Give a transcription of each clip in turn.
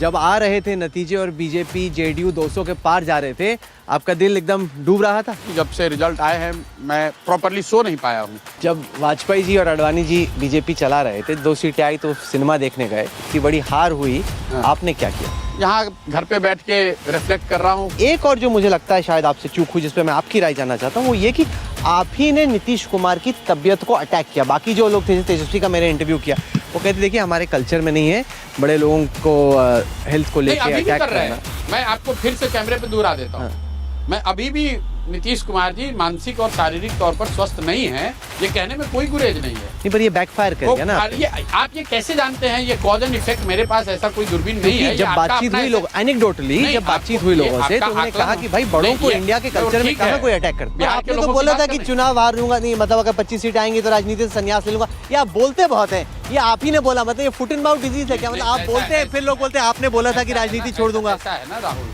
जब आ रहे थे नतीजे और बीजेपी जेडीयू 200 के पार जा रहे थे, आपका दिल एकदम डूब रहा था? जब से रिजल्ट आए हैं मैं प्रॉपर्ली सो नहीं पाया हूँ। जब वाजपेयी जी और अडवाणी जी बीजेपी चला रहे थे, 2 सीटें आई तो सिनेमा देखने गए, इतनी बड़ी हार हुई, आपने क्या किया? यहाँ घर पे बैठ के रिफ्लेक्ट कर रहा हूँ। एक और जो मुझे लगता है शायद आपसे चूक हुई, जिस पे मैं आपकी राय जानना चाहता हूँ, वो ये कि आप ही ने नीतीश कुमार की तबीयत को अटैक किया। बाकी जो लोग थे, तेजस्वी का मैंने इंटरव्यू किया, वो कहते देखिए हमारे कल्चर में नहीं है बड़े लोगों को हेल्थ को लेकर अटैक करना। मैं आपको फिर से कैमरे पे दूर आ देता हूँ। मैं अभी भी नीतीश कुमार जी मानसिक और शारीरिक तौर पर स्वस्थ नहीं है, ये कहने में कोई गुरेज नहीं है। नहीं, पर ये बैकफायर कर गया ना। आप ये कैसे जानते हैं? ये कॉज एंड इफेक्ट, मेरे पास ऐसा कोई दूरबीन नहीं है। जब बातचीत हुई लोग एनेक्डोटली जब बातचीत हुई लोगों से, तो उन्होंने कहा कि भाई बड़ों को इंडिया के कल्चर में कहाँ कोई अटैक करता है। आपने तो बोला था कि चुनाव हार लूंगा, नहीं मतलब अगर 25 सीट आएंगी तो राजनीति से संन्यास ले लूंगा। ये आप बोलते बहुत हैं, ये आप ही ने बोला, मतलब ये फुट एंड माउथ डिजीज है क्या? मतलब आप बोलते हैं फिर लोग बोलते हैं आपने बोला था कि राजनीति छोड़ दूंगा। ऐसा है ना राहुल,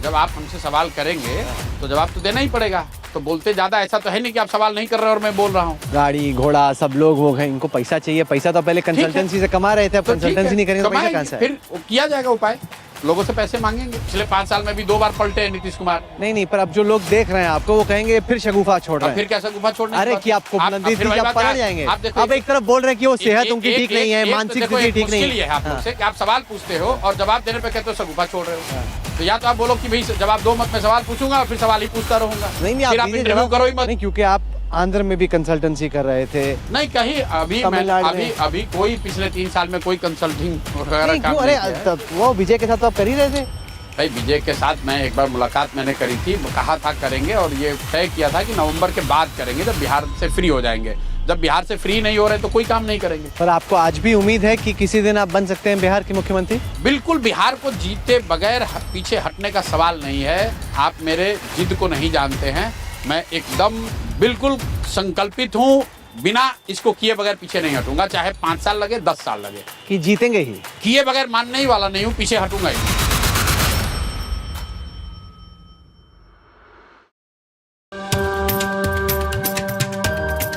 जब आप हमसे सवाल करेंगे तो जवाब तो देना ही पड़ेगा। तो बोलते ज्यादा ऐसा तो है नहीं कि आप सवाल नहीं कर रहे और मैं बोल रहा हूँ। गाड़ी घोड़ा सब लोग वो हैं, इनको पैसा चाहिए। पैसा तो पहले कंसल्टेंसी से कमा रहे थे, अब कंसल्टेंसी नहीं करेंगे तो पैसा कहाँ से? फिर किया जाएगा उपाय, लोगों से पैसे मांगेंगे। पिछले 5 साल में भी 2 बार पलटे हैं नीतीश कुमार। नहीं, पर अब जो लोग देख रहे हैं आपको, वो कहेंगे फिर शगुफा छोड़ रहे हैं। फिर क्या शगुफा छोड़ने? अरे कि आपको बुलंदी थी, आप पलट जाएंगे। अब एक तरफ बोल रहे हैं कि वो सेहत उनकी ठीक नहीं है, मानसिक स्थिति ठीक नहीं है। आप लोग से कि आप सवाल पूछते हो और जवाब देने पे कहते हो शगुफा छोड़ रहे हो। तो या तो आप बोलो कि भाई जवाब दो मत, मैं सवाल पूछूंगा और फिर सवाल ही पूछता रहूंगा। नहीं, आप इंटरव्यू करो ही मत। नहीं, क्योंकि आप आंध्र में भी कंसल्टेंसी कर रहे थे। नहीं, कहीं अभी कोई पिछले 3 साल में कोई कंसल्टिंग वगैरह काम नहीं किया। वो विजय के साथ तो आप कर ही रहे थे भाई। विजय के साथ मैं एक बार मुलाकात मैंने करी थी, कहा था करेंगे और ये तय किया था कि नवंबर के बाद करेंगे, जब बिहार से फ्री हो जाएंगे। जब बिहार से फ्री नहीं हो रहे तो कोई काम नहीं करेंगे। पर आपको आज भी उम्मीद है कि किसी दिन आप बन सकते हैं बिहार के मुख्यमंत्री? बिल्कुल, बिहार को जीते बगैर पीछे हटने का सवाल नहीं है। आप मेरे जिद को नहीं जानते हैं, मैं एकदम बिल्कुल संकल्पित हूँ, बिना इसको किए बगैर पीछे नहीं हटूंगा, चाहे 5 साल लगे 10 साल लगे। कि जीतेंगे ही? किए बगैर मानने ही वाला नहीं हूँ, पीछे हटूंगा ही।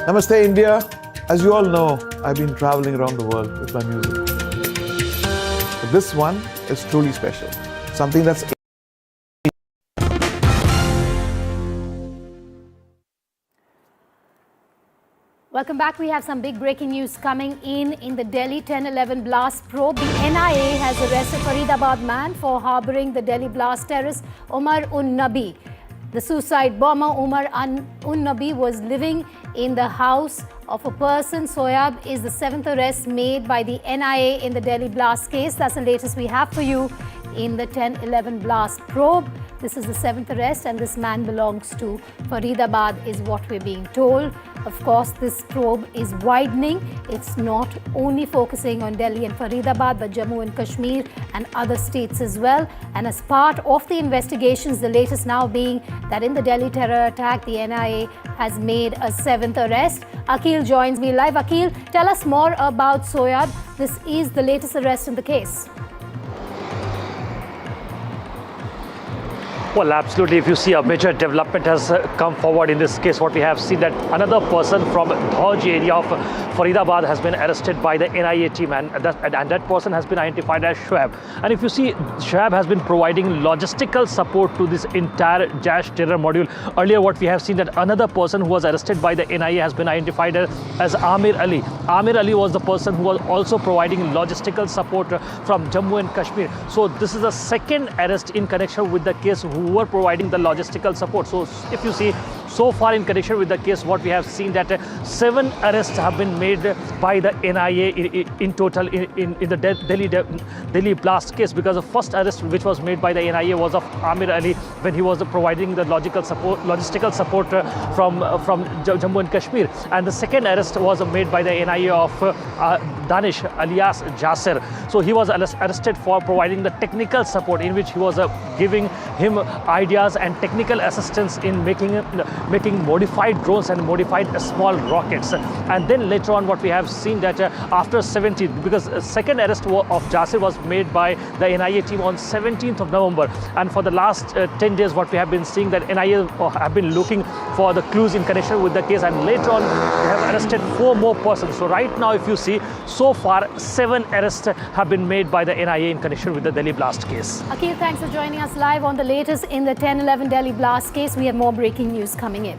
Namaste India. As you all know, I've been traveling around the world with my music. But this one is truly special. Something that's Welcome back. We have some big breaking news coming in the Delhi 10/11 blast probe. The NIA has arrested Faridabad man for harboring the Delhi blast terrorist Umar un-Nabi. The suicide bomber Umar un-Nabi was living in the house of a person. Soyab is the 7th arrest made by the NIA in the Delhi blast case. That's the latest we have for you in the 10/11 blast probe. This is the 7th arrest and this man belongs to Faridabad is what we're being told. Of course, this probe is widening. It's not only focusing on Delhi and Faridabad, but Jammu and Kashmir and other states as well. And as part of the investigations, the latest now being that in the Delhi terror attack, the NIA has made a 7th arrest. Akhil joins me live. Akhil, tell us more about Soyab. This is the latest arrest in the case. Well, absolutely. If you see, a major development has come forward in this case. What we have seen that another person from Dhauj area of Faridabad has been arrested by the NIA team, and that person has been identified as Shoaib. And if you see, Shoaib has been providing logistical support to this entire Daesh terror module. Earlier, what we have seen that another person who was arrested by the NIA has been identified as Amir Ali. Amir Ali was the person who was also providing logistical support from Jammu and Kashmir. So this is the second arrest in connection with the case who were providing the logistical support. So if you see, so far in connection with the case, what we have seen that 7 arrests have been made by the NIA in total in the Delhi blast case, because the first arrest which was made by the NIA was of Amir Ali when he was providing the logistical support from Jammu and Kashmir, and the second arrest was made by the NIA of Danish alias Jasser. So he was arrested for providing the technical support, in which he was giving him ideas and technical assistance in making making modified drones and modified small rockets. And then later on what we have seen that after 17, because second arrest of Jasir was made by the NIA team on 17th of November, and for the last 10 days what we have been seeing that NIA have been looking for the clues in connection with the case, and later on they have arrested 4 more persons. So right now if you see, so far 7 arrests have been made by the NIA in connection with the Delhi blast case. Akhil, thanks for joining us live on the latest in the 10/11 Delhi blast case. We have more breaking news coming in.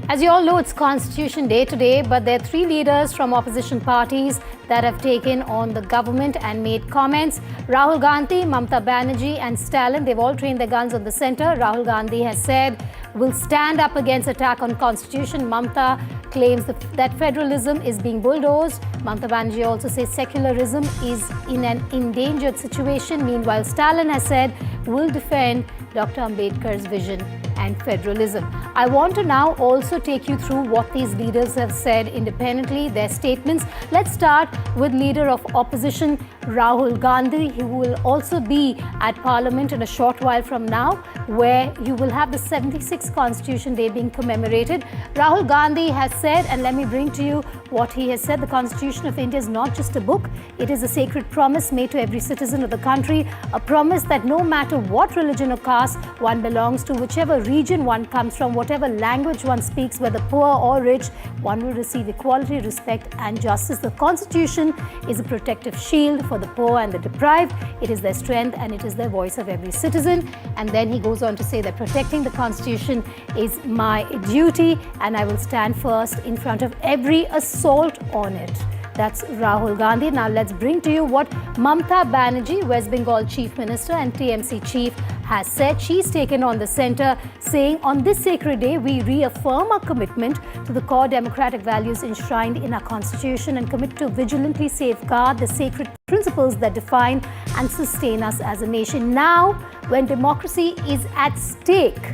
As you all know, it's Constitution Day today, but there are 3 leaders from opposition parties that have taken on the government and made comments. Rahul Gandhi, Mamata Banerjee and Stalin, they've all trained their guns on the centre. Rahul Gandhi has said, we'll stand up against attack on Constitution. Mamata claims that federalism is being bulldozed. Mamata Banerjee also says secularism is in an endangered situation. Meanwhile, Stalin has said, we'll defend Dr. Ambedkar's vision and federalism. I want to now also take you through what these leaders have said independently, their statements. Let's start with leader of opposition, Rahul Gandhi, who will also be at Parliament in a short while from now, where you will have the 76th Constitution Day being commemorated. Rahul Gandhi has said, and let me bring to you what he has said, the Constitution of India is not just a book, it is a sacred promise made to every citizen of the country, a promise that no matter what religion or caste one belongs to, whichever region one comes from, whatever language one speaks, whether poor or rich, one will receive equality, respect and justice. The Constitution is a protective shield for the poor and the deprived. It is their strength and it is the voice of every citizen. And then he goes on to say that protecting the Constitution is my duty and I will stand first in front of every assault on it. That's Rahul Gandhi. Now let's bring to you what Mamata Banerjee, West Bengal Chief Minister and TMC Chief, has said. She's taken on the centre, saying on this sacred day, we reaffirm our commitment to the core democratic values enshrined in our Constitution and commit to vigilantly safeguard the sacred principles that define and sustain us as a nation. Now, when democracy is at stake,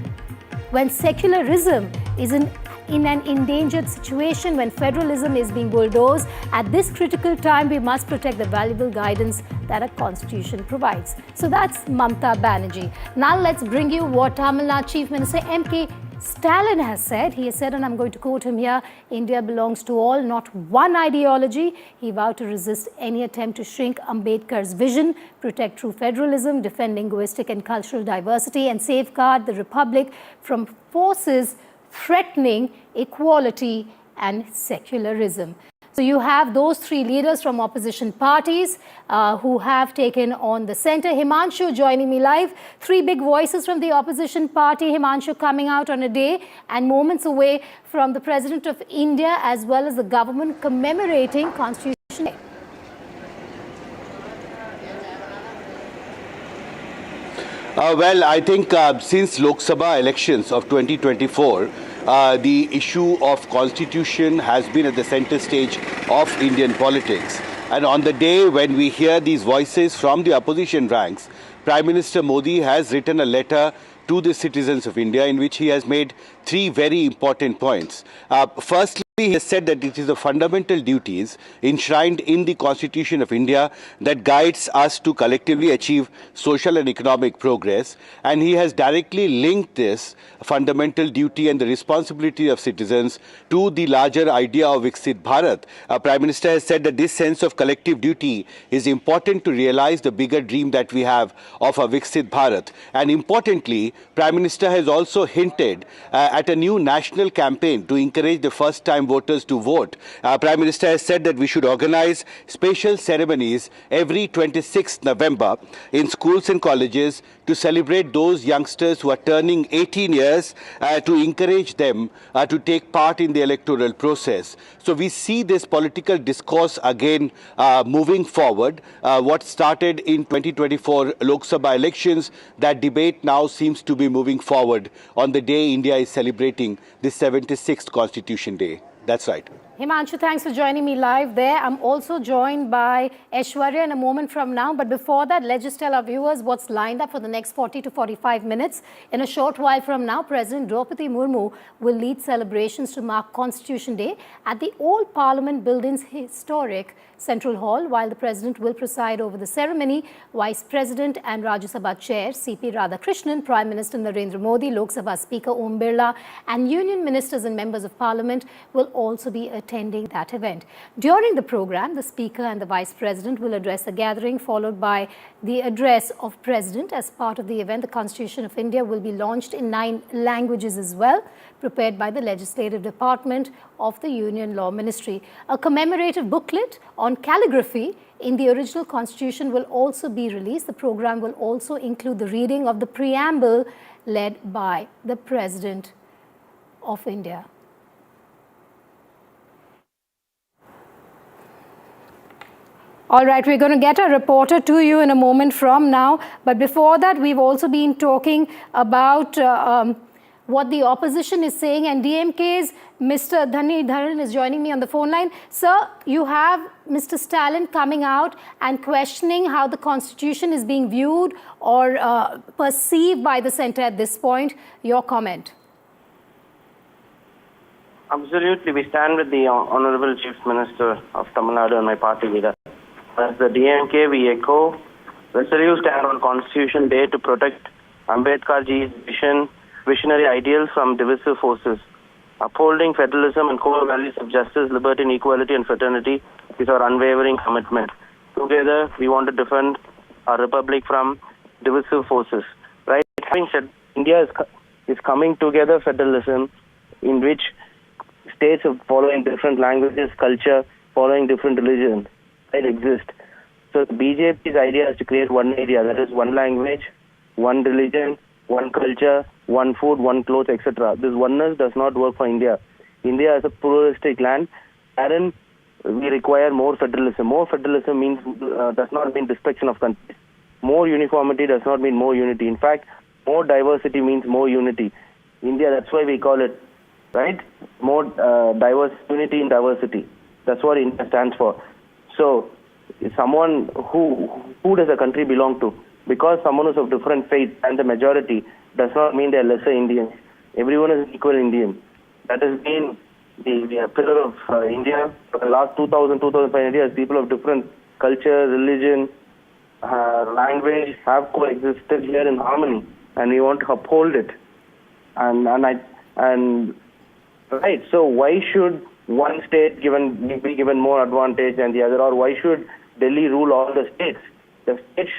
when secularism is in an endangered situation, when federalism is being bulldozed, at this critical time, we must protect the valuable guidance that a constitution provides. So that's Mamata Banerjee. Now let's bring you what Tamil Nadu Chief Minister M.K. Stalin has said. He has said, and I'm going to quote him here, India belongs to all, not one ideology. He vowed to resist any attempt to shrink Ambedkar's vision, protect true federalism, defend linguistic and cultural diversity, and safeguard the republic from forces threatening equality and secularism. So you have those 3 leaders from opposition parties who have taken on the centre. Himanshu joining me live. 3 big voices from the opposition party. Himanshu coming out on a day and moments away from the President of India as well as the government commemorating Constitution Day. Well, I think since Lok Sabha elections of 2024, the issue of constitution has been at the center stage of Indian politics. And on the day when we hear these voices from the opposition ranks, Prime Minister Modi has written a letter to the citizens of India in which he has made 3 very important points. Firstly, he has said that it is the fundamental duties enshrined in the Constitution of India that guides us to collectively achieve social and economic progress. And he has directly linked this fundamental duty and the responsibility of citizens to the larger idea of Viksit Bharat. Prime Minister has said that this sense of collective duty is important to realize the bigger dream that we have of a Viksit Bharat. And importantly, Prime Minister has also hinted at a new national campaign to encourage the first-time voters to vote. Prime Minister has said that we should organize special ceremonies every 26th November in schools and colleges to celebrate those youngsters who are turning 18 years, to encourage them to take part in the electoral process. So we see this political discourse again moving forward. What started in 2024 Lok Sabha elections, that debate now seems to be moving forward on the day India is celebrating the 76th Constitution Day. That's right. Himanshu, thanks for joining me live there. I'm also joined by Aishwarya in a moment from now. But before that, let's just tell our viewers what's lined up for the next 40 to 45 minutes. In a short while from now, President Draupadi Murmu will lead celebrations to mark Constitution Day at the old Parliament Building's historic Central Hall. While the President will preside over the ceremony, Vice President and Rajya Sabha Chair C.P. Radhakrishnan, Prime Minister Narendra Modi, Lok Sabha Speaker Om Birla and Union Ministers and Members of Parliament will also be attending that event. During the program, the Speaker and the Vice President will address the gathering, followed by the address of President. As part of the event, the Constitution of India will be launched in 9 languages as well, prepared by the Legislative Department of the Union Law Ministry. A commemorative booklet on calligraphy in the original Constitution will also be released. The program will also include the reading of the preamble led by the President of India. All right, we're going to get a reporter to you in a moment from now. But before that, we've also been talking about what the opposition is saying. And DMK's Mr. Dharan is joining me on the phone line. Sir, you have Mr. Stalin coming out and questioning how the Constitution is being viewed or perceived by the centre at this point. Your comment? Absolutely. We stand with the Honorable Chief Minister of Tamil Nadu and my party leader. As the DMK, we echo resolute stand on Constitution Day to protect Ambedkarji's visionary ideals from divisive forces. Upholding federalism and core values of justice, liberty, and equality and fraternity is our unwavering commitment. Together, we want to defend our republic from divisive forces. Right? Having said, India is coming together federalism in which states are following different languages, culture, following different religions. That exist. So the BJP's idea is to create one area, that is one language, one religion, one culture, one food, one clothes, etc. This oneness does not work for India. India is a pluralistic land, wherein we require more federalism. More federalism means does not mean destruction of countries. More uniformity does not mean more unity. In fact, more diversity means more unity. India, that's why we call it, right? More diverse, unity in diversity. That's what India stands for. So, someone who does a country belong to? Because someone is of different faith and the majority does not mean they are lesser Indians. Everyone is equal Indian. That has been the pillar of India for the last 2,500 years. People of different culture, religion, language have coexisted here in harmony, and we want to uphold it. Right. So why should one state be given more advantage than the other, or why should Delhi rule all the states? The states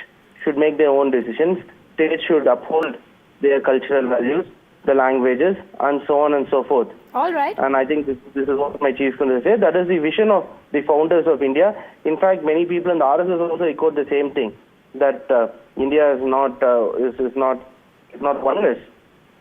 should make their own decisions. States should uphold their cultural values, the languages, and so on and so forth. All right. And I think this is what my chief minister said. That is the vision of the founders of India. In fact, many people in the RSS also echoed the same thing, that India is not oneness.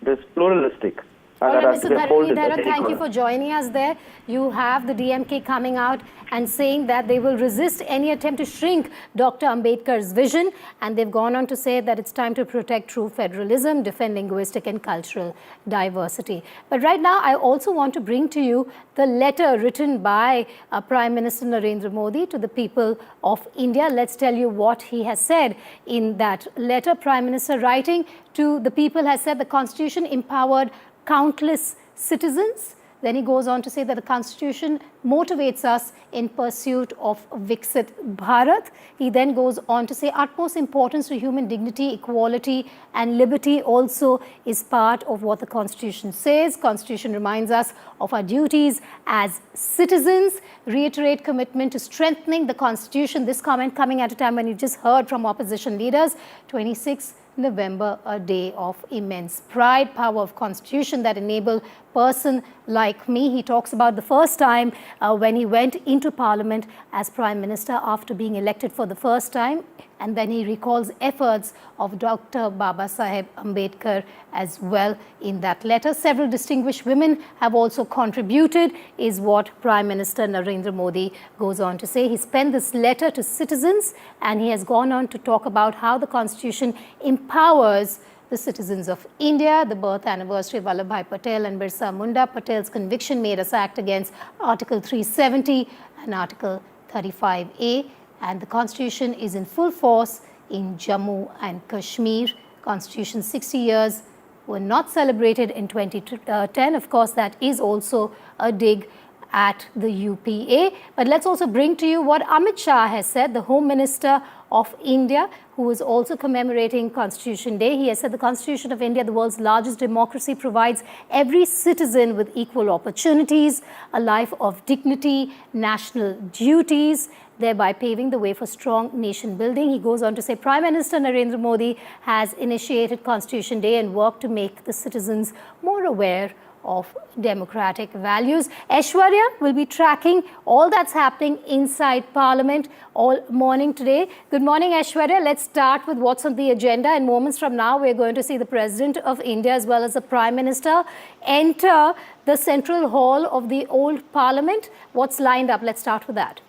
It is pluralistic. All right, Mr. Dharan, thank you for joining us there. You have the DMK coming out and saying that they will resist any attempt to shrink Dr. Ambedkar's vision, and they've gone on to say that it's time to protect true federalism, defend linguistic and cultural diversity. But right now, I also want to bring to you the letter written by Prime Minister Narendra Modi to the people of India. Let's tell you what he has said in that letter. Prime Minister writing to the people has said the Constitution empowered countless citizens. Then he goes on to say that the Constitution motivates us in pursuit of Viksit Bharat. He then goes on to say utmost importance to human dignity, equality and liberty also is part of what the Constitution says. Constitution reminds us of our duties as citizens, reiterate commitment to strengthening the Constitution. This comment coming at a time when you just heard from opposition leaders. 26 November, a day of immense pride, power of Constitution that enable person like me. He talks about the first time when he went into Parliament as Prime Minister after being elected for the first time, and then he recalls efforts of Dr. Babasaheb Ambedkar as well in that letter. Several distinguished women have also contributed, is what Prime Minister Narendra Modi goes on to say. He penned this letter to citizens, and he has gone on to talk about how the Constitution empowers the citizens of India. The birth anniversary of Vallabhbhai Patel and Birsa Munda. Patel's conviction made us act against Article 370 and Article 35A. And the Constitution is in full force in Jammu and Kashmir. Constitution's 60 years were not celebrated in 2010. Of course, that is also a dig at the UPA. But let's also bring to you what Amit Shah has said, the Home Minister of India, who is also commemorating Constitution Day. He has said the Constitution of India, the world's largest democracy, provides every citizen with equal opportunities, a life of dignity, national duties, thereby paving the way for strong nation building. He goes on to say Prime Minister Narendra Modi has initiated Constitution Day and worked to make the citizens more aware of democratic values. Aishwarya will be tracking all that's happening inside Parliament all morning today. Good morning, Aishwarya. Let's start with what's on the agenda. In moments from now, we're going to see the President of India as well as the Prime Minister enter the Central Hall of the old Parliament. What's lined up? Let's start with that.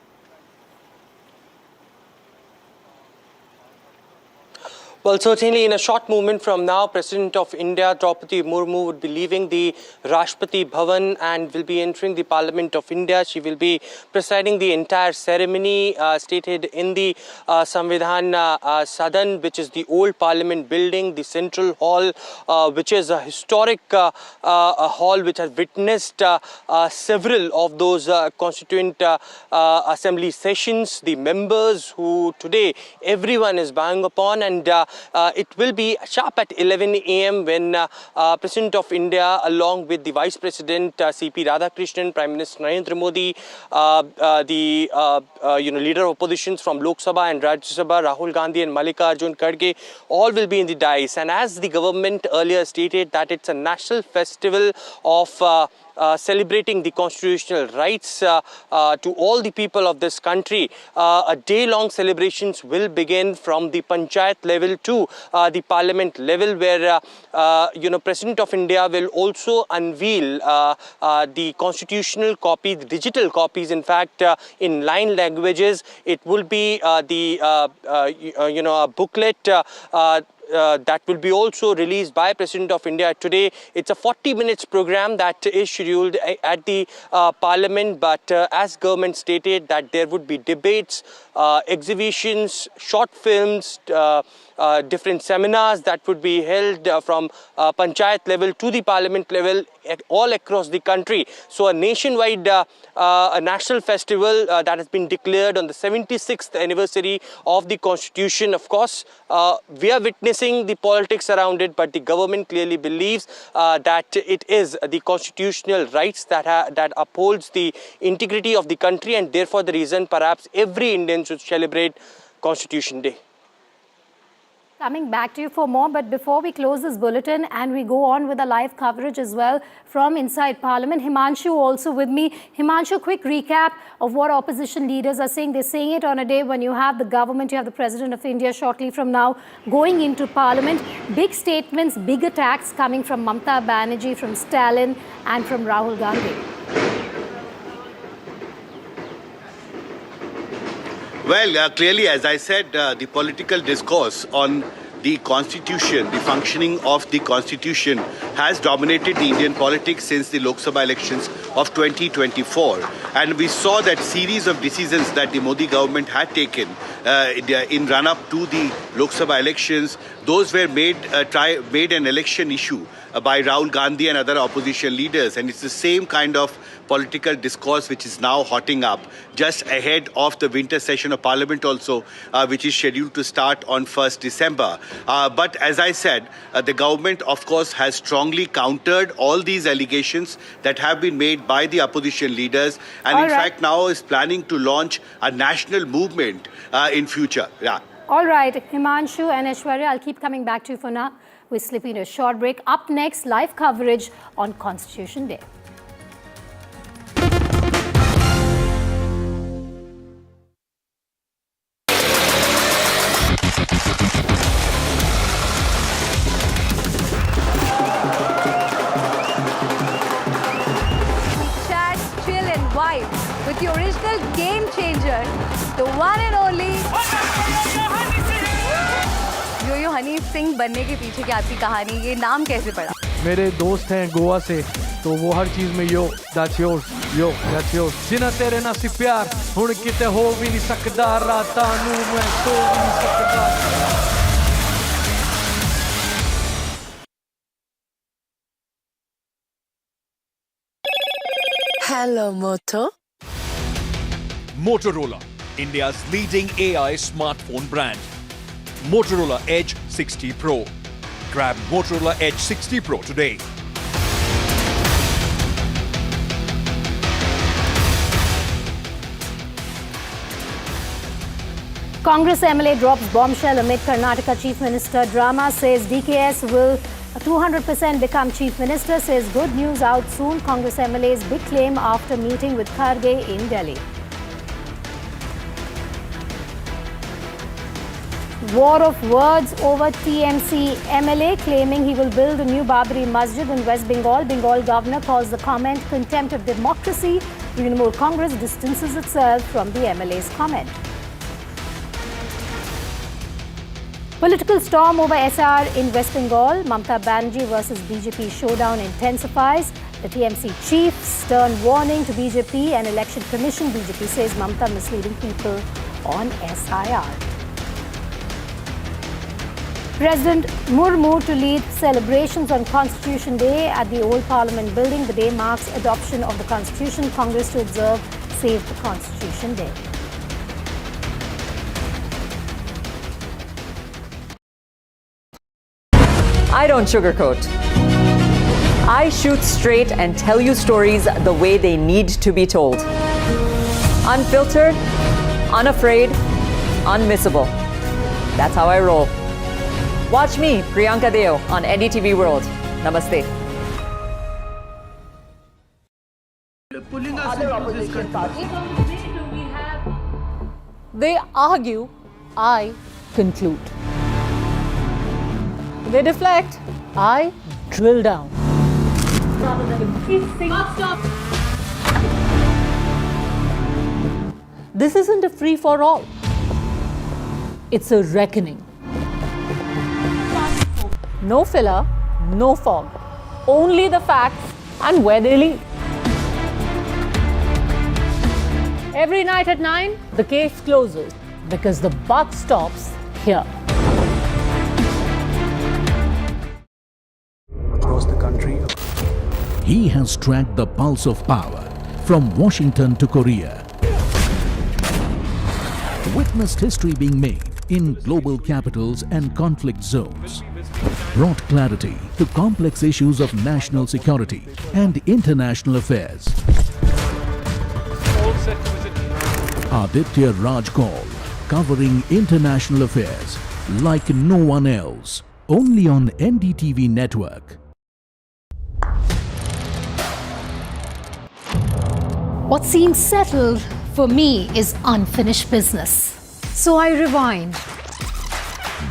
Well, certainly in a short moment from now, President of India, Draupadi Murmu, would be leaving the Rashtrapati Bhavan and will be entering the Parliament of India. She will be presiding the entire ceremony stated in the Samvidhan Sadan, which is the old Parliament building, the Central Hall, which is a historic hall which has witnessed several of those constituent assembly sessions. The members who today everyone is bowing upon, and it will be sharp at 11 a.m. when President of India, along with the Vice President C.P. Radhakrishnan, Prime Minister Narendra Modi, the leader of oppositions from Lok Sabha and Rajya Sabha, Rahul Gandhi and Mallikarjun Kharge, all will be in the dais. And as the government earlier stated that it's a national festival of celebrating the constitutional rights to all the people of this country. A day-long celebrations will begin from the panchayat level to the parliament level, where President of India will also unveil the constitutional copy, the digital copies, in fact, in 9 languages. It will be a booklet that will be also released by President of India today. It's a 40 minutes program that is scheduled at the Parliament, but as government stated that there would be debates, exhibitions, short films, different seminars that would be held from panchayat level to the Parliament level all across the country. So a nationwide a national festival that has been declared on the 76th anniversary of the Constitution. Of course, we are witnessing the politics around it, but the government clearly believes that it is the constitutional rights that upholds the integrity of the country, and therefore the reason perhaps every Indian should celebrate Constitution Day. Coming back to you for more, but before we close this bulletin and we go on with the live coverage as well from inside Parliament, Himanshu also with me. Himanshu, quick recap of what opposition leaders are saying. They're saying it on a day when you have the government, you have the President of India shortly from now going into Parliament. Big statements, big attacks coming from Mamata Banerjee, from Stalin and from Rahul Gandhi. Well, clearly, as I said, the political discourse on the Constitution, the functioning of the Constitution has dominated the Indian politics since the Lok Sabha elections of 2024. And we saw that series of decisions that the Modi government had taken in run-up to the Lok Sabha elections. Those were made an election issue by Rahul Gandhi and other opposition leaders. And it's the same kind of political discourse which is now hotting up just ahead of the winter session of Parliament also, which is scheduled to start on 1st December. But as I said, the government, of course, has strongly countered all these allegations that have been made by the opposition leaders, and in fact now is planning to launch a national movement in future. Yeah. All right, Himanshu and Aishwarya, I'll keep coming back to you for now. We're slipping to a short break. Up next, live coverage on Constitution Day. With the original game changer, the one and only, your ये हनी सिंह बनने के पीछे की आपकी कहानी, ये नाम कैसे पड़ा? मेरे दोस्त हैं गोवा से, तो वो हर चीज में yo that's yours, yo that's yours. जिना तेरे ना सी प्यार हुण किते हो भी नहीं सकदा, रातां नूं मैं सो भी नहीं सकदा। Hello, Moto. Motorola, India's leading AI smartphone brand. Motorola Edge 60 Pro. Grab Motorola Edge 60 Pro today. Congress MLA drops bombshell amid Karnataka Chief Minister drama, says DKS will 200% become Chief Minister, says good news out soon. Congress MLA's big claim after meeting with Kharge in Delhi. War of words over TMC MLA claiming he will build a new Babri Masjid in West Bengal. Bengal governor calls the comment contempt of democracy. Trinamool Congress distances itself from the MLA's comment. Political storm over SR in West Bengal. Mamata Banerjee versus BJP showdown intensifies. The TMC chief, stern warning to BJP and Election Commission. BJP says Mamata misleading people on SIR. President Murmu to lead celebrations on Constitution Day at the Old Parliament Building. The day marks adoption of the Constitution. Congress to observe Save the Constitution Day. I don't sugarcoat. I shoot straight and tell you stories the way they need to be told. Unfiltered, unafraid, unmissable. That's how I roll. Watch me, Priyanka Deo, on NDTV World. Namaste. Other opposition parties. They argue, I conclude. They deflect, I drill down. This isn't a free-for-all. It's a reckoning. No filler, no fog. Only the facts and where they lead. Every night at 9, the case closes because the buck stops here. Across the country, he has tracked the pulse of power from Washington to Korea. Witnessed history being made in global capitals and conflict zones. Brought clarity to complex issues of national security and international affairs. Aditya Raj Kaul, covering international affairs like no one else, only on NDTV network. What seems settled for me is unfinished business. So I rewind,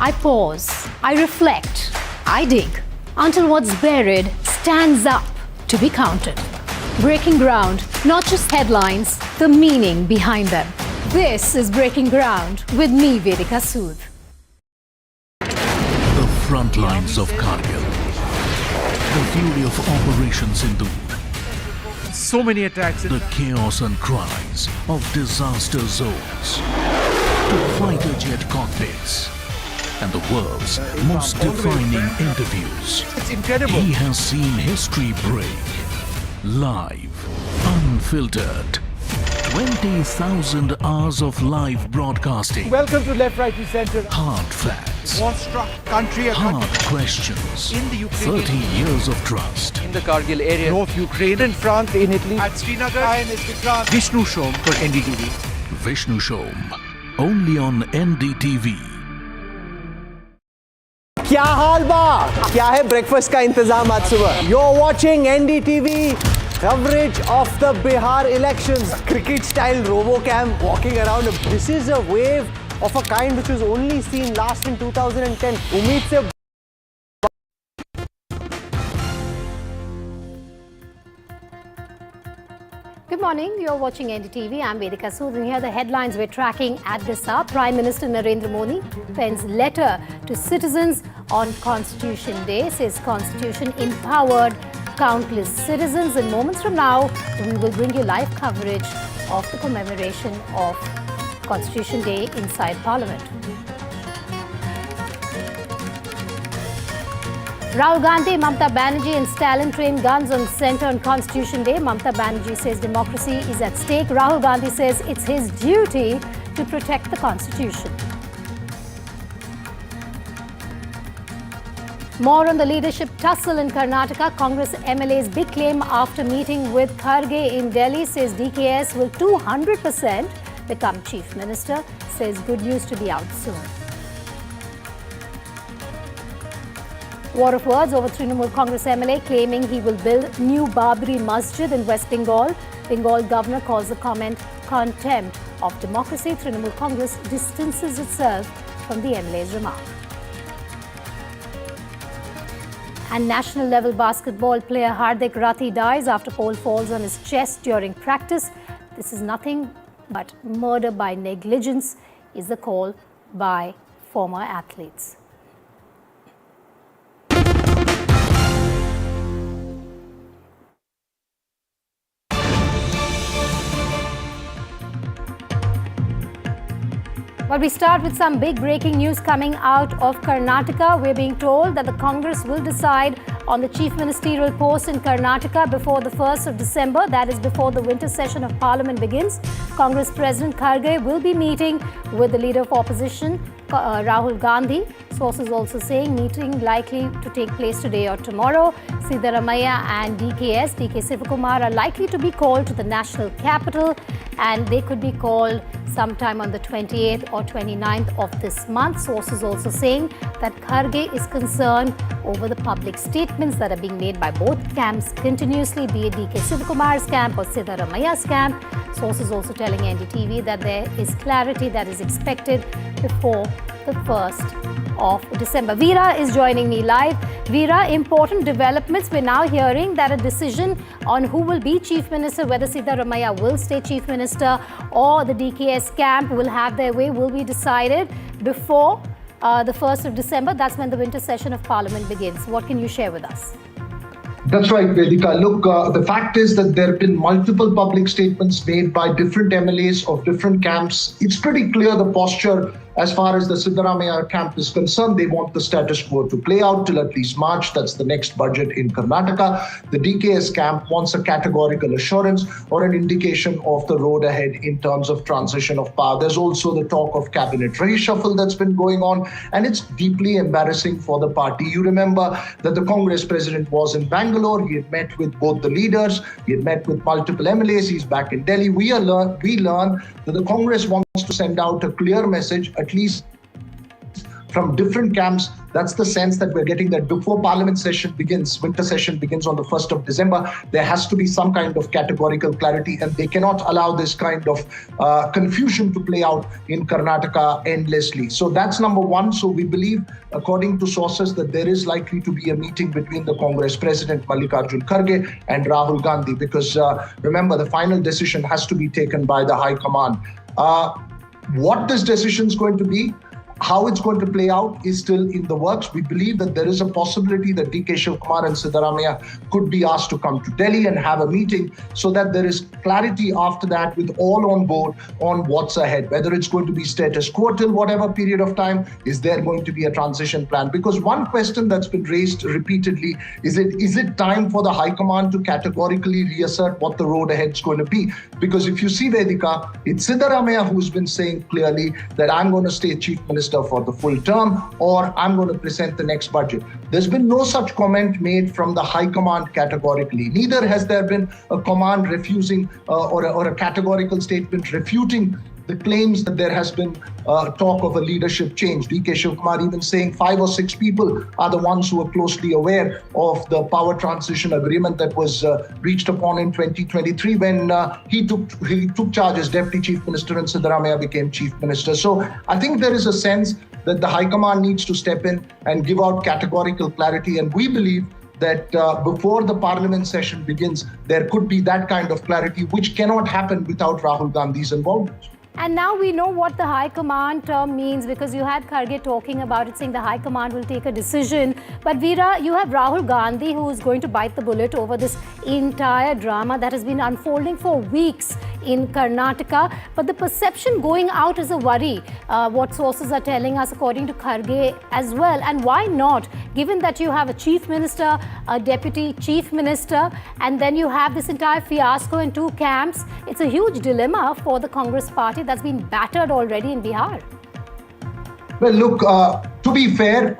I pause, I reflect, I dig until what's buried stands up to be counted. Breaking ground, not just headlines, the meaning behind them. This is Breaking Ground with me, Vedika Sood. The front lines of Kargil. The fury of Operation Sindhu. So many attacks. The chaos and cries of disaster zones. To fighter jet cockpits. And the world's most defining interviews. It's incredible. He has seen history break. Live, unfiltered. 20,000 hours of live broadcasting. Welcome to Left, Right, Centre. Hard facts. War-struck country. Hard questions. In the Ukraine. 30 years of trust. In the Kargil area. North Ukraine. In France, in Italy. At Srinagar. Vishnu Shom for NDTV. Vishnu Shom. Only on NDTV. क्या हाल बा? क्या है breakfast का इंतजाम आज सुबह? You're watching NDTV coverage of the Bihar elections. Cricket style RoboCam walking around. This is a wave of a kind which was only seen last in 2010. उम्मीद से Good morning. You're watching NDTV. I'm Vedika Sood, and here are the headlines we're tracking at this hour. Prime Minister Narendra Modi pens letter to citizens on Constitution Day, says Constitution empowered countless citizens. And moments from now, we will bring you live coverage of the commemoration of Constitution Day inside Parliament. Rahul Gandhi, Mamata Banerjee and Stalin train guns on centre on Constitution Day. Mamata Banerjee says democracy is at stake. Rahul Gandhi says it's his duty to protect the Constitution. More on the leadership tussle in Karnataka. Congress MLA's big claim after meeting with Kharge in Delhi, says DKS will 200% become Chief Minister, says good news to be out soon. War of words over Trinamool Congress MLA claiming he will build new Babri Masjid in West Bengal. Bengal governor calls the comment contempt of democracy. Trinamool Congress distances itself from the MLA's remark. And national level basketball player Hardik dies after pole falls on his chest during practice. This is nothing but murder by negligence, is the call by former athletes. Well, we start with some big breaking news coming out of Karnataka. We're being told that the Congress will decide on the chief ministerial post in Karnataka before the 1st of December. That is before the winter session of Parliament begins. Congress President Kharge will be meeting with the leader of opposition, Rahul Gandhi. Sources also saying meeting likely to take place today or tomorrow. Siddaramaiah and DK Sivakumar are likely to be called to the national capital, and they could be called sometime on the 28th or 29th of this month. Sources also saying that Kharge is concerned over the public statements that are being made by both camps continuously, be it DK Sivakumar's camp or Siddaramaiah's camp. Sources also telling NDTV that there is clarity that is expected before the 1st of December. Veera is joining me live. Veera, important developments. We're now hearing that a decision on who will be Chief Minister, whether Siddaramaiah will stay Chief Minister or the DKS camp will have their way, will be decided before the 1st of December. That's when the winter session of Parliament begins. What can you share with us? That's right, Vedika. Look, the fact is that there have been multiple public statements made by different MLAs of different camps. It's pretty clear the posture as far as the Siddaramaiah camp is concerned. They want the status quo to play out till at least March. That's the next budget in Karnataka. The DKS camp wants a categorical assurance or an indication of the road ahead in terms of transition of power. There's also the talk of cabinet reshuffle that's been going on, and it's deeply embarrassing for the party. You remember that the Congress president was in Bangalore. He had met with both the leaders. He had met with multiple MLAs. He's back in Delhi. We learn that the Congress wants to send out a clear message, at least from different camps. That's the sense that we're getting, that before Parliament session begins, winter session begins on the 1st of December, there has to be some kind of categorical clarity, and they cannot allow this kind of confusion to play out in Karnataka endlessly. So that's number one. So we believe, according to sources, that there is likely to be a meeting between the Congress President Mallikarjun Kharge and Rahul Gandhi, because remember, the final decision has to be taken by the High Command. What this decision is going to be, how it's going to play out, is still in the works. We believe that there is a possibility that DK Shivakumar and Siddaramaiah could be asked to come to Delhi and have a meeting, so that there is clarity after that with all on board on what's ahead, whether it's going to be status quo till whatever period of time, is there going to be a transition plan? Because one question that's been raised repeatedly is it time for the High Command to categorically reassert what the road ahead is going to be? Because if you see, Vedika, it's Siddaramaiah who's been saying clearly that I'm going to stay Chief Minister for the full term, or I'm going to present the next budget. There's been no such comment made from the High Command categorically. Neither has there been a command refusing or a categorical statement refuting the claims that there has been talk of a leadership change. DK Shivakumar even saying 5 or 6 people are the ones who are closely aware of the power transition agreement that was reached upon in 2023 when he took charge as Deputy Chief Minister and Siddaramaiah became Chief Minister. So I think there is a sense that the High Command needs to step in and give out categorical clarity, and we believe that before the parliament session begins, there could be that kind of clarity, which cannot happen without Rahul Gandhi's involvement. And now we know what the High Command term means, because you had Kharge talking about it, saying the High Command will take a decision. But Veera, you have Rahul Gandhi who is going to bite the bullet over this entire drama that has been unfolding for weeks in Karnataka. But the perception going out is a worry, what sources are telling us, according to Kharge as well. And why not, given that you have a chief minister, a deputy chief minister, and then you have this entire fiasco in two camps? It's a huge dilemma for the Congress party that's been battered already in Bihar. Well, look, to be fair,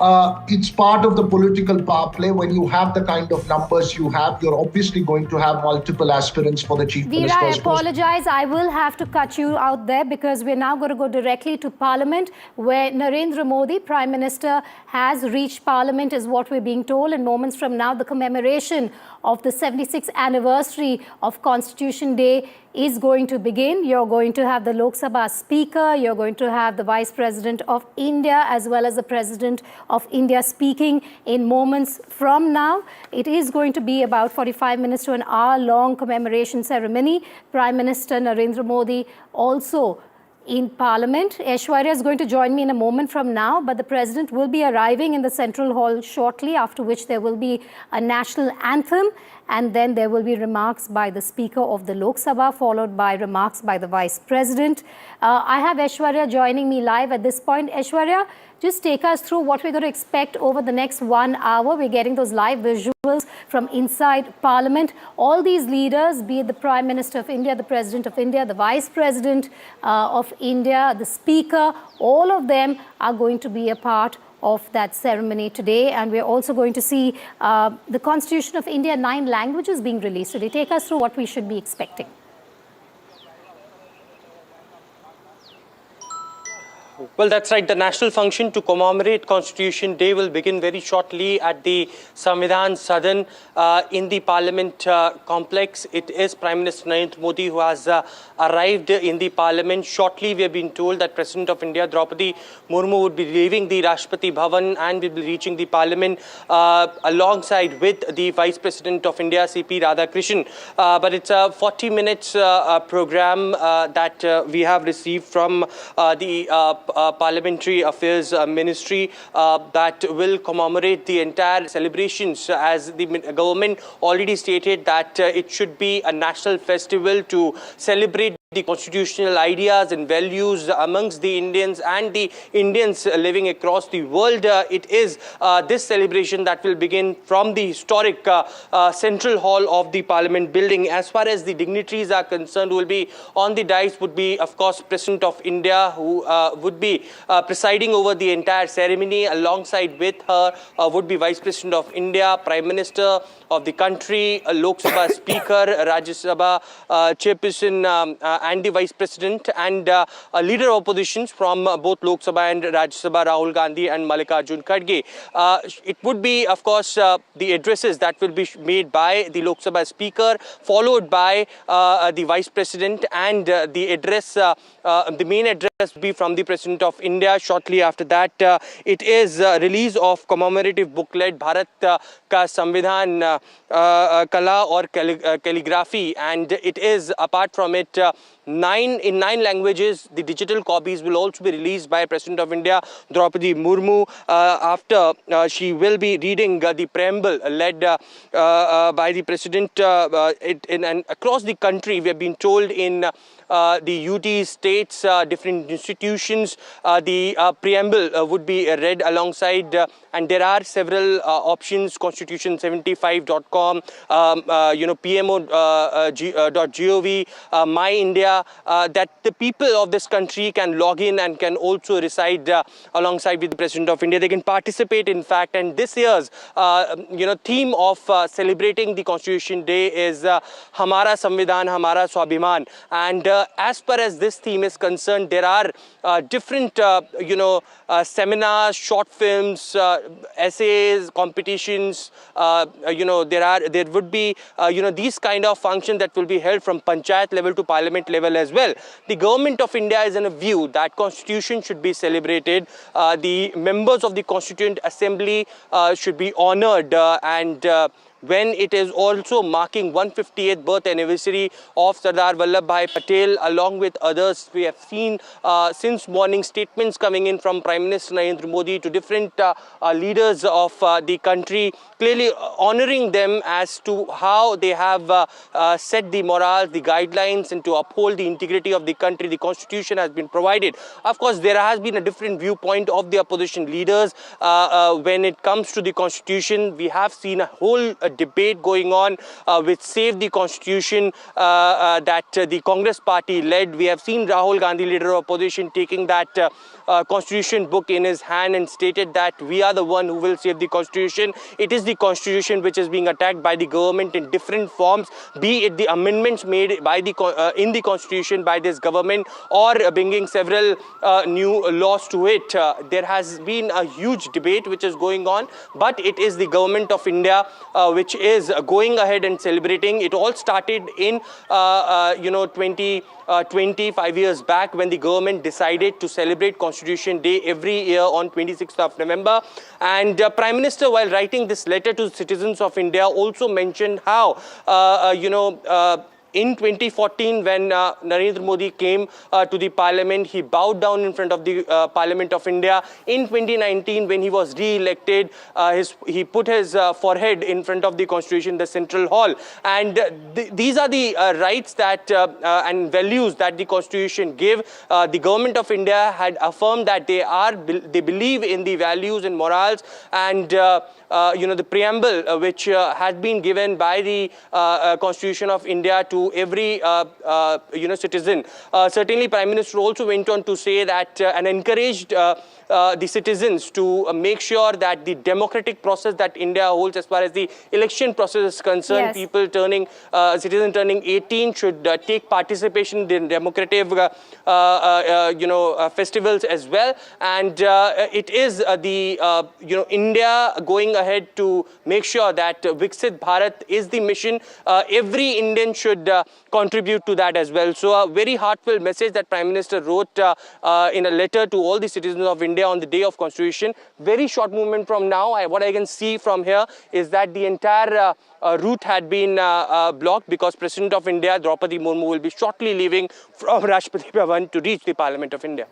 it's part of the political power play. When you have the kind of numbers you have, you're obviously going to have multiple aspirants for the chief minister's Veera, I post. apologize. I will have to cut you out there, because we're now going to go directly to Parliament, where Narendra Modi, Prime Minister, has reached Parliament, is what we're being told. In moments from now, the commemoration of the 76th anniversary of Constitution Day is going to begin. You're going to have the Lok Sabha Speaker, you're going to have the Vice President of India, as well as the President of India speaking in moments from now. It is going to be about 45 minutes to an hour-long commemoration ceremony. Prime Minister Narendra Modi also in Parliament. Aishwarya is going to join me in a moment from now, but the President will be arriving in the Central Hall shortly, after which there will be a national anthem, and then there will be remarks by the Speaker of the Lok Sabha, followed by remarks by the Vice President. I have Aishwarya joining me live at this point. Aishwarya, just take us through what we're going to expect over the next 1 hour. We're getting those live visuals from inside Parliament. All these leaders, be it the Prime Minister of India, the President of India, the Vice President of India, the Speaker, all of them are going to be a part of that ceremony today. And we're also going to see the Constitution of India, 9 languages being released today. Take us through what we should be expecting. Well, that's right. The national function to commemorate Constitution Day will begin very shortly at the Samvidhan Sadan in the Parliament complex. It is Prime Minister Narendra Modi who has arrived in the Parliament. Shortly, we have been told that President of India, Draupadi Murmu, would be leaving the Rashtrapati Bhavan and will be reaching the Parliament alongside with the Vice President of India, C.P. Radhakrishnan. But it's a 40 minutes program that we have received from the Parliamentary Affairs Ministry that will commemorate the entire celebrations, as the government already stated that it should be a national festival to celebrate the constitutional ideas and values amongst the Indians and the Indians living across the world. It is this celebration that will begin from the historic Central Hall of the Parliament building. As far as the dignitaries are concerned, who will be on the dais would be, of course, President of India, who would be presiding over the entire ceremony. Alongside with her would be Vice President of India, Prime Minister of the country, Lok Sabha Speaker, Rajya Sabha Chairperson, and the Vice President, and a leader of oppositions from both Lok Sabha and Rajya Sabha, Rahul Gandhi and Mallikarjun Kharge. It would be, of course, the addresses that will be made by the Lok Sabha Speaker, followed by the Vice President, and the address, the main address will be from the President of India. Shortly after that, it is release of commemorative booklet, Bharat Ka Samvidhan Kala or Calligraphy, and it is, apart from it, 9 languages. The digital copies will also be released by President of India, Draupadi Murmu, after she will be reading the preamble led by the President. And across the country, we have been told in the UT states, different institutions, the preamble would be read alongside, and there are several options, constitution75.com, pmo.gov, My India, that the people of this country can log in and can also reside alongside with the President of India. They can participate, in fact, and this year's theme of celebrating the Constitution Day is Hamara Samvidhan, Hamara Swabhiman, and as far as this theme is concerned, there are different, seminars, short films, essays, competitions. There would be, these kind of functions that will be held from panchayat level to parliament level as well. The government of India is in a view that constitution should be celebrated. The members of the Constituent Assembly should be honored and when it is also marking 158th birth anniversary of Sardar Vallabhbhai Patel, along with others. We have seen since morning statements coming in from Prime Minister Narendra Modi to different leaders of the country, clearly honoring them as to how they have set the morals, the guidelines, and to uphold the integrity of the country. The constitution has been provided. Of course, there has been a different viewpoint of the opposition leaders when it comes to the constitution. We have seen a whole debate going on which Save the Constitution that the Congress party led. We have seen Rahul Gandhi, leader of opposition, taking that constitution book in his hand and stated that we are the one who will save the constitution. It is the constitution which is being attacked by the government in different forms, be it the amendments made by the in the constitution by this government or bringing several new laws to it. There has been a huge debate which is going on, but it is the government of India which is going ahead and celebrating. It all started in 25 years back when the government decided to celebrate Constitution Day every year on 26th of November. And Prime Minister, while writing this letter to citizens of India, also mentioned how, in 2014, when Narendra Modi came to the parliament, he bowed down in front of the Parliament of India. In 2019, when he was re-elected, he put his forehead in front of the Constitution, the Central Hall. And these are the rights that and values that the Constitution give. The government of India had affirmed that they believe in the values and morals and the preamble which has been given by the Constitution of India to every citizen. Certainly, Prime Minister also went on to say that and encouraged the citizens to make sure that the democratic process that India holds as far as the election process is concerned, yes, people turning, citizens turning 18 should take participation in democratic festivals as well. And it is the India going ahead to make sure that Viksit Bharat is the mission. Every Indian should contribute to that as well. So a very heartfelt message that Prime Minister wrote in a letter to all the citizens of India on the day of Constitution. Very short movement from now. What I can see from here is that the entire route had been blocked because President of India, Draupadi Murmu, will be shortly leaving from Rashtrapati Bhavan to reach the Parliament of India.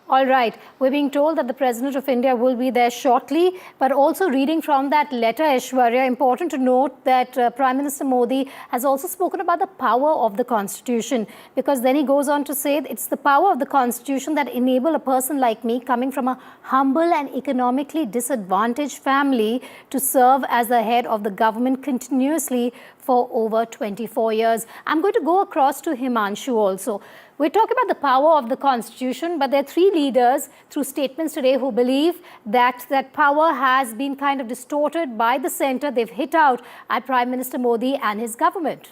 All right. We're being told that the President of India will be there shortly, but also reading from that letter, Aishwarya, important to note that Prime Minister Modi has also spoken about the power of the Constitution, because then he goes on to say it's the power of the Constitution that enable a person like me, coming from a humble and economically disadvantaged family, to serve as the head of the government continuously for over 24 years. I'm going to go across to Himanshu also. We're talking about the power of the Constitution, but there are three leaders through statements today who believe that that power has been kind of distorted by the centre. They've hit out at Prime Minister Modi and his government.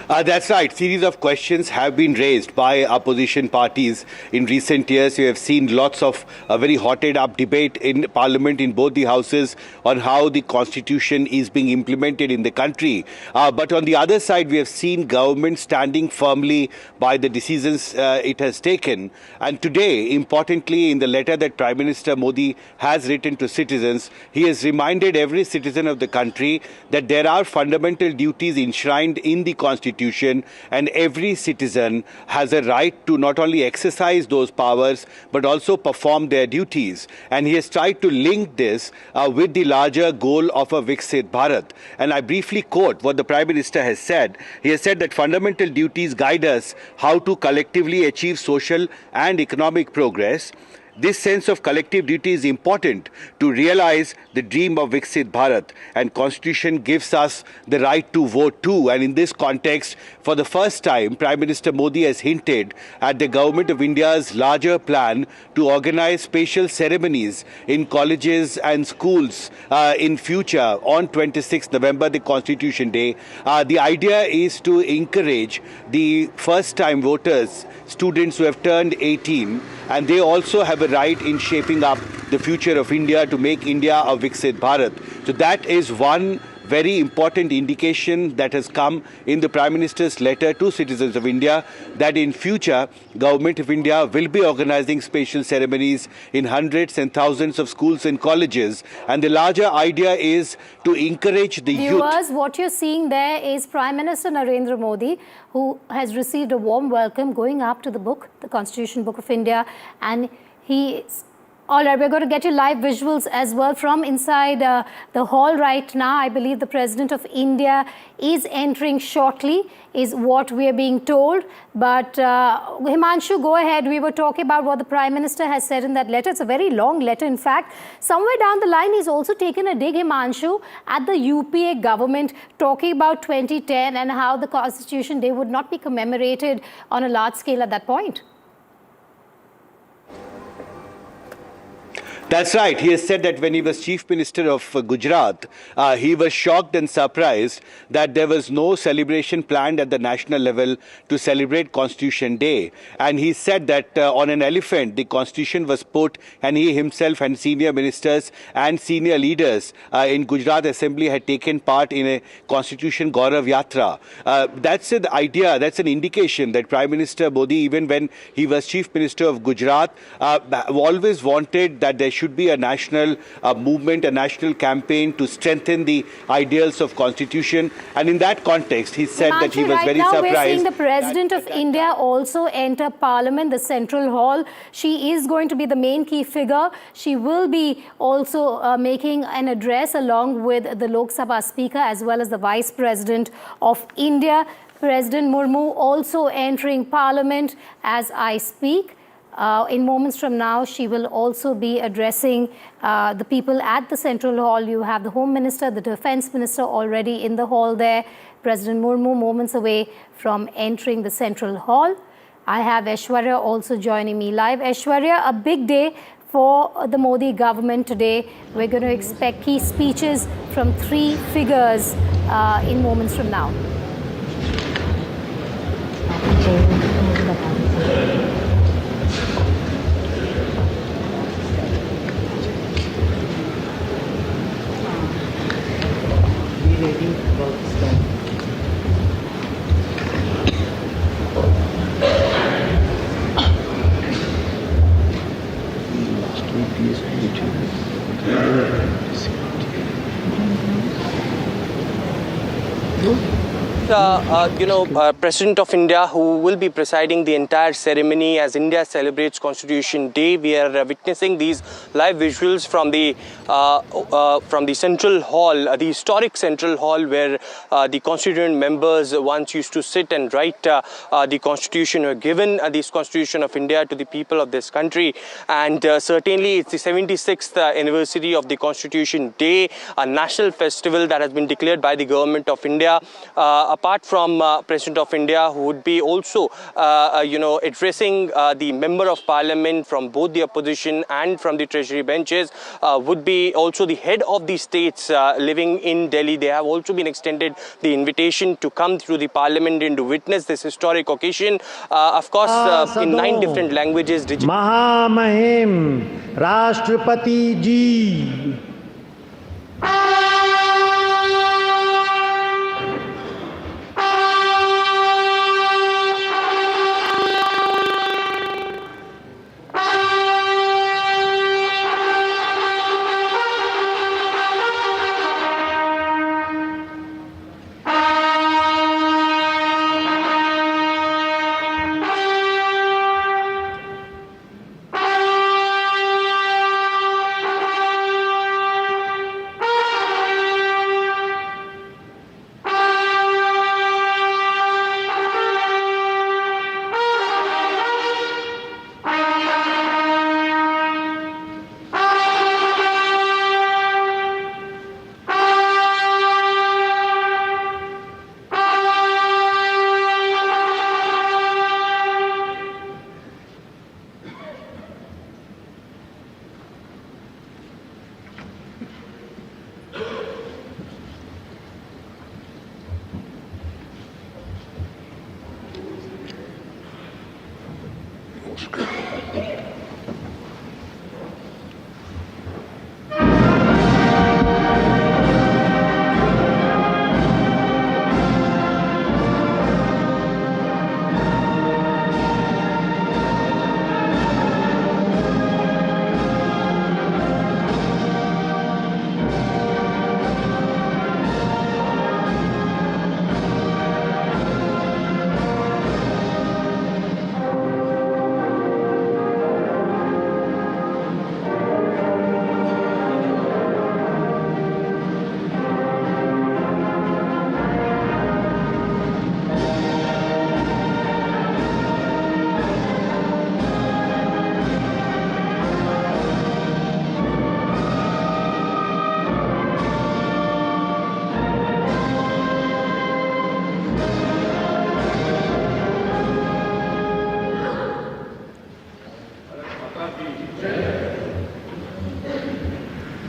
That's right. Series of questions have been raised by opposition parties in recent years. You have seen lots of very hotted up debate in Parliament in both the houses on how the Constitution is being implemented in the country. But on the other side, we have seen government standing firmly by the decisions it has taken. And today, importantly, in the letter that Prime Minister Modi has written to citizens, he has reminded every citizen of the country that there are fundamental duties enshrined in the Constitution, and every citizen has a right to not only exercise those powers but also perform their duties. And he has tried to link this with the larger goal of a Viksit Bharat. And I briefly quote what the Prime Minister has said. He has said that fundamental duties guide us how to collectively achieve social and economic progress. this sense of collective duty is important to realize the dream of Viksit Bharat, and Constitution gives us the right to vote too. And in this context, for the first time, Prime Minister Modi has hinted at the Government of India's larger plan to organize special ceremonies in colleges and schools in future on 26th November, the Constitution Day. The idea is to encourage the first-time voters, students who have turned 18, and they also have a right in shaping up the future of India to make India a Viksit Bharat. So that is one very important indication that has come in the Prime Minister's letter to citizens of India, that in future, Government of India will be organizing special ceremonies in hundreds and thousands of schools and colleges. And the larger idea is to encourage the youth. Viewers, what you're seeing there is Prime Minister Narendra Modi, who has received a warm welcome going up to the book, the Constitution Book of India, and he all right, we're going to get you live visuals as well from inside the hall right now. I believe the President of India is entering shortly, is what we are being told. But Himanshu, go ahead. We were talking about what the Prime Minister has said in that letter. It's a very long letter, in fact. Somewhere down the line, he's also taken a dig, Himanshu, at the UPA government, talking about 2010 and how the Constitution Day would not be commemorated on a large scale at that point. That's right. He has said that when he was Chief Minister of Gujarat, he was shocked and surprised that there was no celebration planned at the national level to celebrate Constitution Day. And he said that on an elephant, the Constitution was put, and he himself and senior ministers and senior leaders in Gujarat Assembly had taken part in a Constitution Gaurav Yatra. That's an idea, that's an indication that Prime Minister Modi, even when he was Chief Minister of Gujarat, always wanted that there should be a national movement, a national campaign to strengthen the ideals of Constitution. And in that context, he said that he was very surprised. Right now, we're seeing the President of India also enter Parliament, the Central Hall. She is going to be the main key figure. She will be also making an address along with the Lok Sabha Speaker as well as the Vice President of India. President Murmu also entering Parliament as I speak. In moments from now, she will also be addressing the people at the Central Hall. You have the Home Minister, the Defence Minister already in the hall there. President Murmu moments away from entering the Central Hall. I have Aishwarya also joining me live. Aishwarya, a big day for the Modi government today. We're going to expect key speeches from three figures in moments from now. President of India, who will be presiding the entire ceremony as India celebrates Constitution Day. We are witnessing these live visuals from the Central Hall, the historic Central Hall, where the constituent members once used to sit and write the Constitution, or given this Constitution of India to the people of this country. And certainly it's the 76th anniversary of the Constitution Day, a national festival that has been declared by the Government of India. Apart from President of India, who would be also, addressing the Member of Parliament from both the opposition and from the Treasury benches, would be also the head of the states living in Delhi. They have also been extended the invitation to come through the Parliament and to witness this historic occasion. Of course, in 9 different languages. Mahamahim Rashtrapati Ji.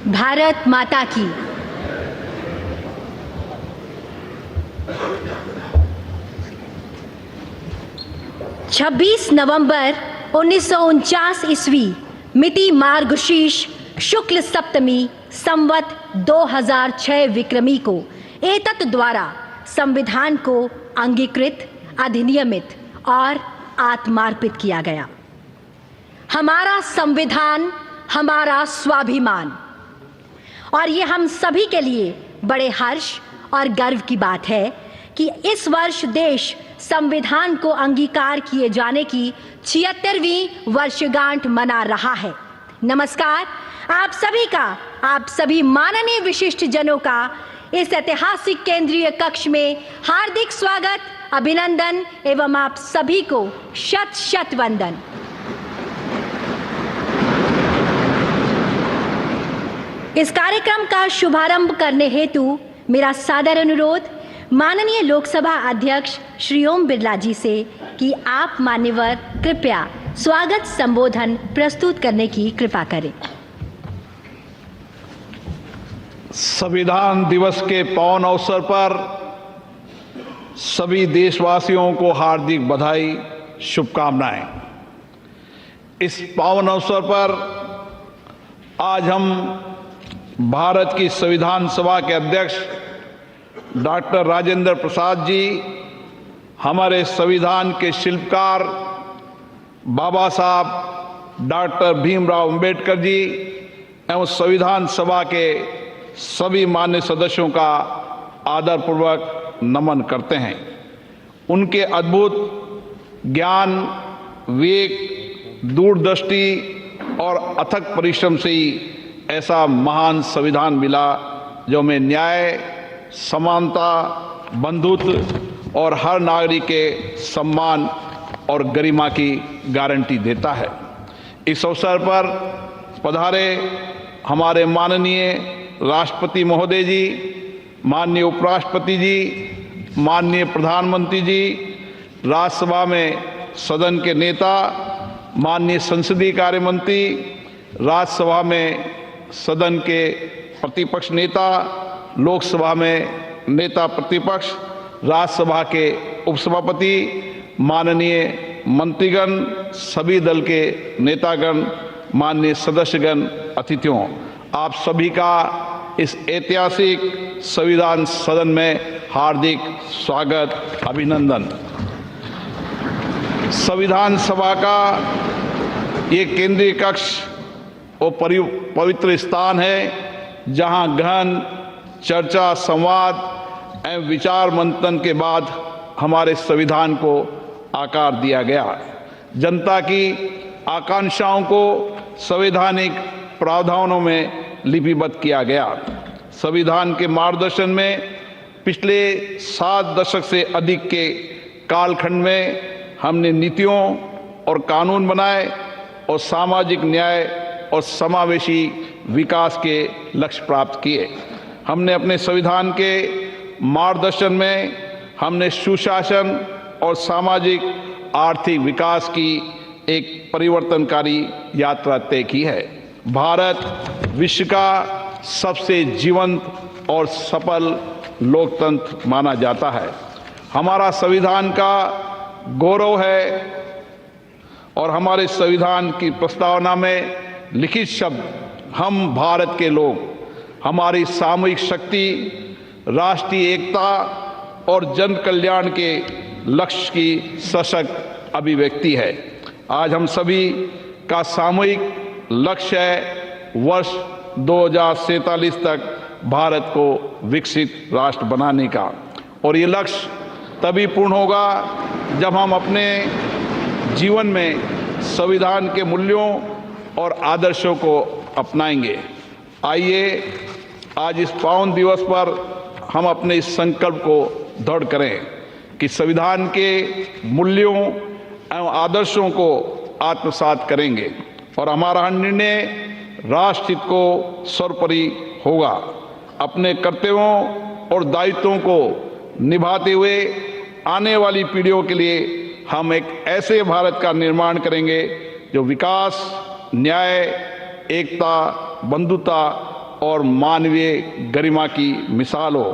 Bharat माता की। छब्बीस नवंबर 1949 ईस्वी मिति मार्गशीर्ष शुक्ल सप्तमी संवत 2006 विक्रमी को एतत् द्वारा संविधान को अंगीकृत, अधिनियमित और आत्मार्पित किया गया। हमारा संविधान हमारा स्वाभिमान, और ये हम सभी के लिए बड़े हर्ष और गर्व की बात है कि इस वर्ष देश संविधान को अंगीकार किए जाने की 76वीं वर्षगांठ मना रहा है। नमस्कार, आप सभी का, आप सभी माननीय विशिष्ट जनों का इस ऐतिहासिक केंद्रीय कक्ष में हार्दिक स्वागत, अभिनंदन एवं आप सभी को शत शत वंदन। इस कार्यक्रम का शुभारंभ करने हेतु मेरा सादर अनुरोध माननीय लोकसभा अध्यक्ष श्री ओम बिरला जी से कि आप मान्यवर कृपया स्वागत संबोधन प्रस्तुत करने की कृपा करें। संविधान दिवस के पावन अवसर पर सभी देशवासियों को हार्दिक बधाई, शुभकामनाएं। इस पावन अवसर पर आज हम भारत की संविधान सभा के अध्यक्ष डॉक्टर राजेंद्र प्रसाद जी, हमारे संविधान के शिल्पकार बाबा साहब डॉक्टर भीमराव अंबेडकर जी एवं संविधान सभा के सभी मान्य सदस्यों का आदरपूर्वक नमन करते हैं। उनके अद्भुत ज्ञान, विवेक, दूरदृष्टि और अथक परिश्रम से ही ऐसा महान संविधान मिला जो में न्याय, समानता, बंधुत्व और हर नागरिक के सम्मान और गरिमा की गारंटी देता है। इस अवसर पर पधारे हमारे माननीय राष्ट्रपति महोदय जी, माननीय उपराष्ट्रपति जी, माननीय प्रधानमंत्री जी, राज्यसभा में सदन के नेता, माननीय संसदीय कार्य मंत्री, राज्यसभा में सदन के प्रतिपक्ष नेता, लोकसभा में नेता प्रतिपक्ष, राज्यसभा के उपसभापति, माननीय मंत्रीगण, सभी दल के नेतागण, माननीय सदस्यगण, अतिथियों, आप सभी का इस ऐतिहासिक संविधान सदन में हार्दिक स्वागत, अभिनंदन। संविधान सभा का ये केंद्रीय कक्ष वो पवित्र स्थान है जहां गहन चर्चा, संवाद एवं विचार मंथन के बाद हमारे संविधान को आकार दिया गया। जनता की आकांक्षाओं को संवैधानिक प्रावधानों में लिपिबद्ध किया गया। संविधान के मार्गदर्शन में पिछले 7 दशक से अधिक के कालखंड में हमने नीतियों और कानून बनाए और सामाजिक न्याय और समावेशी विकास के लक्ष्य प्राप्त किए। हमने अपने संविधान के मार्गदर्शन में हमने सुशासन और सामाजिक आर्थिक विकास की एक परिवर्तनकारी यात्रा तय की है। भारत विश्व का सबसे जीवंत और सफल लोकतंत्र माना जाता है। हमारा संविधान का गौरव है और हमारे संविधान की प्रस्तावना में लिखित शब्द हम भारत के लोग, हमारी सामूहिक शक्ति, राष्ट्रीय एकता और जन कल्याण के लक्ष्य की सशक्त अभिव्यक्ति है। आज हम सभी का सामूहिक लक्ष्य है वर्ष 2047 तक भारत को विकसित राष्ट्र बनाने का, और ये लक्ष्य तभी पूर्ण होगा जब हम अपने जीवन में संविधान के मूल्यों और आदर्शों को अपनाएंगे। आइए आज इस पावन दिवस पर हम अपने इस संकल्प को दृढ़ करें कि संविधान के मूल्यों एवं आदर्शों को आत्मसात करेंगे और हमारा निर्णय राष्ट्र हित को सर्वोपरि होगा। अपने कर्तव्यों और दायित्वों को निभाते हुए आने वाली पीढ़ियों के लिए हम एक ऐसे भारत का निर्माण करेंगे जो विकास, न्याय, एकता, बंधुता और मानवीय गरिमा की मिसाल हो।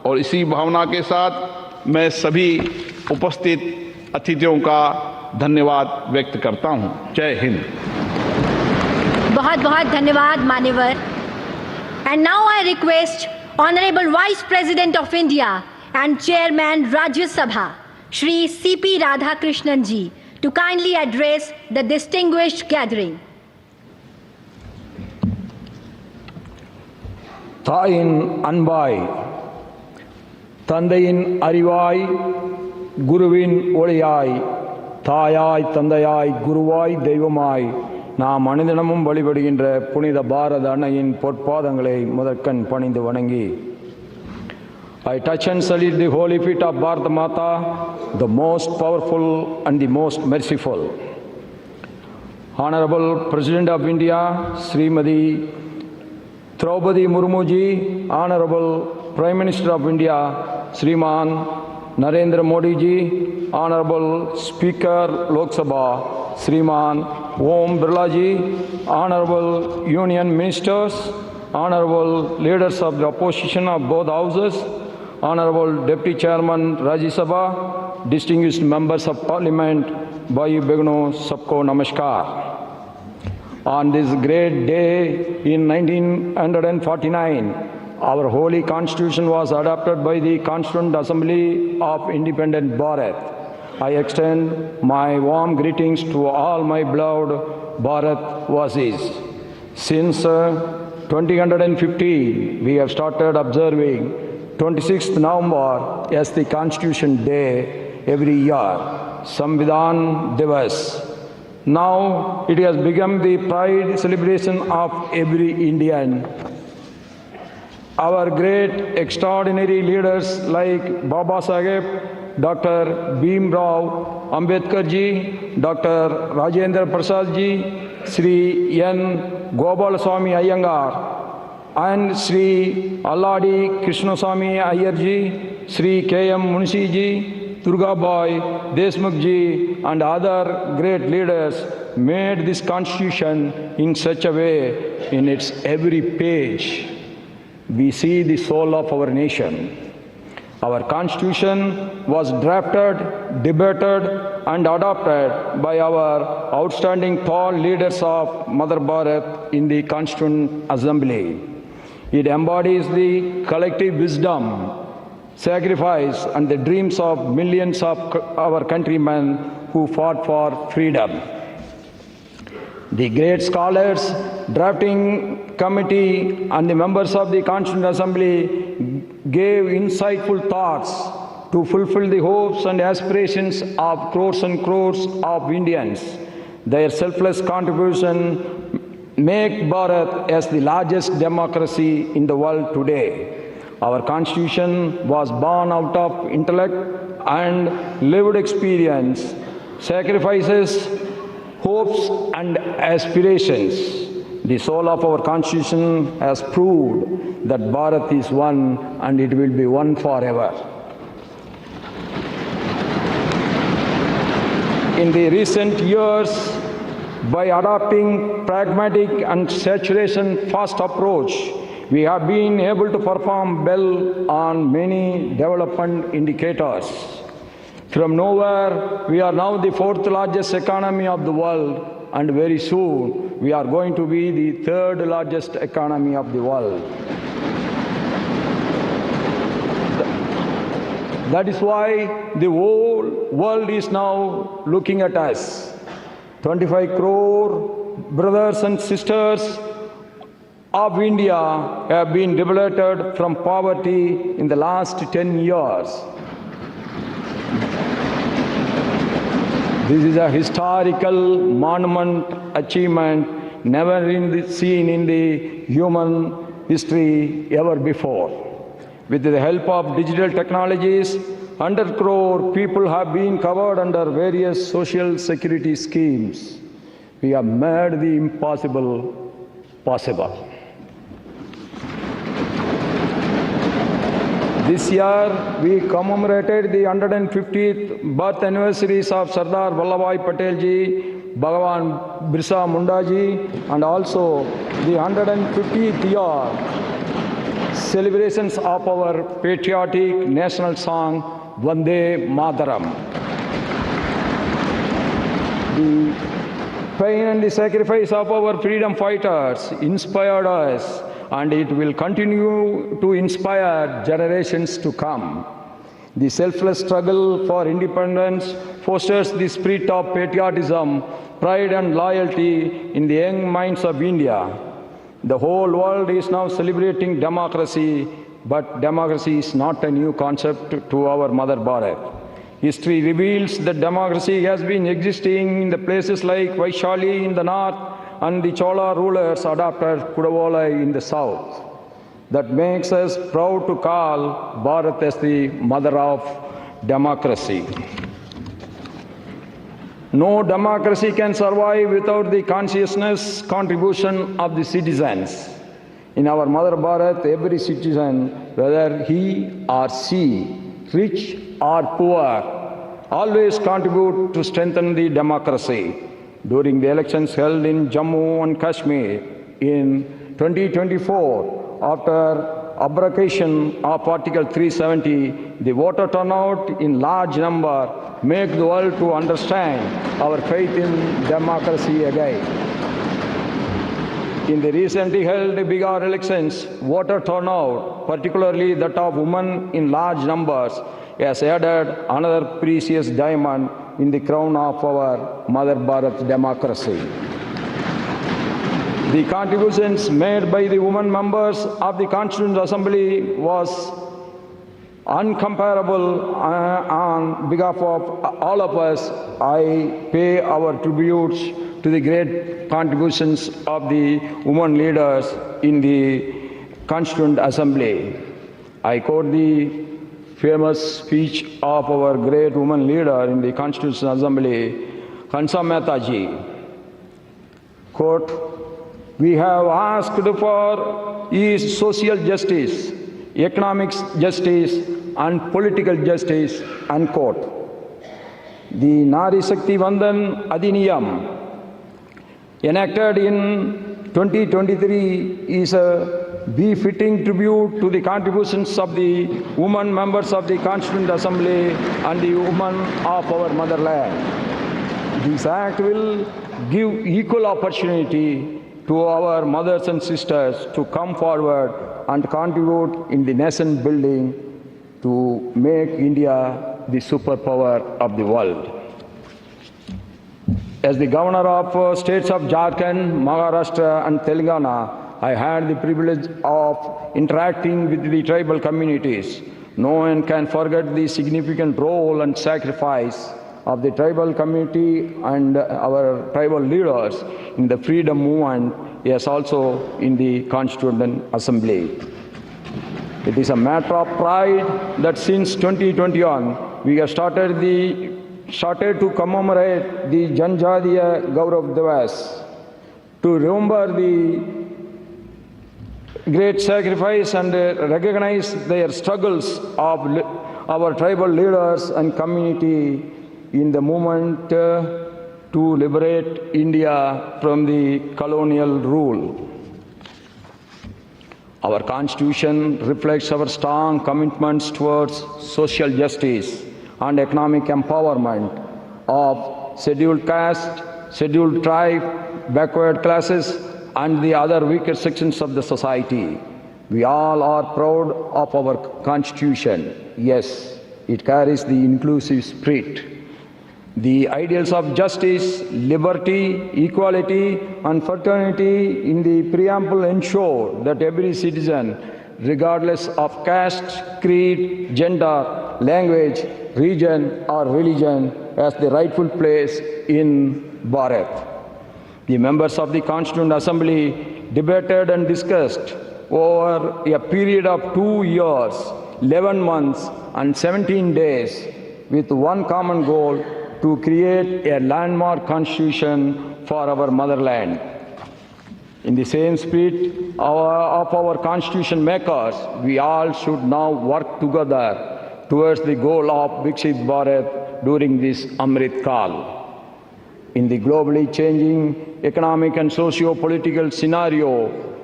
और इसी भावना के साथ मैं सभी उपस्थित अतिथियों का धन्यवाद व्यक्त करता हूं। जय हिंद। बहुत बहुत धन्यवाद मान्यवर। And now I request honourable vice president of India and Chairman Rajya Sabha, Shri C.P. Radhakrishnan ji, to kindly address the distinguished gathering. தாயின் அன்பாய், தந்தையின் அறிவாய், குருவின் ஒளியாய், தாயாய் தந்தையாய் குருவாய் தெய்வமாய் நாம் அனுதினமும் வழிபடுகின்ற புனித பாரத அன்னையின் பொற்பாதங்களை முதற்கண் பணிந்து வணங்கி, I touch and salute the holy feet of Bharata Mata, the most powerful and the most merciful. Honorable President of India, Srimati Draupadi Murmu ji, Honorable Prime Minister of India, Sriman Narendra Modi ji, Honorable Speaker Lok Sabha, Sriman Om Birla ji, Honorable Union Ministers, Honorable Leaders of the Opposition of both houses, Honorable Deputy Chairman Rajya Sabha, distinguished members of Parliament, Bhai Begno, sabko namaskar. On this great day in 1949, our holy constitution was adopted by the Constituent Assembly of Independent Bharat. I extend my warm greetings to all my beloved Bharat Vasis. Since 2015, we have started observing 26th November as the Constitution Day every year, Samvidhan Divas. Now it has become the pride celebration of every Indian. Our great extraordinary leaders like Baba Saheb, Dr. Bhim Rao Ambedkar ji, Dr. Rajendra Prasad ji, Sri N. Gopalaswamy Iyengar, and Sri Alladi Krishnaswamy Iyer ji, Sri K.M. Munshi ji, Durga Boy, Deshmukh ji, and other great leaders made this constitution in such a way in its every page we see the soul of our nation. Our constitution was drafted, debated, and adopted by our outstanding tall leaders of Mother Bharat in the Constituent Assembly. It embodies the collective wisdom, sacrifice, and the dreams of millions of our countrymen who fought for freedom. The great scholars, drafting committee, and the members of the Constituent Assembly gave insightful thoughts to fulfill the hopes and aspirations of crores and crores of Indians. Their selfless contribution make Bharat as the largest democracy in the world today. Our constitution was born out of intellect and lived experience, sacrifices, hopes and aspirations. The soul of our constitution has proved that Bharat is one and it will be one forever. In the recent years, by adopting pragmatic and saturation-first approach, we have been able to perform well on many development indicators. From nowhere, we are now the fourth largest economy of the world, and very soon we are going to be the third largest economy of the world. That is why the whole world is now looking at us. 25 crore brothers and sisters of India have been liberated from poverty in the last 10 years. This is a historical monument achievement never seen in the human history ever before. With the help of digital technologies, 100 crore people have been covered under various social security schemes. We have made the impossible possible. This year, we commemorated the 150th birth anniversaries of Sardar Vallabhbhai Patel ji, Bhagwan Birsa Munda ji, and also the 150th year celebrations of our patriotic national song, Vande Mataram. The pain and the sacrifice of our freedom fighters inspired us, and it will continue to inspire generations to come. The selfless struggle for independence fosters the spirit of patriotism, pride and loyalty in the young minds of India. The whole world is now celebrating democracy, but democracy is not a new concept to our Mother Bharat. History reveals that democracy has been existing in the places like Vaishali in the north and the Chola rulers adopted Kudavolai in the south. That makes us proud to call Bharat as the mother of democracy. No democracy can survive without the consciousness contribution of the citizens. In our Mother Bharat, every citizen, whether he or she, rich or poor, always contribute to strengthen the democracy. During the elections held in Jammu and Kashmir in 2024, after abrogation of Article 370, the voter turnout in large number make the world to understand our faith in democracy again. In the recently held Bihar elections, voter turnout, particularly that of women in large numbers, has added another precious diamond in the crown of our Mother Bharat democracy. The contributions made by the women members of the Constituent Assembly was uncomparable. On behalf of all of us, I pay our tributes to the great contributions of the women leaders in the Constituent Assembly. I quote the famous speech of our great woman leader in the Constituent Assembly, Hansa Mehta ji. Quote, "We have asked for is social justice, economic justice and political justice," unquote. The Nari Shakti Vandan Adhiniyam enacted in 2023 is a befitting tribute to the contributions of the women members of the Constituent Assembly and the women of our motherland. This act will give equal opportunity to our mothers and sisters to come forward and contribute in the nation building to make India the superpower of the world. As the governor of states of Jharkhand, Maharashtra and Telangana, I had the privilege of interacting with the tribal communities. No one can forget the significant role and sacrifice of the tribal community and our tribal leaders in the freedom movement, yes, also in the Constituent Assembly. It is a matter of pride that since 2021, we have started to commemorate the Janjadiya Gaurav Divas, to remember the great sacrifice and recognize their struggles of our tribal leaders and community in the movement to liberate India from the colonial rule. Our Constitution reflects our strong commitments towards social justice and economic empowerment of scheduled caste, scheduled tribe, backward classes, and the other weaker sections of the society. We all are proud of our Constitution. Yes, it carries the inclusive spirit. The ideals of justice, liberty, equality, and fraternity in the preamble ensure that every citizen, regardless of caste, creed, gender, language, region, or religion, has the rightful place in Bharat. The members of the Constituent Assembly debated and discussed over a period of 2 years, 11 months, and 17 days with one common goal: to create a landmark constitution for our motherland. In the same spirit of our constitution makers, we all should now work together towards the goal of Viksit Bharat during this Amrit Kal. In the globally changing economic and socio-political scenario,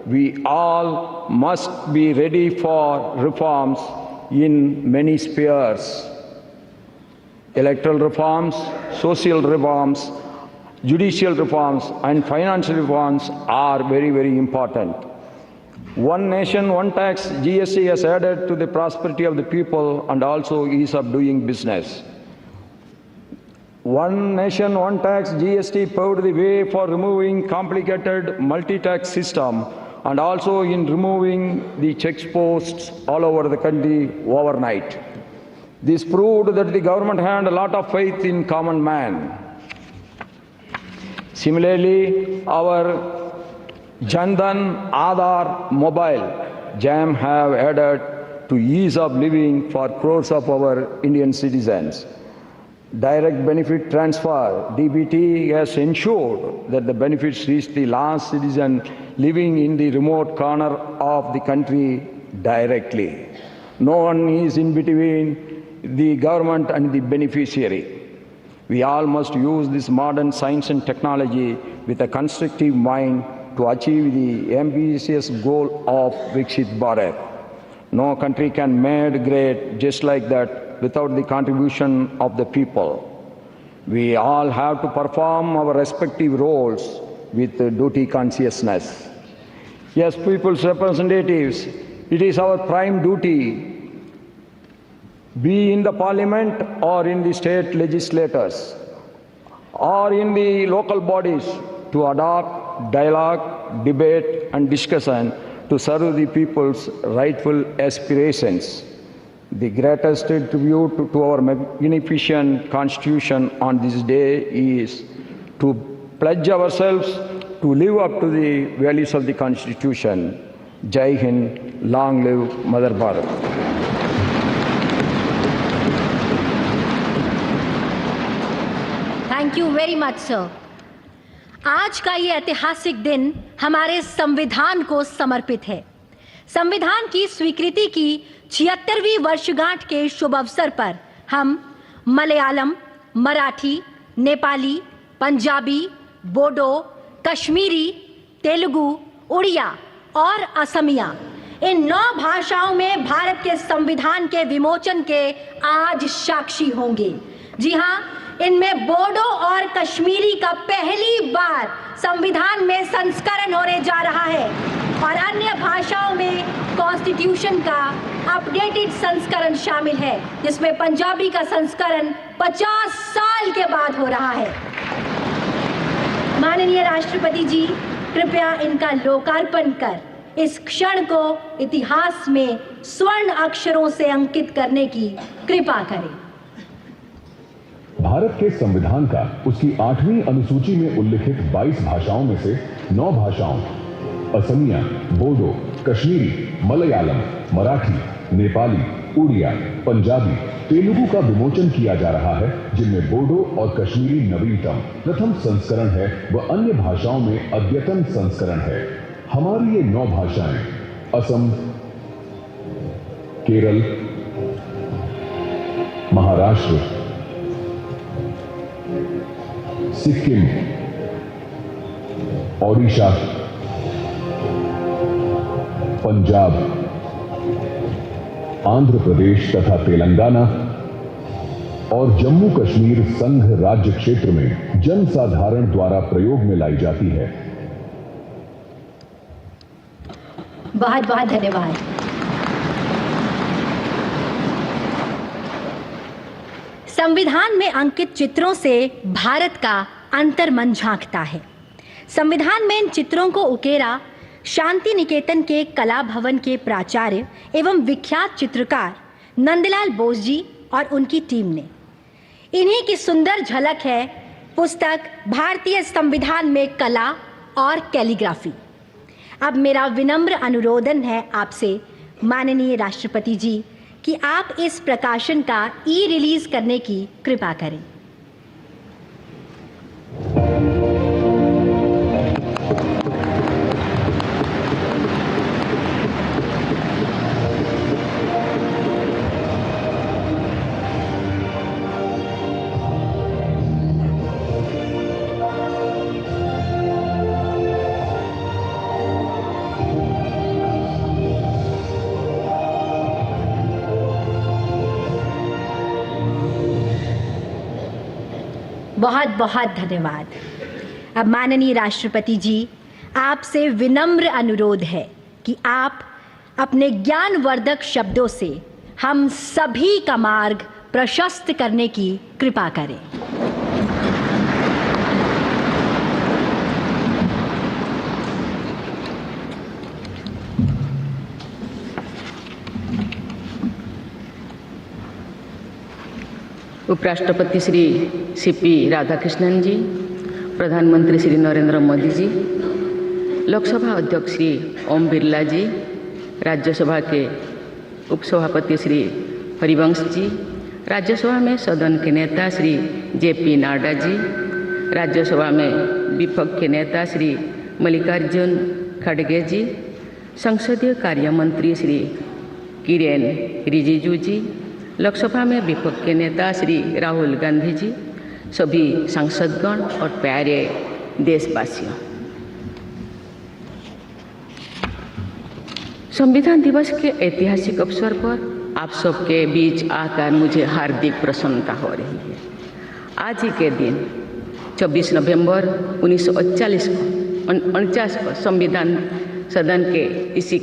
we all must be ready for reforms in many spheres. Electoral reforms, social reforms, judicial reforms, and financial reforms are very, very important. One nation, one tax, GST has added to the prosperity of the people and also ease of doing business. One nation, one tax, GST paved the way for removing complicated multi-tax system and also in removing the check posts all over the country overnight. This proved that the government had a lot of faith in common man. Similarly, our Jandan Aadhaar mobile JAM have added to ease of living for crores of our Indian citizens. Direct benefit transfer, DBT, has ensured that the benefits reach the last citizen living in the remote corner of the country directly. No one is in between the government and the beneficiary. We all must use this modern science and technology with a constructive mind to achieve the ambitious goal of Viksit Bharat. No country can be made great just like that without the contribution of the people. We all have to perform our respective roles with duty consciousness. As people's representatives, it is our prime duty, be in the parliament or in the state legislators or in the local bodies, to adopt dialogue, debate, and discussion to serve the people's rightful aspirations. The greatest tribute to our magnificent Constitution on this day is to pledge ourselves to live up to the values of the Constitution. Jai Hind, long live Mother Bharat. Thank you very much sir. आज का ये ऐतिहासिक दिन हमारे संविधान को समर्पित है। संविधान की स्वीकृति की 76वीं वर्षगांठ के शुभ अवसर पर हम मलयालम, मराठी, नेपाली, पंजाबी, बोडो, कश्मीरी, तेलुगु, उड़िया और असमिया, इन 9 भाषाओं में भारत के संविधान के विमोचन के आज साक्षी होंगे। जी हाँ, इनमें बोडो और कश्मीरी का पहली बार संविधान में संस्करण होने जा रहा है और अन्य भाषाओं में कॉन्स्टिट्यूशन का अपडेटेड संस्करण शामिल है, जिसमें पंजाबी का संस्करण 50 साल के बाद हो रहा है। माननीय राष्ट्रपति जी, कृपया इनका लोकार्पण कर इस क्षण को इतिहास में स्वर्ण अक्षरों से अंकित करने की कृपा करें। भारत के संविधान का उसकी 8वीं अनुसूची में उल्लिखित 22 भाषाओं में से 9 भाषाओं असमिया, बोडो, कश्मीरी, मलयालम, मराठी, नेपाली, उड़िया, पंजाबी, तेलुगु का विमोचन किया जा रहा है, जिनमें बोडो और कश्मीरी नवीनतम प्रथम संस्करण है व अन्य भाषाओं में अद्यतन संस्करण है। हमारी ये 9 भाषाएं असम, केरल, महाराष्ट्र, सिक्किम, ओडिशा, पंजाब, आंध्र प्रदेश तथा तेलंगाना, और जम्मू कश्मीर संघ राज्य क्षेत्र में जनसाधारण द्वारा प्रयोग में लाई जाती है। बहुत बहुत धन्यवाद। संविधान में अंकित चित्रों से भारत का अंतर्मन झांकता है। संविधान में इन चित्रों को उकेरा शांति निकेतन के कला भवन के प्राचार्य एवं विख्यात चित्रकार नंदलाल बोस जी और उनकी टीम ने। इन्हीं की सुंदर झलक है पुस्तक भारतीय संविधान में कला और कैलीग्राफी। अब मेरा विनम्र अनुरोधन है आपसे माननीय राष्ट्रपति जी कि आप इस प्रकाशन का रिलीज करने की कृपा करें। बहुत बहुत धन्यवाद। अब माननीय राष्ट्रपति जी, आपसे विनम्र अनुरोध है कि आप अपने ज्ञानवर्धक शब्दों से हम सभी का मार्ग प्रशस्त करने की कृपा करें। उपराष्ट्रपति श्री सीपी राधाकृष्णन जी, प्रधानमंत्री श्री नरेंद्र मोदी जी, लोकसभा अध्यक्ष श्री ओम बिरला जी, राज्यसभा के उपसभापति श्री हरिवंश जी, राज्यसभा में सदन के नेता श्री जेपी नड्डा जी, राज्यसभा में विपक्ष के नेता श्री मल्लिकार्जुन खड़गे जी, संसदीय कार्य मंत्री श्री किरेन रिजिजू जी, लोकसभा में विपक्ष के नेता श्री राहुल गांधी जी, सभी सांसदगण और प्यारे देशवासियों, संविधान दिवस के ऐतिहासिक अवसर पर आप सबके बीच आकर मुझे हार्दिक प्रसन्नता हो रही है। आज ही के दिन 24 नवंबर 1949 को संविधान सदन के इसी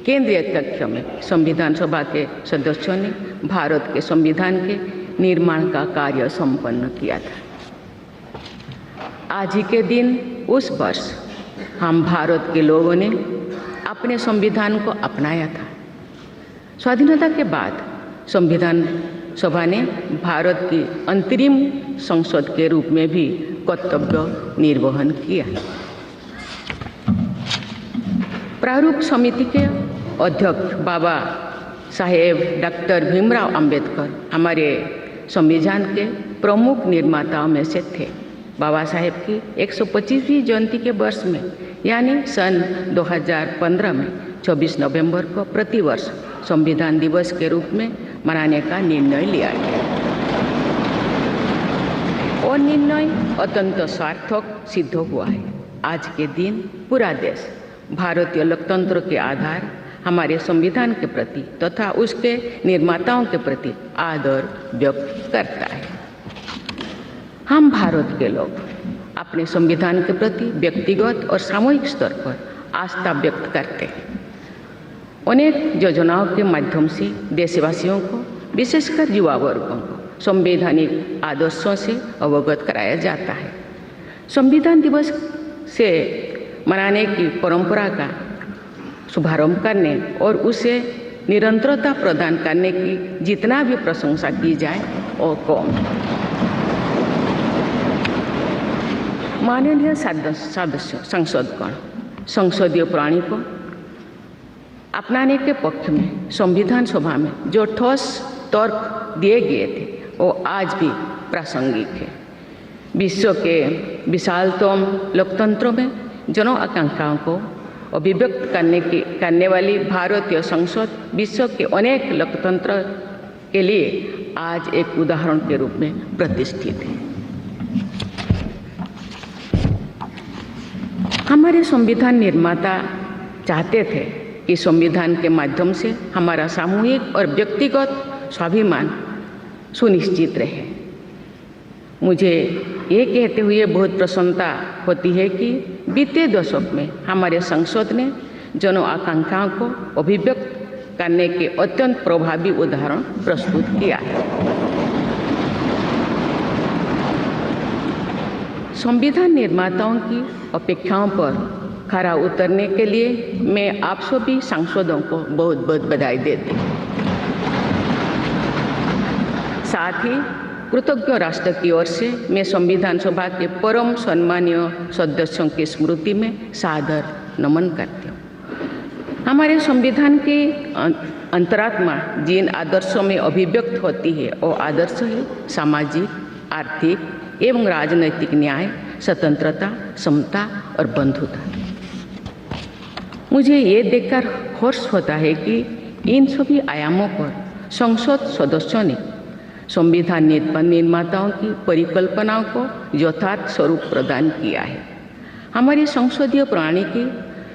केंद्रीय कक्ष में संविधान सभा के सदस्यों ने भारत के संविधान के निर्माण का कार्य संपन्न किया था। आज ही के दिन उस वर्ष हम भारत के लोगों ने अपने संविधान को अपनाया था। स्वाधीनता के बाद संविधान सभा ने भारत की अंतरिम संसद के रूप में भी कर्तव्य निर्वहन किया। प्रारूप समिति के अध्यक्ष बाबा साहेब डॉक्टर भीमराव अंबेडकर हमारे संविधान के प्रमुख निर्माताओं में से थे। बाबा साहेब की 125वीं जयंती के वर्ष में यानी सन 2015 में 24 नवंबर को प्रतिवर्ष संविधान दिवस के रूप में मनाने का निर्णय लिया गया और निर्णय अत्यंत सार्थक सिद्ध हुआ है। आज के दिन पूरा देश भारतीय लोकतंत्र के आधार हमारे संविधान के प्रति तथा उसके निर्माताओं के प्रति आदर व्यक्त करता है। हम भारत के लोग अपने संविधान के प्रति व्यक्तिगत और सामूहिक स्तर पर आस्था व्यक्त करते हैं। अनेक योजनाओं के माध्यम से देशवासियों को, विशेषकर युवा वर्गों को संवैधानिक आदर्शों से अवगत कराया जाता है। संविधान दिवस से मनाने की परंपरा का शुभारंभ करने और उसे निरंतरता प्रदान करने की जितना भी प्रशंसा की जाए और कम। माननीय सांसदगण संसदीय प्रणाली को अपनाने के पक्ष में संविधान सभा में जो ठोस तर्क दिए गए थे वो आज भी प्रासंगिक है। विश्व के विशालतम लोकतंत्रों में जन आकांक्षाओं को अभिव्यक्त करने वाली भारतीय संसद विश्व के अनेक लोकतंत्र के लिए आज एक उदाहरण के रूप में प्रतिष्ठित है। हमारे संविधान निर्माता चाहते थे कि संविधान के माध्यम से हमारा सामूहिक और व्यक्तिगत स्वाभिमान सुनिश्चित रहे। मुझे ये कहते हुए बहुत प्रसन्नता होती है कि बीते दशक में हमारे संसद ने जन आकांक्षाओं को अभिव्यक्त करने के अत्यंत प्रभावी उदाहरण प्रस्तुत किया है। संविधान निर्माताओं की अपेक्षाओं पर खरा उतरने के लिए मैं आप सभी सांसदों को बहुत बहुत बधाई देती हूँ। साथ ही कृतज्ञ राष्ट्र की ओर से मैं संविधान सभा के परम सम्मानीय सदस्यों की स्मृति में सादर नमन करती हूँ। हमारे संविधान की अंतरात्मा जिन आदर्शों में अभिव्यक्त होती है वो आदर्श है सामाजिक, आर्थिक एवं राजनैतिक न्याय, स्वतंत्रता, समता और बंधुता। मुझे ये देखकर हर्ष होता है कि इन सभी आयामों पर संसद सदस्यों ने संविधान निर्माताओं की परिकल्पनाओं को यथार्थ स्वरूप प्रदान किया है। हमारी संसदीय प्रणाली की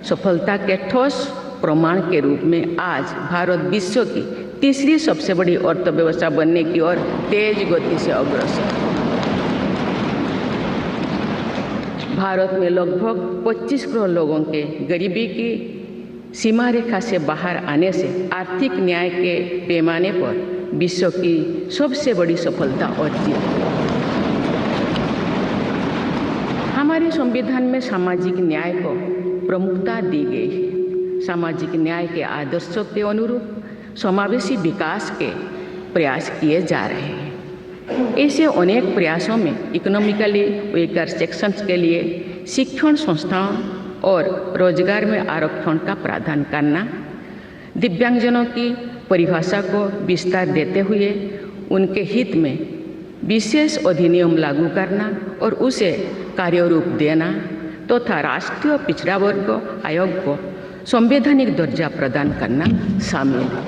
सफलता के ठोस प्रमाण के रूप में आज भारत विश्व की तीसरी सबसे बड़ी अर्थव्यवस्था बनने की ओर तेज गति से अग्रसर है। भारत में लगभग 25 करोड़ लोगों के गरीबी की सीमा रेखा से बाहर आने से आर्थिक न्याय के पैमाने पर विश्व की सबसे बड़ी सफलता अर्जित है। हमारे संविधान में सामाजिक न्याय को प्रमुखता दी गई है। सामाजिक न्याय के आदर्शों के अनुरूप समावेशी विकास के प्रयास किए जा रहे हैं। ऐसे अनेक प्रयासों में इकोनॉमिकली वीकर सेक्शंस के लिए शिक्षण संस्थाओं और रोजगार में आरक्षण का प्रावधान करना, दिव्यांगजनों की परिभाषा को विस्तार देते हुए उनके हित में विशेष अधिनियम लागू करना और उसे कार्यरूप देना तथा राष्ट्रीय पिछड़ा वर्ग आयोग को संवैधानिक दर्जा प्रदान करना शामिल है।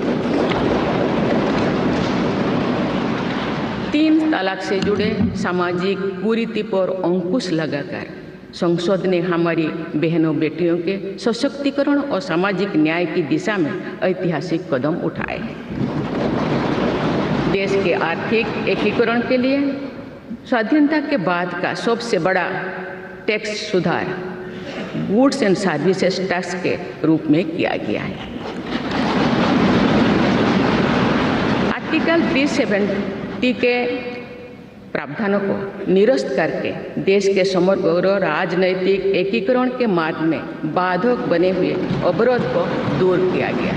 3 तलाक से जुड़े सामाजिक कुरीति पर अंकुश लगाकर संसद ने हमारी बहनों बेटियों के सशक्तिकरण और सामाजिक न्याय की दिशा में ऐतिहासिक कदम उठाए हैं। देश के आर्थिक एकीकरण के लिए स्वाधीनता के बाद का सबसे बड़ा टैक्स सुधार गुड्स एंड सर्विसेज टैक्स के रूप में किया गया है। आर्टिकल 370 के प्रावधानों को निरस्त करके देश के समग्र राजनैतिक एकीकरण के मार्ग में बाधक बने हुए अवरोध को दूर किया गया।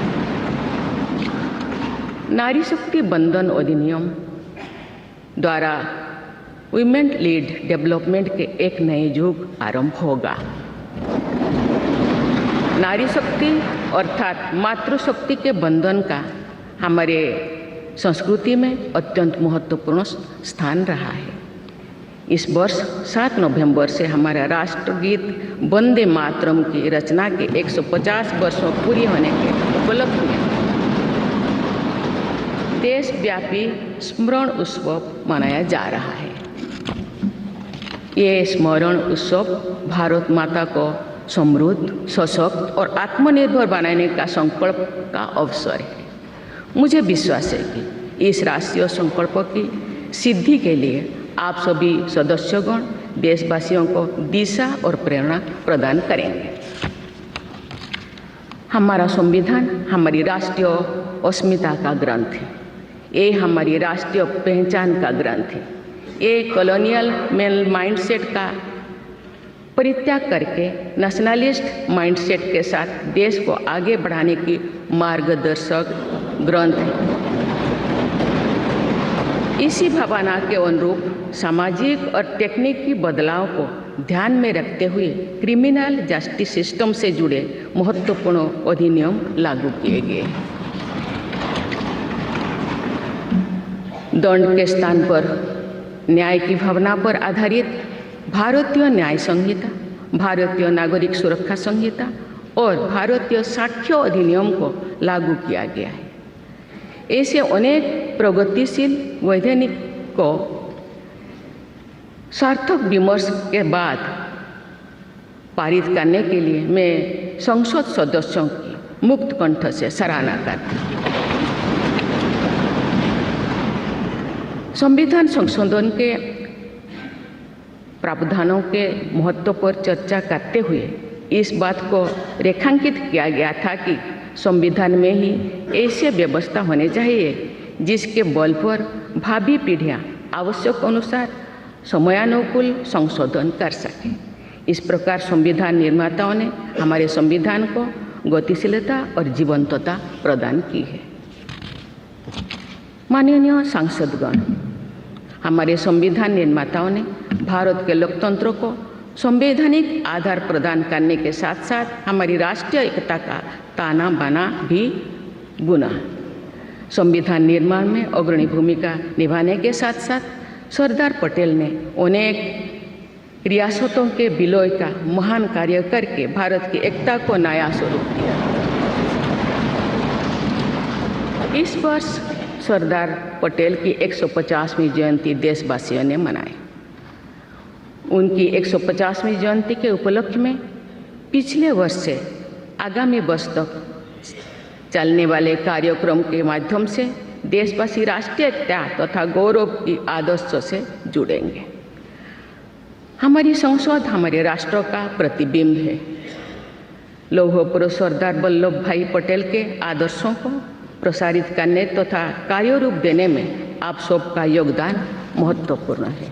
नारी शक्ति बंधन अधिनियम द्वारा वुमेन लीड डेवलपमेंट के एक नए युग आरंभ होगा। नारी शक्ति अर्थात मातृशक्ति के बंधन का हमारे संस्कृति में अत्यंत महत्वपूर्ण स्थान रहा है। इस वर्ष 7 नवंबर से हमारा राष्ट्रगीत वंदे मातरम की रचना के 150 वर्षों पूरी होने के उपलक्ष्य में देशव्यापी स्मरण उत्सव मनाया जा रहा है। ये स्मरण उत्सव भारत माता को समृद्ध, सशक्त और आत्मनिर्भर बनाने का संकल्प का अवसर है। मुझे विश्वास है कि इस राष्ट्रीय संकल्प की सिद्धि के लिए आप सभी सदस्यगण देशवासियों को दिशा और प्रेरणा प्रदान करेंगे। हमारा संविधान हमारी राष्ट्रीय अस्मिता का ग्रंथ है। ये हमारी राष्ट्रीय पहचान का ग्रंथ है। ये कॉलोनियल माइंडसेट का परित्याग करके नेशनलिस्ट माइंडसेट के साथ देश को आगे बढ़ाने की मार्गदर्शक ग्रंथ है। इसी भावना के अनुरूप सामाजिक और तकनीकी बदलाव को ध्यान में रखते हुए क्रिमिनल जस्टिस सिस्टम से जुड़े महत्वपूर्ण अधिनियम लागू किए गए। दंड के स्थान पर न्याय की भावना पर आधारित भारतीय न्याय संहिता, भारतीय नागरिक सुरक्षा संहिता और भारतीय साक्ष्य अधिनियम को लागू किया गया है। ऐसे अनेक प्रगतिशील वैधानिक को सार्थक विमर्श के बाद पारित करने के लिए मैं संसद सदस्यों की मुक्त कंठ से सराहना करती हूँ। संविधान संशोधन के प्रावधानों के महत्व पर चर्चा करते हुए इस बात को रेखांकित किया गया था कि संविधान में ही ऐसी व्यवस्था होनी चाहिए जिसके बल पर भावी पीढ़ियां आवश्यक अनुसार समयानुकूल संशोधन कर सकें। इस प्रकार संविधान निर्माताओं ने हमारे संविधान को गतिशीलता और जीवंतता प्रदान की है। माननीय सांसदगण, हमारे संविधान निर्माताओं ने भारत के लोकतंत्र को संवैधानिक आधार प्रदान करने के साथ साथ हमारी राष्ट्रीय एकता का ताना बाना भी बुना। संविधान निर्माण में अग्रणी भूमिका निभाने के साथ साथ सरदार पटेल ने अनेक रियासतों के विलय का महान कार्य करके भारत की एकता को नया स्वरूप दिया। इस वर्ष सरदार पटेल की 150वीं जयंती देशवासियों ने मनाई। उनकी 150वीं जयंती के उपलक्ष्य में पिछले वर्ष से आगामी वर्ष तक चलने वाले कार्यक्रम के माध्यम से देशवासी राष्ट्रीय एकता तथा गौरव की आदर्शों से जुड़ेंगे। हमारी संसद हमारे राष्ट्र का प्रतिबिंब है। लौह पुरुष सरदार वल्लभ भाई पटेल के आदर्शों को प्रसारित करने तथा कार्यरूप देने में आप सबका योगदान महत्वपूर्ण है।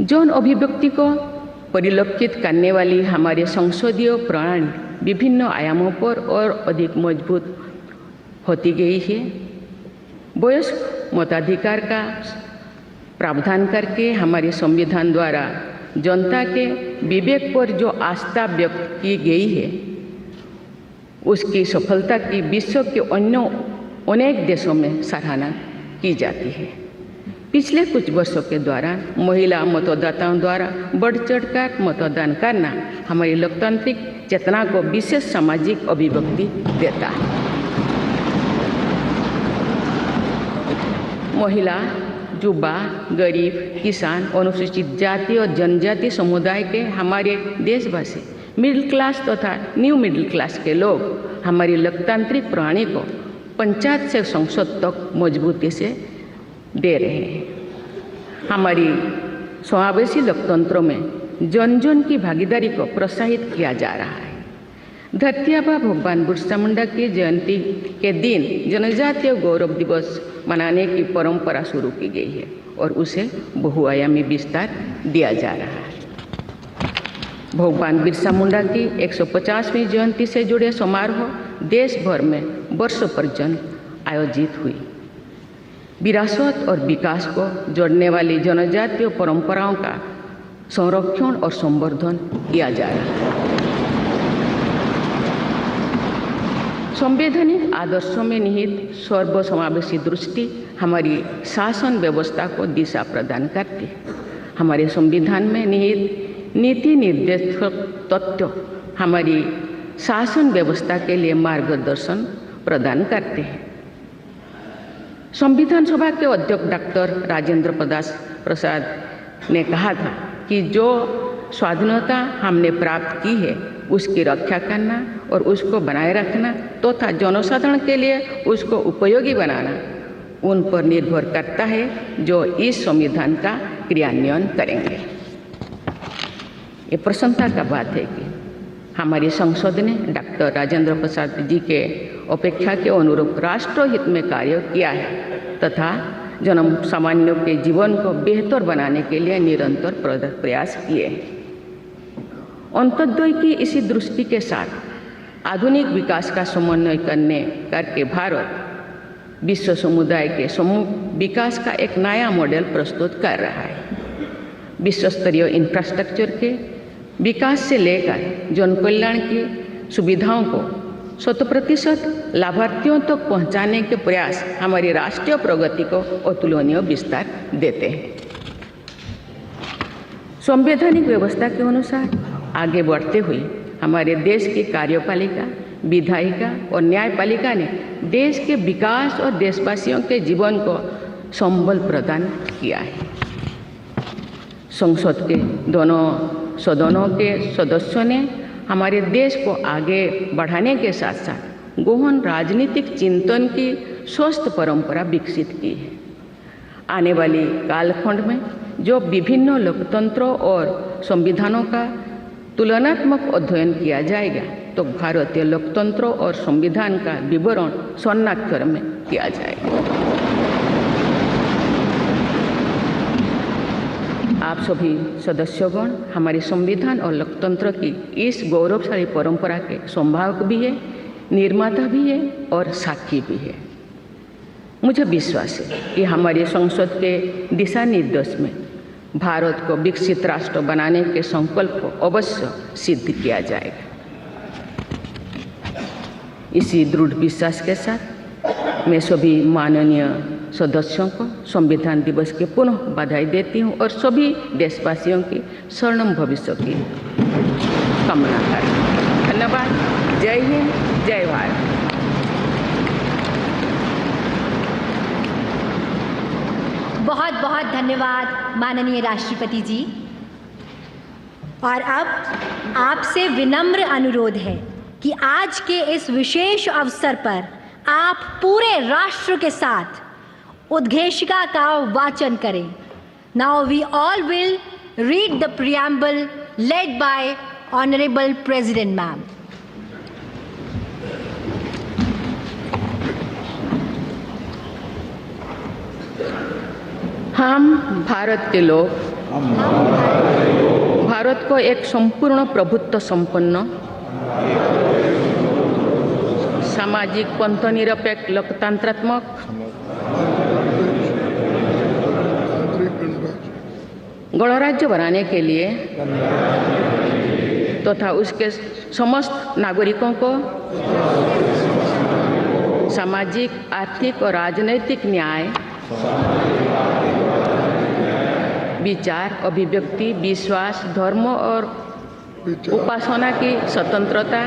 जौन अभिव्यक्ति को परिलक्षित करने वाली हमारे संसदीय प्रणाली विभिन्न आयामों पर और अधिक मजबूत होती गई है। वयस्क मताधिकार का प्रावधान करके हमारे संविधान द्वारा जनता के विवेक पर जो आस्था व्यक्त की गई है, उसकी सफलता की विश्व के अन्य अनेक देशों में सराहना की जाती है। पिछले कुछ वर्षों के दौरान महिला मतदाताओं द्वारा बढ़ चढ़कर मतदान करना हमारी लोकतांत्रिक चेतना को विशेष सामाजिक अभिव्यक्ति देता है। महिला, युवा, गरीब, किसान, अनुसूचित जाति और जनजाति समुदाय के हमारे देशवासी, मिडिल क्लास तथा न्यू मिडिल क्लास के लोग हमारी लोकतांत्रिक प्रणाली को पंचायत से संसद तक मजबूती से दे रहे हैं। हमारी समावेशी लोकतंत्रों में जन जन की भागीदारी को प्रोत्साहित किया जा रहा है। धरती आबा भगवान बिरसा मुंडा की जयंती के दिन जनजातीय गौरव दिवस मनाने की परंपरा शुरू की गई है और उसे बहुआयामी विस्तार दिया जा रहा है। भगवान बिरसा मुंडा की 150वीं जयंती से जुड़े समारोह देश भर में वर्षों पर्यंत आयोजित हुई। विरासत और विकास को जोड़ने वाली जनजातीय परंपराओं का संरक्षण और संवर्धन किया जा रहा है। संवैधानिक आदर्शों में निहित सर्वसमावेशी दृष्टि हमारी शासन व्यवस्था को दिशा प्रदान करती है। हमारे संविधान में निहित नीति निर्देशक तत्व हमारी शासन व्यवस्था के लिए मार्गदर्शन प्रदान करते हैं। संविधान सभा के अध्यक्ष डॉक्टर राजेंद्र प्रसाद ने कहा था कि जो स्वाधीनता हमने प्राप्त की है उसकी रक्षा करना और उसको बनाए रखना तथा जनसाधारण के लिए उसको उपयोगी बनाना उन पर निर्भर करता है जो इस संविधान का क्रियान्वयन करेंगे। ये प्रसन्नता का बात है कि हमारी संसद ने डॉक्टर राजेंद्र प्रसाद जी के अपेक्षा के अनुरूप राष्ट्रहित में कार्य किया है तथा जन सामान्यों के जीवन को बेहतर बनाने के लिए निरंतर प्रयास किए हैं। अंत्योदय की इसी दृष्टि के साथ आधुनिक विकास का समन्वय करके भारत विश्व समुदाय के समूह विकास का एक नया मॉडल प्रस्तुत कर रहा है। विश्व स्तरीय इंफ्रास्ट्रक्चर के विकास से लेकर जन कल्याण की सुविधाओं को 100% लाभार्थियों तक पहुंचाने के प्रयास हमारी राष्ट्रीय प्रगति को अतुलनीय विस्तार देते हैं। संवैधानिक व्यवस्था के अनुसार आगे बढ़ते हुए हमारे देश की कार्यपालिका, विधायिका और न्यायपालिका ने देश के विकास और देशवासियों के जीवन को संबल प्रदान किया है। संसद के दोनों सदनों के सदस्यों ने हमारे देश को आगे बढ़ाने के साथ साथ गहन राजनीतिक चिंतन की स्वस्थ परंपरा विकसित की है। आने वाली कालखंड में जो विभिन्न लोकतंत्रों और संविधानों का तुलनात्मक अध्ययन किया जाएगा तो भारतीय लोकतंत्रों और संविधान का विवरण स्वर्णाक्षर में किया जाएगा। आप सभी सदस्यगण हमारे संविधान और लोकतंत्र की इस गौरवशाली परंपरा के संवाहक भी है, निर्माता भी है और साक्षी भी है। मुझे विश्वास है कि हमारी संसद के दिशा निर्देश में भारत को विकसित राष्ट्र बनाने के संकल्प को अवश्य सिद्ध किया जाएगा। इसी दृढ़ विश्वास के साथ मैं सभी माननीय सदस्यों को संविधान दिवस के पुनः बधाई देती हूँ और सभी देशवासियों की स्वर्णिम भविष्य की कामना करती हूँ। धन्यवाद। जय हिंद, जय भारत। बहुत बहुत धन्यवाद माननीय राष्ट्रपति जी। और अब आपसे विनम्र अनुरोध है कि आज के इस विशेष अवसर पर आप पूरे राष्ट्र के साथ उद्घोषिका का वाचन करें। Now we all will read the preamble led by honourable president ma'am. हम भारत के लोग भारत को एक संपूर्ण प्रभुत्व संपन्न सामाजिक पंथनिरपेक्ष लोकतंत्रात्मक गणराज्य बनाने के लिए तथा उसके समस्त नागरिकों को सामाजिक, आर्थिक और राजनैतिक न्याय, विचार, अभिव्यक्ति, विश्वास, धर्म और उपासना की स्वतंत्रता,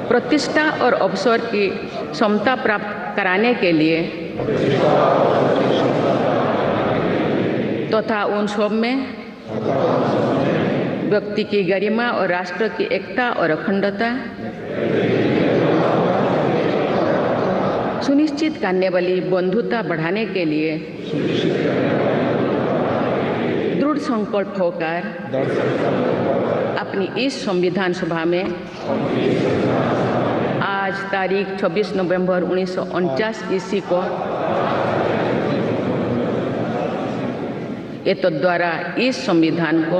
प्रतिष्ठा और अवसर की समता प्राप्त कराने के लिए तथा उन सब में व्यक्ति की गरिमा और राष्ट्र की एकता और अखंडता सुनिश्चित करने वाली बंधुता बढ़ाने के लिए दृढ़ संकल्प होकर अपनी इस संविधान सभा में आज तारीख 26 नवंबर 1949 ईस्वी को द्वारा इस संविधान को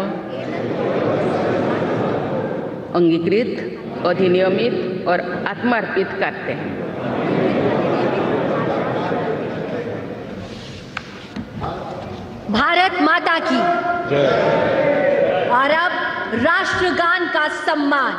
अंगीकृत, अधिनियमित और आत्मार्पित करते हैं। भारत माता की जय। और अब राष्ट्रगान का सम्मान।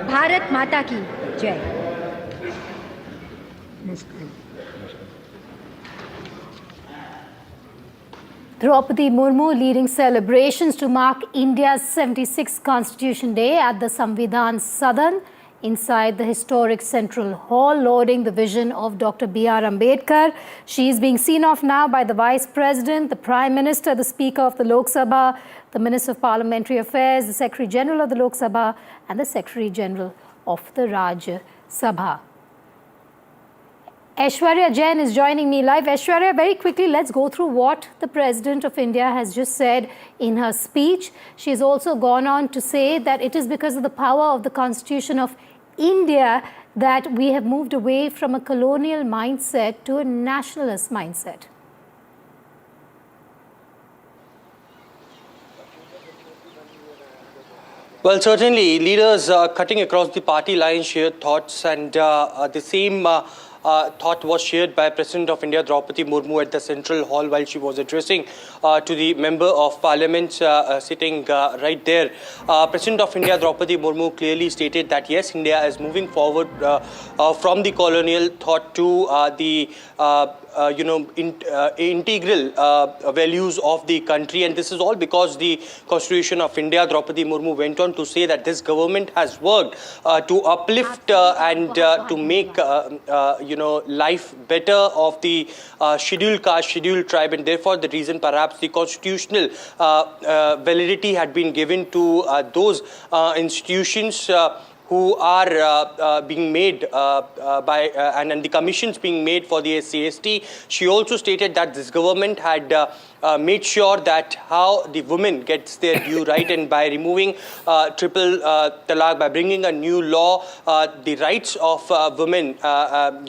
भारत माता की जय। Draupadi Murmu leading celebrations to mark India's 76th Constitution Day at the Samvidhan Sadan inside the historic Central Hall, lauding the vision of Dr. B.R. Ambedkar. She is being seen off now by the Vice President, the Prime Minister, the Speaker of the Lok Sabha, the Minister of Parliamentary Affairs, the Secretary General of the Lok Sabha and the Secretary General of the Rajya Sabha. Aishwarya Jain is joining me live. Aishwarya, very quickly, let's go through what the President of India has just said in her speech. She has also gone on to say that it is because of the power of the Constitution of India that we have moved away from a colonial mindset to a nationalist mindset? Well, certainly, leaders cutting across the party lines shared thoughts, and the same thought was shared by President of India Draupadi Murmu at the Central Hall while she was addressing to the Member of Parliament sitting right there. President of India Draupadi Murmu clearly stated that yes, India is moving forward from the colonial thought to the integral values of the country, and this is all because the Constitution of India. Draupadi Murmu went on to say that this government has worked to uplift and to make life better of the scheduled caste, scheduled tribe, and therefore the reason perhaps the constitutional validity had been given to those institutions who are being made by and the commissions being made for the SC/ST. She also stated that this government had made sure that how the women gets their due right, and by removing triple talaq, by bringing a new law, the rights of women, had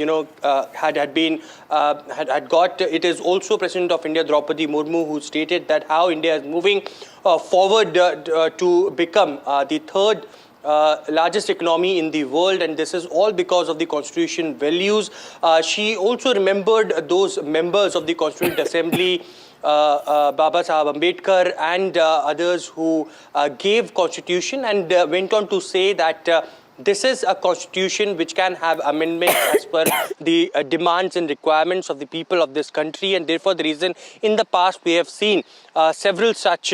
got. It is also President of India Draupadi Murmu who stated that how India is moving forward to become the third largest economy in the world, and this is all because of the constitution values. She also remembered those members of the Constituent Assembly, Baba Sahab Ambedkar and others who gave constitution, and went on to say that this is a constitution which can have amendment as per the demands and requirements of the people of this country, and therefore the reason in the past we have seen several such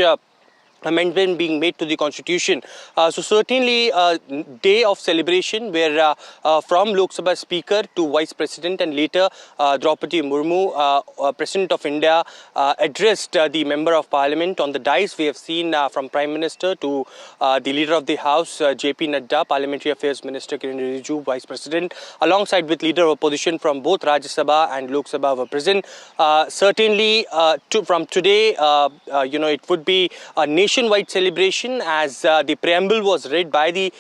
amendment being made to the constitution. So certainly a day of celebration where from Lok Sabha Speaker to Vice President and later Draupadi Murmu, President of India, addressed the Member of Parliament on the dais. We have seen from Prime Minister to the Leader of the House, JP Nadda, Parliamentary Affairs Minister Kiran Rijiju, Vice President, alongside with Leader of Opposition from both Rajya Sabha and Lok Sabha were present. Certainly from today, it would be a nationwide celebration as the preamble was read by the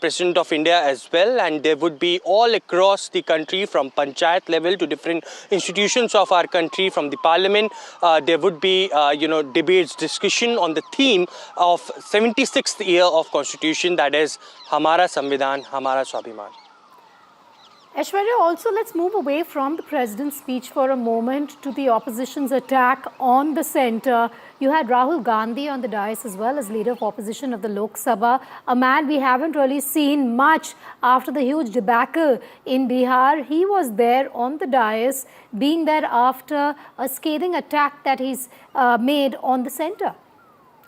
President of India as well, and there would be all across the country from panchayat level to different institutions of our country, from the parliament, there would be debates, discussion on the theme of 76th year of constitution, that is Hamara Samvidhan, Hamara Swabhiman. Aishwarya, also let's move away from the President's speech for a moment to the opposition's attack on the centre. You had Rahul Gandhi on the dais as well as Leader of Opposition of the Lok Sabha, a man we haven't really seen much after the huge debacle in Bihar. He was there on the dais, being there after a scathing attack that he's made on the centre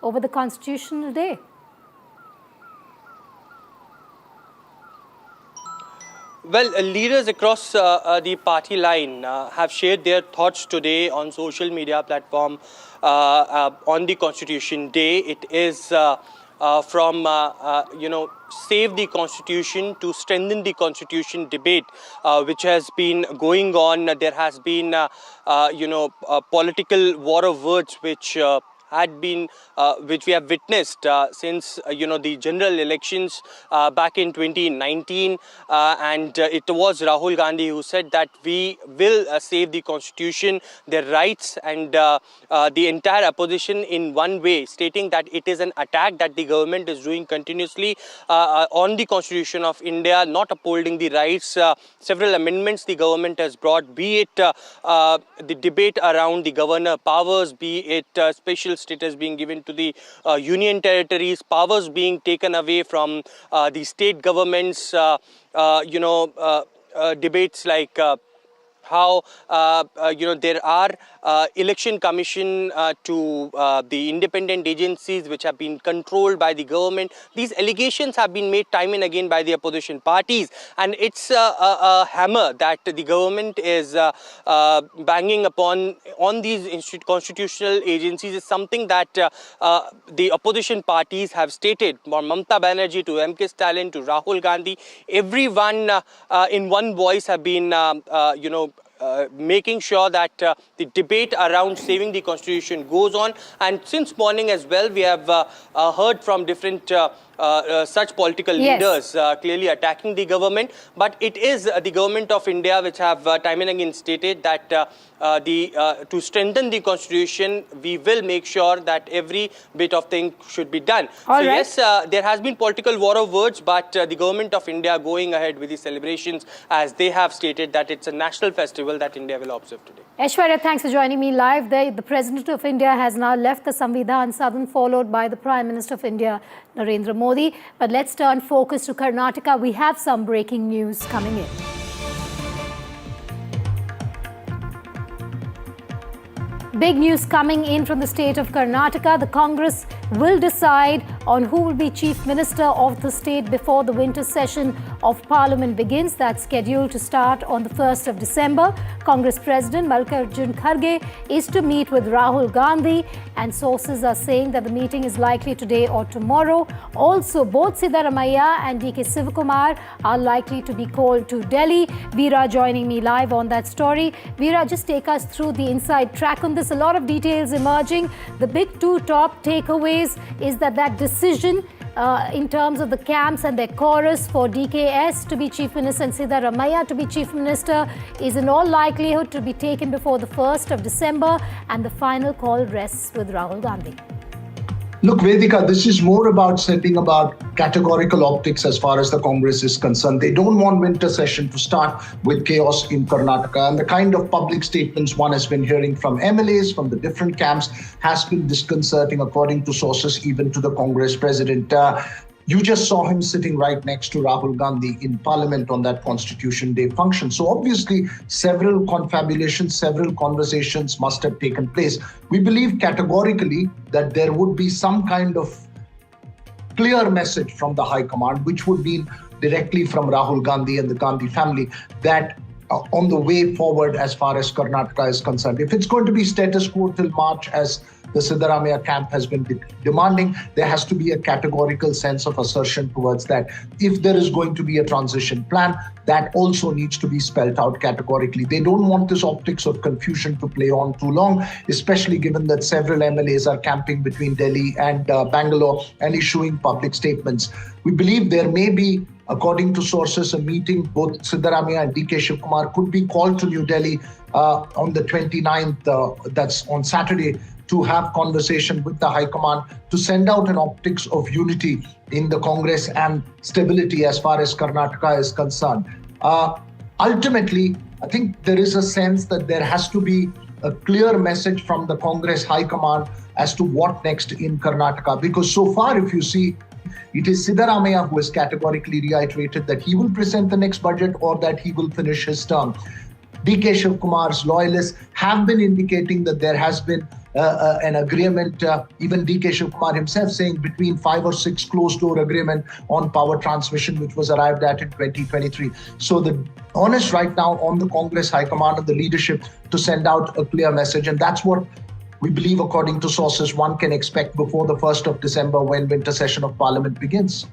over the Constitutional Day. Well, leaders across the party line have shared their thoughts today on social media platform on the Constitution Day. It is from save the Constitution to strengthen the Constitution debate, which has been going on. There has been a political war of words which had been, which we have witnessed since the general elections back in 2019, and it was Rahul Gandhi who said that we will save the constitution, their rights, and the entire opposition in one way, stating that it is an attack that the government is doing continuously on the Constitution of India, not upholding the rights. Several amendments the government has brought, be it the debate around the governor powers, be it special status being given to the union territories, powers being taken away from the state governments, debates like how there are election commission to the independent agencies which have been controlled by the government. These allegations have been made time and again by the opposition parties, and it's a hammer that the government is banging upon on these constitutional agencies is something that the opposition parties have stated. From Mamata Banerjee to M.K. Stalin to Rahul Gandhi, everyone in one voice have been making sure that the debate around saving the constitution goes on. And since morning as well, we have heard from different such political leaders clearly attacking the government. But it is the government of India which have time and again stated that to strengthen the constitution, we will make sure that every bit of thing should be done. Yes, there has been political war of words, but the government of India going ahead with the celebrations, as they have stated that it's a national festival that India will observe today. Aishwarya, thanks for joining me live there. The President of India has now left the Samvidhan Sadan, followed by the Prime Minister of India, Narendra Modi. But let's turn focus to Karnataka. We have some breaking news coming in. Big news coming in from the state of Karnataka. The Congress will decide on who will be Chief Minister of the state before the winter session of Parliament begins. That's scheduled to start on the 1st of December. Congress President Mallikarjun Kharge is to meet with Rahul Gandhi, and sources are saying that the meeting is likely today or tomorrow. Also, both Siddaramaiah and DK Sivakumar are likely to be called to Delhi. Veera joining me live on that story. Veera, just take us through the inside track on this. A lot of details emerging. The big two top takeaways is that decision in terms of the camps and their chorus for DKS to be Chief Minister and Siddaramaiah to be Chief Minister is in all likelihood to be taken before the 1st of December, and the final call rests with Rahul Gandhi. Look, Vedika, this is more about setting about categorical optics as far as the Congress is concerned. They don't want winter session to start with chaos in Karnataka. And the kind of public statements one has been hearing from MLAs, from the different camps, has been disconcerting, according to sources, even to the Congress president. You just saw him sitting right next to Rahul Gandhi in Parliament on that Constitution Day function. So obviously, several confabulations, several conversations must have taken place. We believe categorically that there would be some kind of clear message from the High Command, which would be directly from Rahul Gandhi and the Gandhi family, that on the way forward as far as Karnataka is concerned. If it's going to be status quo till March, as the Siddaramaiah camp has been demanding, there has to be a categorical sense of assertion towards that. If there is going to be a transition plan, that also needs to be spelled out categorically. They don't want this optics of confusion to play on too long, especially given that several MLAs are camping between Delhi and Bangalore and issuing public statements. We believe there may be, according to sources, a meeting, both Siddaramaiah and DK Shivkumar could be called to New Delhi on the 29th, that's on Saturday, to have conversation with the High Command to send out an optics of unity in the Congress and stability as far as Karnataka is concerned. Ultimately, I think there is a sense that there has to be a clear message from the Congress High Command as to what next in Karnataka. Because so far, if you see, it is Siddaramaiah who has categorically reiterated that he will present the next budget or that he will finish his term. DK Shivkumar's loyalists have been indicating that there has been an agreement, even DK Shivkumar himself saying between 5 or 6 closed-door agreement on power transmission, which was arrived at in 2023. So the onus right now on the Congress High Command and the leadership to send out a clear message, and that's what we believe, according to sources, one can expect before the 1st of December when winter session of Parliament begins.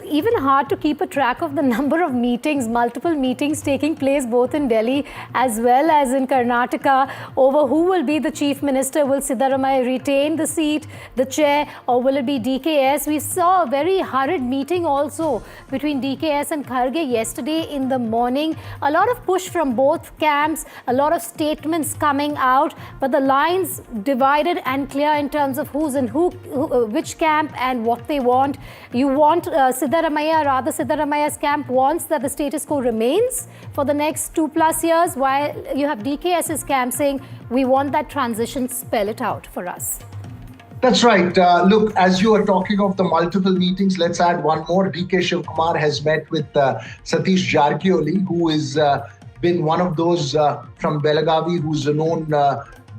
Even hard to keep a track of the number of meetings, multiple meetings taking place both in Delhi as well as in Karnataka over who will be the Chief Minister. Will Siddaramaiah retain the seat, the chair, or will it be DKS? We saw a very hurried meeting also between DKS and Kharge yesterday in the morning. A lot of push from both camps, a lot of statements coming out, but the lines divided and clear in terms of who's in which camp and what they want. You want Siddaramaiah's camp wants that the status quo remains for the next 2+ years, while you have DKS's camp saying, we want that transition, spell it out for us. That's right. Look, as you are talking of the multiple meetings, let's add one more. DK Shivkumar has met with Satish Jarkioli, who is been one of those from Belagavi, who's a known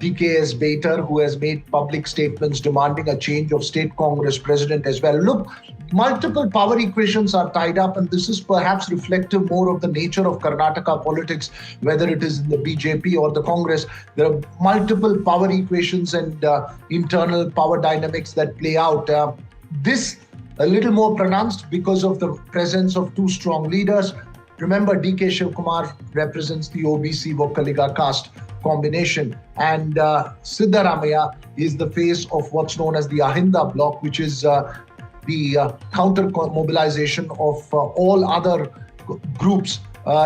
DKS baiter, who has made public statements demanding a change of state Congress president as well. Look, multiple power equations are tied up, and this is perhaps reflective more of the nature of Karnataka politics, whether it is in the BJP or the Congress. There are multiple power equations and internal power dynamics that play out. This a little more pronounced because of the presence of two strong leaders. Remember, DK Shivkumar represents the OBC Vokkaliga caste combination, and Siddaramaiah is the face of what's known as the Ahinda bloc, which is the counter mobilization of all other groups,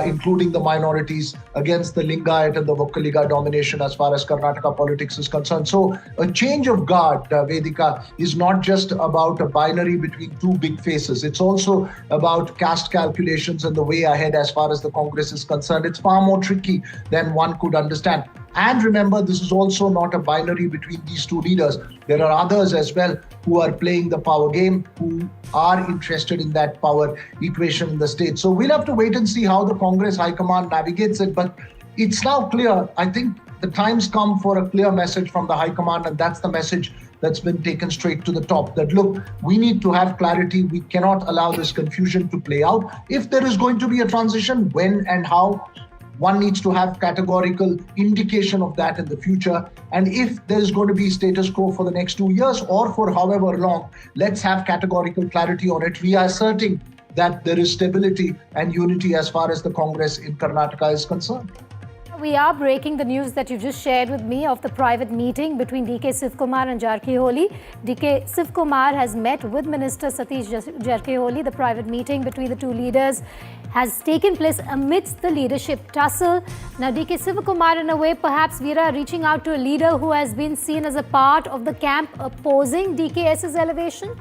including the minorities, against the Lingayat and the Vokkaliga domination as far as Karnataka politics is concerned. So a change of guard, Vedika, is not just about a binary between two big faces. It's also about caste calculations and the way ahead as far as the Congress is concerned. It's far more tricky than one could understand. And remember, this is also not a binary between these two leaders. There are others as well who are playing the power game, who are interested in that power equation in the state. So we'll have to wait and see how the Congress High Command navigates it. But it's now clear. I think the time's come for a clear message from the High Command, and that's the message that's been taken straight to the top. That look, we need to have clarity. We cannot allow this confusion to play out. If there is going to be a transition, when and how, one needs to have categorical indication of that in the future. And if there's going to be status quo for the next 2 years or for however long, let's have categorical clarity on it, reasserting that there is stability and unity as far as the Congress in Karnataka is concerned. We are breaking the news that you just shared with me of the private meeting between DK Sivkumar and Jarkiholi. DK Sivkumar has met with Minister Satish Jarkiholi. The private meeting between the two leaders has taken place amidst the leadership tussle. Now, DK Sivkumar, in a way, perhaps Veera, reaching out to a leader who has been seen as a part of the camp opposing DKS's elevation?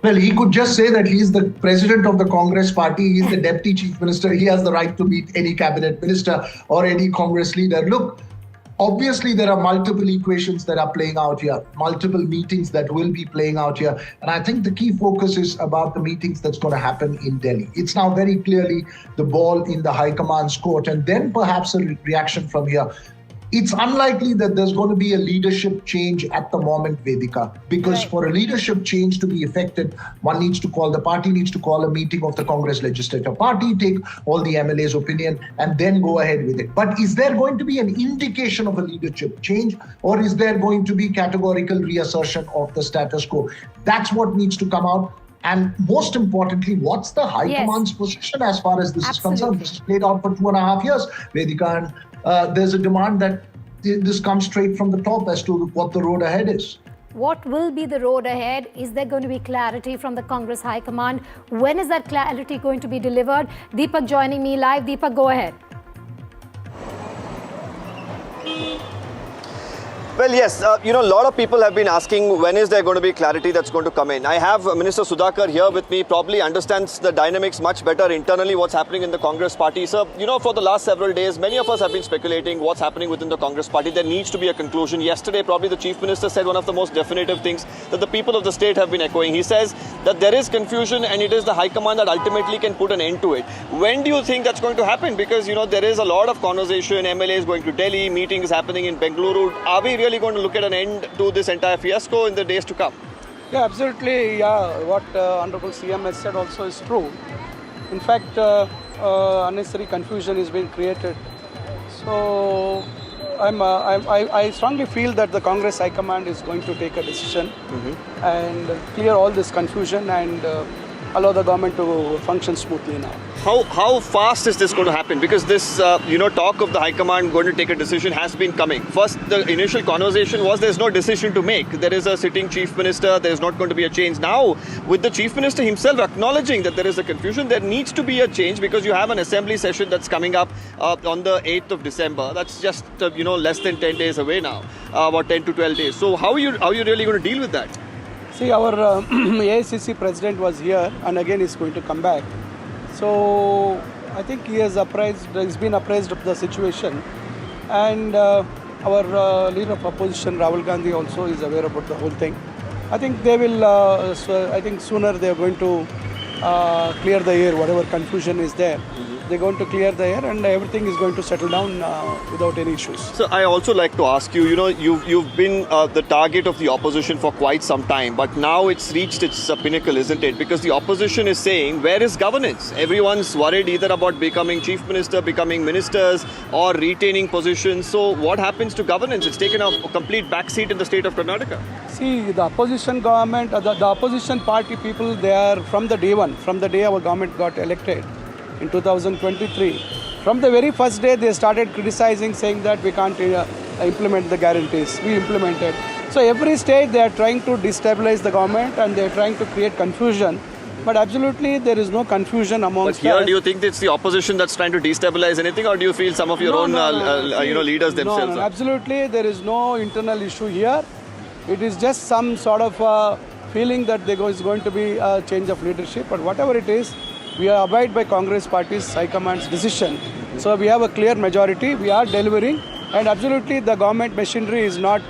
Well, he could just say that he is the president of the Congress party, he is the deputy chief minister, he has the right to meet any cabinet minister or any Congress leader. Look, obviously there are multiple equations that are playing out here, multiple meetings that will be playing out here. And I think the key focus is about the meetings that's going to happen in Delhi. It's now very clearly the ball in the High Command's court, and then perhaps a reaction from here. It's unlikely that there's going to be a leadership change at the moment, Vedika, because for a leadership change to be effected, one needs to call, the party needs to call a meeting of the Congress Legislative Party, take all the MLA's opinion, and then go ahead with it. But is there going to be an indication of a leadership change, or is there going to be categorical reassertion of the status quo? That's what needs to come out. And most importantly, what's the High Command's position as far as this is concerned? This is played out for 2.5 years, Vedika, and there's a demand that this comes straight from the top as to what the road ahead is. What will be the road ahead? Is there going to be clarity from the Congress High Command? When is that clarity going to be delivered? Deepak joining me live. Deepak, go ahead. Well, yes, a lot of people have been asking when is there going to be clarity that's going to come in. I have Minister Sudhakar here with me, probably understands the dynamics much better internally, what's happening in the Congress party. So, for the last several days, many of us have been speculating what's happening within the Congress party. There needs to be a conclusion. Yesterday, probably the Chief Minister said one of the most definitive things that the people of the state have been echoing. He says that there is confusion and it is the High Command that ultimately can put an end to it. When do you think that's going to happen? Because, there is a lot of conversation, MLAs going to Delhi, meetings happening in Bengaluru. Are we really going to look at an end to this entire fiasco in the days to come? Yeah, absolutely. Yeah, what Honorable CM has said also is true. In fact, unnecessary confusion is being created. So, I strongly feel that the Congress High Command is going to take a decision and clear all this confusion and allow the government to function smoothly now. How fast is this going to happen? Because this, talk of the High Command going to take a decision has been coming. First, the initial conversation was there's no decision to make. There is a sitting Chief Minister. There's not going to be a change. Now, with the Chief Minister himself acknowledging that there is a confusion, there needs to be a change because you have an assembly session that's coming up on the 8th of December. That's just, less than 10 days away now, about 10 to 12 days. So how are you really going to deal with that? See, our AICC president was here and again is going to come back. So I think he's been apprised of the situation, and our leader of opposition, Rahul Gandhi, also is aware about the whole thing. I think they will, I think sooner they are going to clear the air, whatever confusion is there. They're going to clear the air and everything is going to settle down without any issues. So I also like to ask you, you've been the target of the opposition for quite some time, but now it's reached its pinnacle, isn't it? Because the opposition is saying, where is governance? Everyone's worried either about becoming chief minister, becoming ministers, or retaining positions. So what happens to governance? It's taken a complete backseat in the state of Karnataka. See, the opposition government, the opposition party people, they are from the day one, from the day our government got elected in 2023. From the very first day, they started criticizing, saying that we can't implement the guarantees. We implemented. So So every stage they are trying to destabilize the government and they are trying to create confusion. But absolutely there is no confusion amongst But here, us. do you think it's the opposition that's trying to destabilize anything, or do you feel some of your own leaders themselves? No, absolutely there is no internal issue here. It is just some sort of feeling that there is going to be a change of leadership. But whatever it is, we abide by Congress Party's High Command's decision. So we have a clear majority. We are delivering, and absolutely the government machinery is not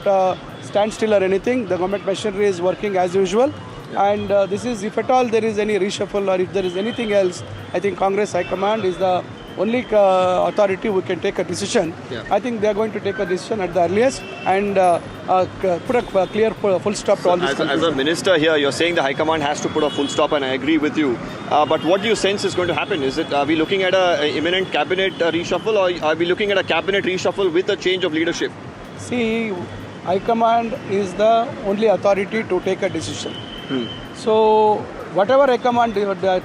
standstill or anything. The government machinery is working as usual. And this is, if at all there is any reshuffle or if there is anything else, I think Congress High Command is the only authority who can take a decision. I think they are going to take a decision at the earliest and put a clear full stop to all this. As a minister here, you're saying the High Command has to put a full stop, and I agree with you. But what do you sense is going to happen? Are we looking at an imminent cabinet reshuffle, or are we looking at a cabinet reshuffle with a change of leadership? See, High Command is the only authority to take a decision. So whatever High Command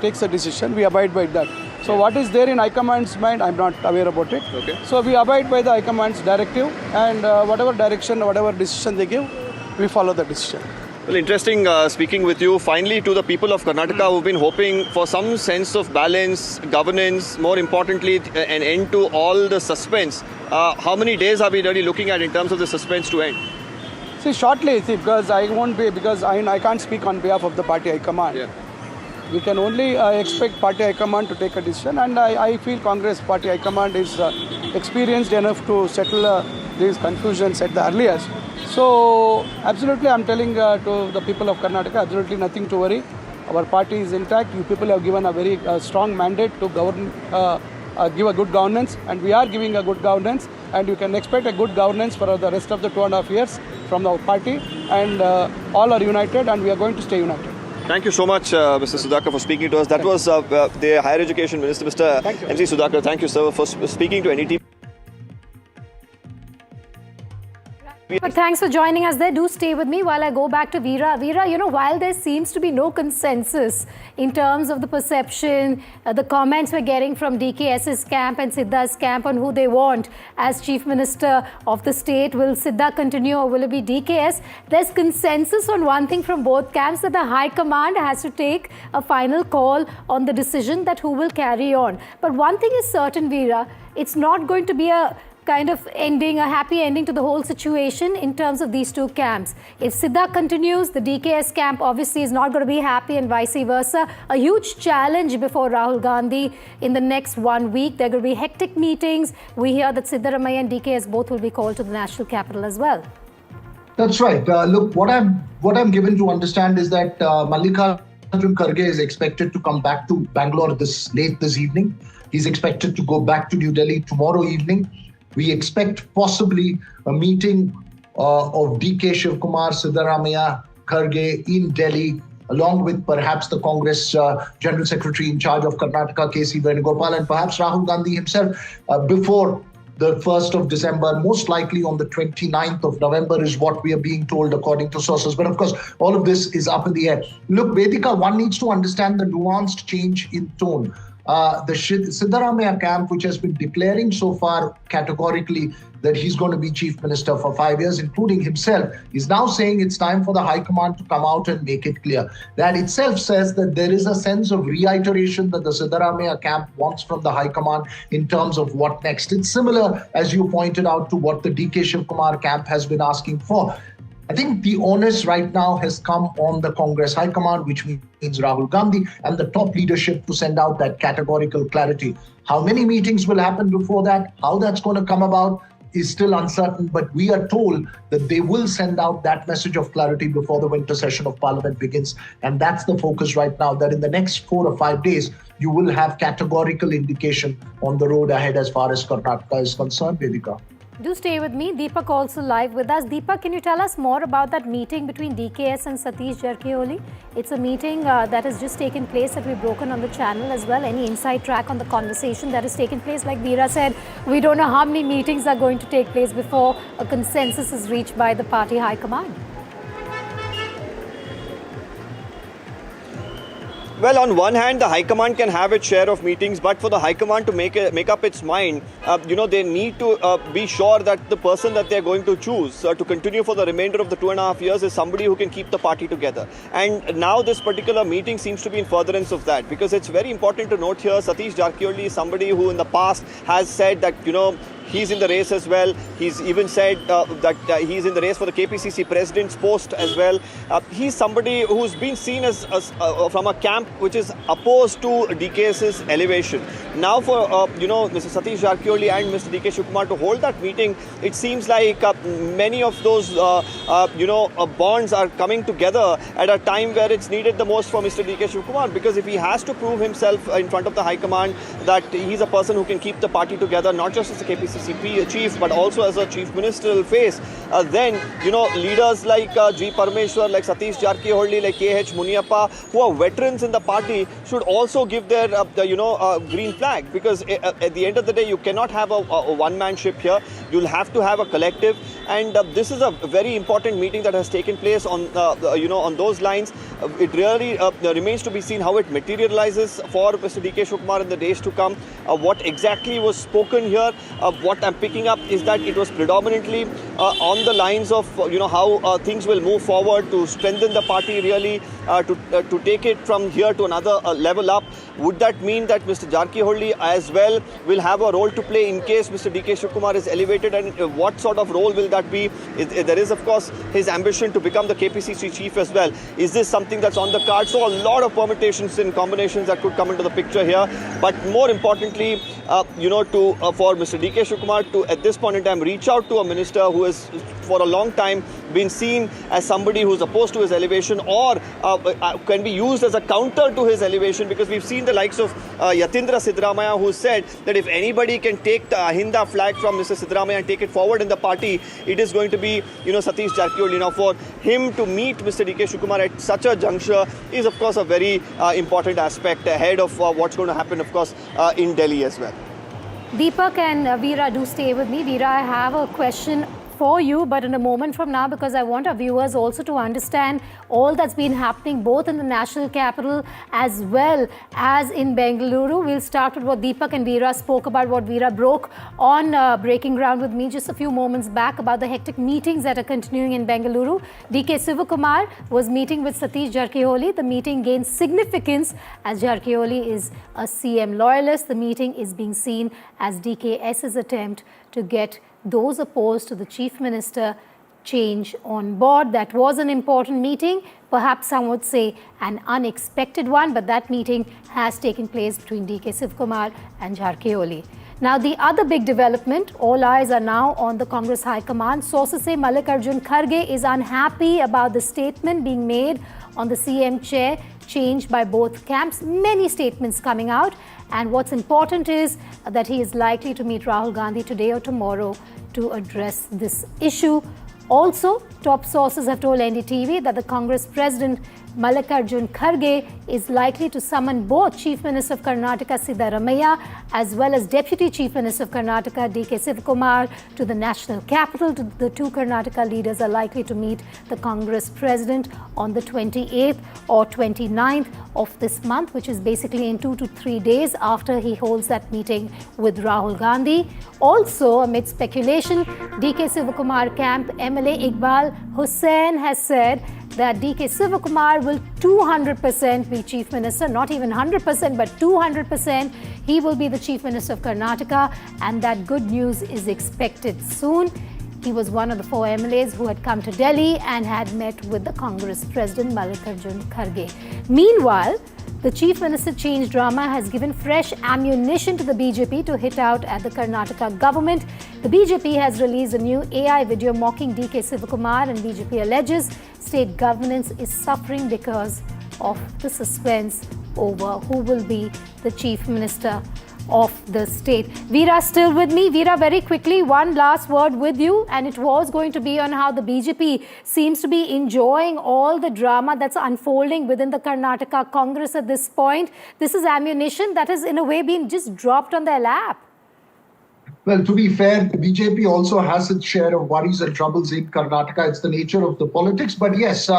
takes a decision, we abide by that. So what is there in High Command's mind, I'm not aware about it. Okay. So we abide by the High Command's directive, and whatever direction, whatever decision they give, we follow the decision. Well, interesting speaking with you. Finally, to the people of Karnataka who've been hoping for some sense of balance, governance, more importantly, an end to all the suspense. How many days are we really looking at in terms of the suspense to end? See, shortly, because I can't speak on behalf of the party High Command. Yeah. We can only expect party High Command to take a decision, and I feel Congress party High Command is experienced enough to settle these confusions at the earliest. So, absolutely, I'm telling to the people of Karnataka, absolutely nothing to worry. Our party is intact. You people have given a very strong mandate to govern, give a good governance, and we are giving a good governance, and you can expect a good governance for the rest of the 2.5 years from our party, and all are united, and we are going to stay united. Thank you so much, Mr. Sudhakar, for speaking to us. That was the Higher Education Minister, Mr. MC Sudhakar. Thank you, sir, for speaking to NDTV. But thanks for joining us there. Do stay with me while I go back to Veera. Veera, you know, while there seems to be no consensus in terms of the perception, the comments we're getting from DKS's camp and Siddha's camp on who they want as Chief Minister of the state, will Siddha continue or will it be DKS? There's consensus on one thing from both camps, that the High Command has to take a final call on the decision that who will carry on. But one thing is certain, Veera, it's not going to be a kind of ending, a happy ending to the whole situation in terms of these two camps. If Siddha continues, the DKS camp obviously is not going to be happy, and vice versa. A huge challenge before Rahul Gandhi in the next 1 week. There are going to be hectic meetings. We hear that Siddaramaiah and DKS both will be called to the national capital as well. That's right. Look, what I'm given to understand is that Mallikarjun Kharge is expected to come back to Bangalore late this evening. He's expected to go back to New Delhi tomorrow evening. We expect possibly a meeting of DK Shivkumar, Siddaramaiah, Kharge in Delhi, along with perhaps the Congress General Secretary in charge of Karnataka, K.C. Venugopal, and perhaps Rahul Gandhi himself before the 1st of December, most likely on the 29th of November is what we are being told according to sources. But of course, all of this is up in the air. Look, Vedika, one needs to understand the nuanced change in tone. The Siddaramaiah camp, which has been declaring so far categorically that he's going to be chief minister for 5 years, including himself, is now saying it's time for the High Command to come out and make it clear. That itself says that there is a sense of reiteration that the Siddaramaiah camp wants from the High Command in terms of what next. It's similar, as you pointed out, to what the DK Shivkumar camp has been asking for. I think the onus right now has come on the Congress High Command, which means Rahul Gandhi and the top leadership, to send out that categorical clarity. How many meetings will happen before that? How that's going to come about is still uncertain, but we are told that they will send out that message of clarity before the winter session of Parliament begins. And that's the focus right now, that in the next 4 or 5 days, you will have categorical indication on the road ahead as far as Karnataka is concerned, Vedika. Do stay with me. Deepak also live with us. Deepak, can you tell us more about that meeting between DKS and Satish Jarkioli? It's a meeting that has just taken place, that we've broken on the channel as well. Any inside track on the conversation that has taken place? Like Veera said, we don't know how many meetings are going to take place before a consensus is reached by the party high command. Well, on one hand, the High Command can have its share of meetings, but for the High Command to make up its mind, they need to be sure that the person that they're going to choose to continue for the remainder of the 2.5 years is somebody who can keep the party together. And now this particular meeting seems to be in furtherance of that, because it's very important to note here, Satish Jarkioli is somebody who in the past has said that, he's in the race as well. He's even said that he's in the race for the KPCC president's post as well. He's somebody who's been seen as from a camp which is opposed to DK's elevation. Now for Mr. Satish Jarkioli and Mr. DK Shivakumar to hold that meeting, it seems like many of those bonds are coming together at a time where it's needed the most for Mr. DK Shivakumar, because if he has to prove himself in front of the High Command that he's a person who can keep the party together, not just as a KPCC chief but also as a chief ministerial face, then leaders like G. Parmeshwar, like Satish Jarkioli, like K.H. Muniappa, who are veterans in the party, should also give their green flag, because at the end of the day you cannot have a one-man ship here. You'll have to have a collective, and this is a very important meeting that has taken place on on those lines. It really remains to be seen how it materializes for Mr. DK Shivakumar in the days to come. What exactly was spoken here, what I'm picking up is that it was predominantly on the lines of how things will move forward to strengthen the party, really to take it from here to another level up. Would that mean that Mr. Jarkioli as well will have a role to play in case Mr. DK Shivakumar is elevated, and what sort of role will that be? There is of course his ambition to become the KPCC chief as well. Is this something that's on the card? So a lot of permutations and combinations that could come into the picture here, but more importantly for Mr. DK Shivakumar to at this point in time reach out to a minister who has for a long time been seen as somebody who's opposed to his elevation, or can be used as a counter to his elevation, because we've seen the likes of Yatindra Siddaramaiah, who said that if anybody can take the Ahinda flag from Mr. Siddaramaiah and take it forward in the party, it is going to be Satish Jarkioli. Now for him to meet Mr. DK Shivakumar at such a juncture is of course a very important aspect ahead of what's going to happen of course in Delhi as well. Deepak and Veera, do stay with me. Veera, I have a question for you, but in a moment from now, because I want our viewers also to understand all that's been happening both in the national capital as well as in Bengaluru. We'll start with what Deepak and Veera spoke about, what Veera broke on Breaking Ground with me just a few moments back about the hectic meetings that are continuing in Bengaluru. DK Shivakumar was meeting with Satish Jarkioli. The meeting gained significance as Jarkioli is a CM loyalist. The meeting is being seen as DKS's attempt to get those opposed to the Chief Minister change on board. That was an important meeting, perhaps some would say an unexpected one, but that meeting has taken place between DK Shivakumar and Jarkioli. Now, the other big development, all eyes are now on the Congress High Command. Sources say Mallikarjun Kharge is unhappy about the statement being made on the CM chair change by both camps. Many statements coming out. And what's important is that he is likely to meet Rahul Gandhi today or tomorrow to address this issue. Also, top sources have told NDTV that the Congress President Mallikarjun Kharge is likely to summon both Chief Minister of Karnataka Siddaramaiah as well as Deputy Chief Minister of Karnataka DK Shivakumar to the national capital. The two Karnataka leaders are likely to meet the Congress President on the 28th or 29th of this month, which is basically in 2 to 3 days after he holds that meeting with Rahul Gandhi. Also, amid speculation, DK Shivakumar camp MLA Iqbal Hussain has said that DK Shivakumar will 200% be Chief Minister, not even 100%, but 200%. He will be the Chief Minister of Karnataka, and that good news is expected soon. He was one of the 4 MLAs who had come to Delhi and had met with the Congress President Mallikarjun Kharge. Meanwhile, the Chief Minister change drama has given fresh ammunition to the BJP to hit out at the Karnataka government. The BJP has released a new AI video mocking DK Shivakumar, and BJP alleges state governance is suffering because of the suspense over who will be the Chief Minister of the state. Veera still with me. Veera, very quickly, one last word with you, and it was going to be on how the BJP seems to be enjoying all the drama that's unfolding within the Karnataka Congress at this point. This is ammunition that has in a way been just dropped on their lap. Well, to be fair, the BJP also has its share of worries and troubles in Karnataka. It's the nature of the politics. But yes,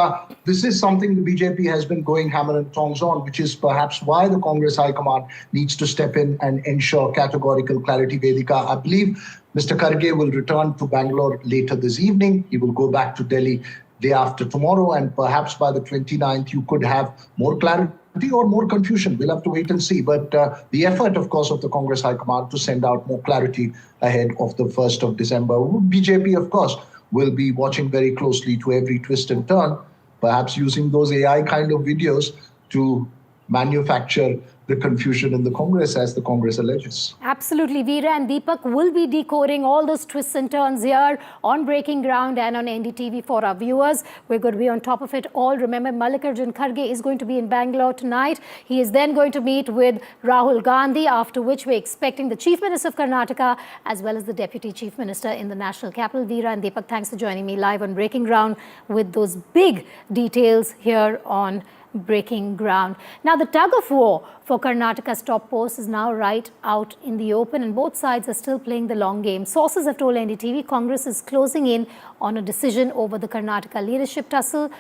this is something the BJP has been going hammer and tongs on, which is perhaps why the Congress High Command needs to step in and ensure categorical clarity. Vedika, I believe Mr. Kharge will return to Bangalore later this evening. He will go back to Delhi day after tomorrow. And perhaps by the 29th, you could have more clarity or more confusion. We'll have to wait and see. But the effort, of course, of the Congress High Command to send out more clarity ahead of the 1st of December. BJP, of course, will be watching very closely to every twist and turn, perhaps using those AI kind of videos to manufacture the confusion in the Congress, as the Congress alleges. Absolutely. Veera and Deepak will be decoding all those twists and turns here on Breaking Ground and on NDTV for our viewers. We're going to be on top of it all. Remember, Mallikarjun Kharge is going to be in Bangalore tonight. He is then going to meet with Rahul Gandhi, after which we're expecting the Chief Minister of Karnataka as well as the Deputy Chief Minister in the national capital. Veera and Deepak, thanks for joining me live on Breaking Ground with those big details here on Breaking Ground. Now, the tug of war for Karnataka's top post is now right out in the open, and both sides are still playing the long game. Sources have told NDTV Congress is closing in on a decision over the Karnataka leadership tussle,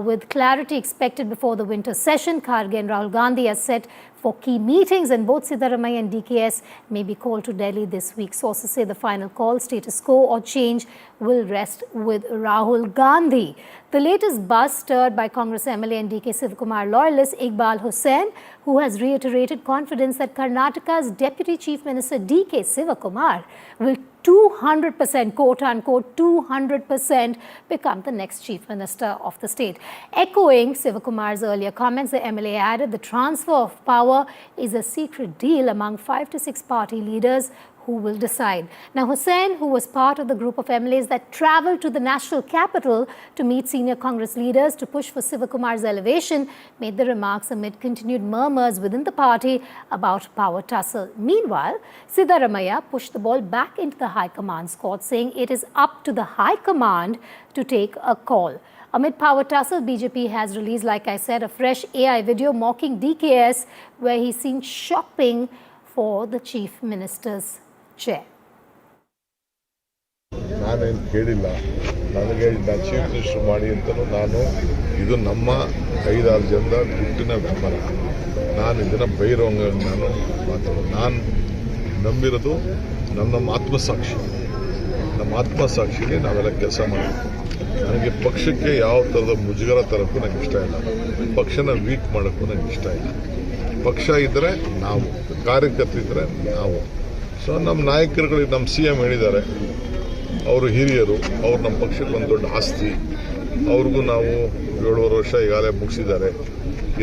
with clarity expected before the winter session. Kharge and Rahul Gandhi are set for key meetings, and both Siddaramaiah and DKS may be called to Delhi this week. Sources say the final call, status quo or change, will rest with Rahul Gandhi. The latest buzz stirred by Congress MLA and DK Sivakumar loyalist Iqbal Hussain, who has reiterated confidence that Karnataka's Deputy Chief Minister DK Sivakumar will 200%, quote-unquote, 200% become the next Chief Minister of the state. Echoing Sivakumar's earlier comments, the MLA added the transfer of power is a secret deal among 5 to 6 party leaders who will decide. Now, Hussain, who was part of the group of MLAs that travelled to the national capital to meet senior Congress leaders to push for Sivakumar's elevation, made the remarks amid continued murmurs within the party about power tussle. Meanwhile, Siddaramaiah pushed the ball back into the High Command's court, saying it is up to the High Command to take a call. Amid power tussle, BJP has released, like I said, a fresh AI video mocking DKS, where he's seen shopping for the Chief Minister's chair. ನಾನೇನು ಕೇಳಿಲ್ಲ, ನನಗೆ ನಾನು chief minister ಮಾಡಿ ಅಂತಲೂ ನಾನು ಇದು ನಮ್ಮ 5-6 ಜನದ ದುಡ್ಡಿನ ವ್ಯಾಪಾರ. ನಾನು ಇದನ್ನು ಬೈರೋಂಗ ನಾನು ಮಾತಾಡೋದು. ನಾನು ನಂಬಿರೋದು ನಮ್ಮ ಆತ್ಮಸಾಕ್ಷಿ. ನಮ್ಮ ಆತ್ಮಸಾಕ್ಷಿಗೆ ನಾವೆಲ್ಲ ಕೆಲಸ ಮಾಡಬೇಕು. ನನಗೆ ಪಕ್ಷಕ್ಕೆ ಯಾವ ಥರದ ಮುಜುಗರ ತರೋಕ್ಕೂ ನನಗೆ ಇಷ್ಟ ಇಲ್ಲ. ಪಕ್ಷನ ವೀಕ್ ಮಾಡೋಕ್ಕೂ ನನಗೆ ಇಷ್ಟ ಇಲ್ಲ. ಪಕ್ಷ ಇದ್ದರೆ ನಾವು, ಕಾರ್ಯಕರ್ತರಿದ್ದರೆ ನಾವು. ಸೊ ನಮ್ಮ ನಾಯಕರುಗಳಿಗೆ ನಮ್ಮ CM ಹೇಳಿದ್ದಾರೆ, ಅವರು ಹಿರಿಯರು, ಅವ್ರು ನಮ್ಮ ಪಕ್ಷಕ್ಕೆ ಒಂದು ದೊಡ್ಡ ಆಸ್ತಿ. ಅವ್ರಿಗೂ ನಾವು 7 ವರ್ಷ ಈಗಾಗಲೇ ಮುಗಿಸಿದ್ದಾರೆ.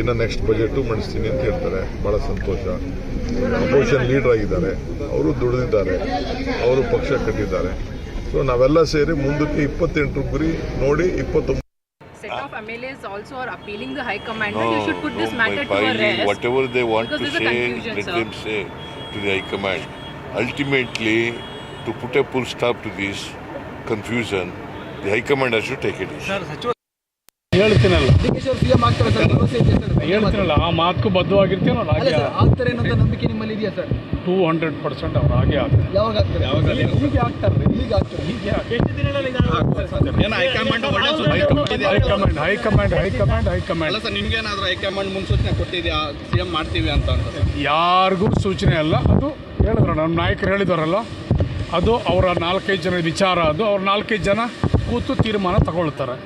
ಇನ್ನು ನೆಕ್ಸ್ಟ್ ಬಜೆಟು ಮಾಡಿಸ್ತೀನಿ ಅಂತ ಹೇಳ್ತಾರೆ. ಭಾಳ ಸಂತೋಷ. ಅಪೋಸಿಷನ್ ಲೀಡರ್ ಆಗಿದ್ದಾರೆ, ಅವರು ದುಡಿದಿದ್ದಾರೆ, ಅವರು ಪಕ್ಷ ಕಟ್ಟಿದ್ದಾರೆ. ಸೊ ನಾವೆಲ್ಲ ಸೇರಿ ಮುಂದಕ್ಕೆ 28 ಗುರಿ ನೋಡಿ 29. Set of MLAs also are appealing the High Command. You should put this matter to a rest. Whatever they want to say, let them say to the High Command. Ultimately, to put a full stop to this confusion, the High Command has to take it. ಹೇಳ್ತೀನಲ್ಲ ಆ ಮಾತಕ್ಕೂ ಬದ್ಧವಾಗಿರ್ತೀವಿ ನಾವು. ಆಗ್ತಾರೆ ಅನ್ನೋ ನಂಬಿಕೆ ನಿಮ್ಮಲ್ಲಿ ಇದೆಯಾ sir? 200% ಅವ್ರು ಹಾಗೆ ಆಗ್ತಾರೆ. ಯಾವಾಗ ಆಗ್ತಾರೆ? ಹೀಗೆ ಆಗ್ತಾರೆ. ಹೈಕಮಾಂಡ್ ನಿಮ್ಗೇನಾದ್ರೂ ಹೈಕಮಾಂಡ್ ಮುನ್ಸೂಚನೆ ಕೊಟ್ಟಿದ್ಯಾ CM ಮಾಡ್ತೀವಿ ಅಂತ? ಯಾರಿಗೂ ಸೂಚನೆ ಅಲ್ಲ, ಅದು ಹೇಳಿದ್ರು ನಮ್ಮ ನಾಯಕರು ಹೇಳಿದಾರಲ್ಲ, ಅದು ಅವರ 4-5 ಜನ ವಿಚಾರ. ಅದು ಅವ್ರ 4-5 ಜನ ಕೂತು ತೀರ್ಮಾನ ತಗೊಳ್ತಾರೆ.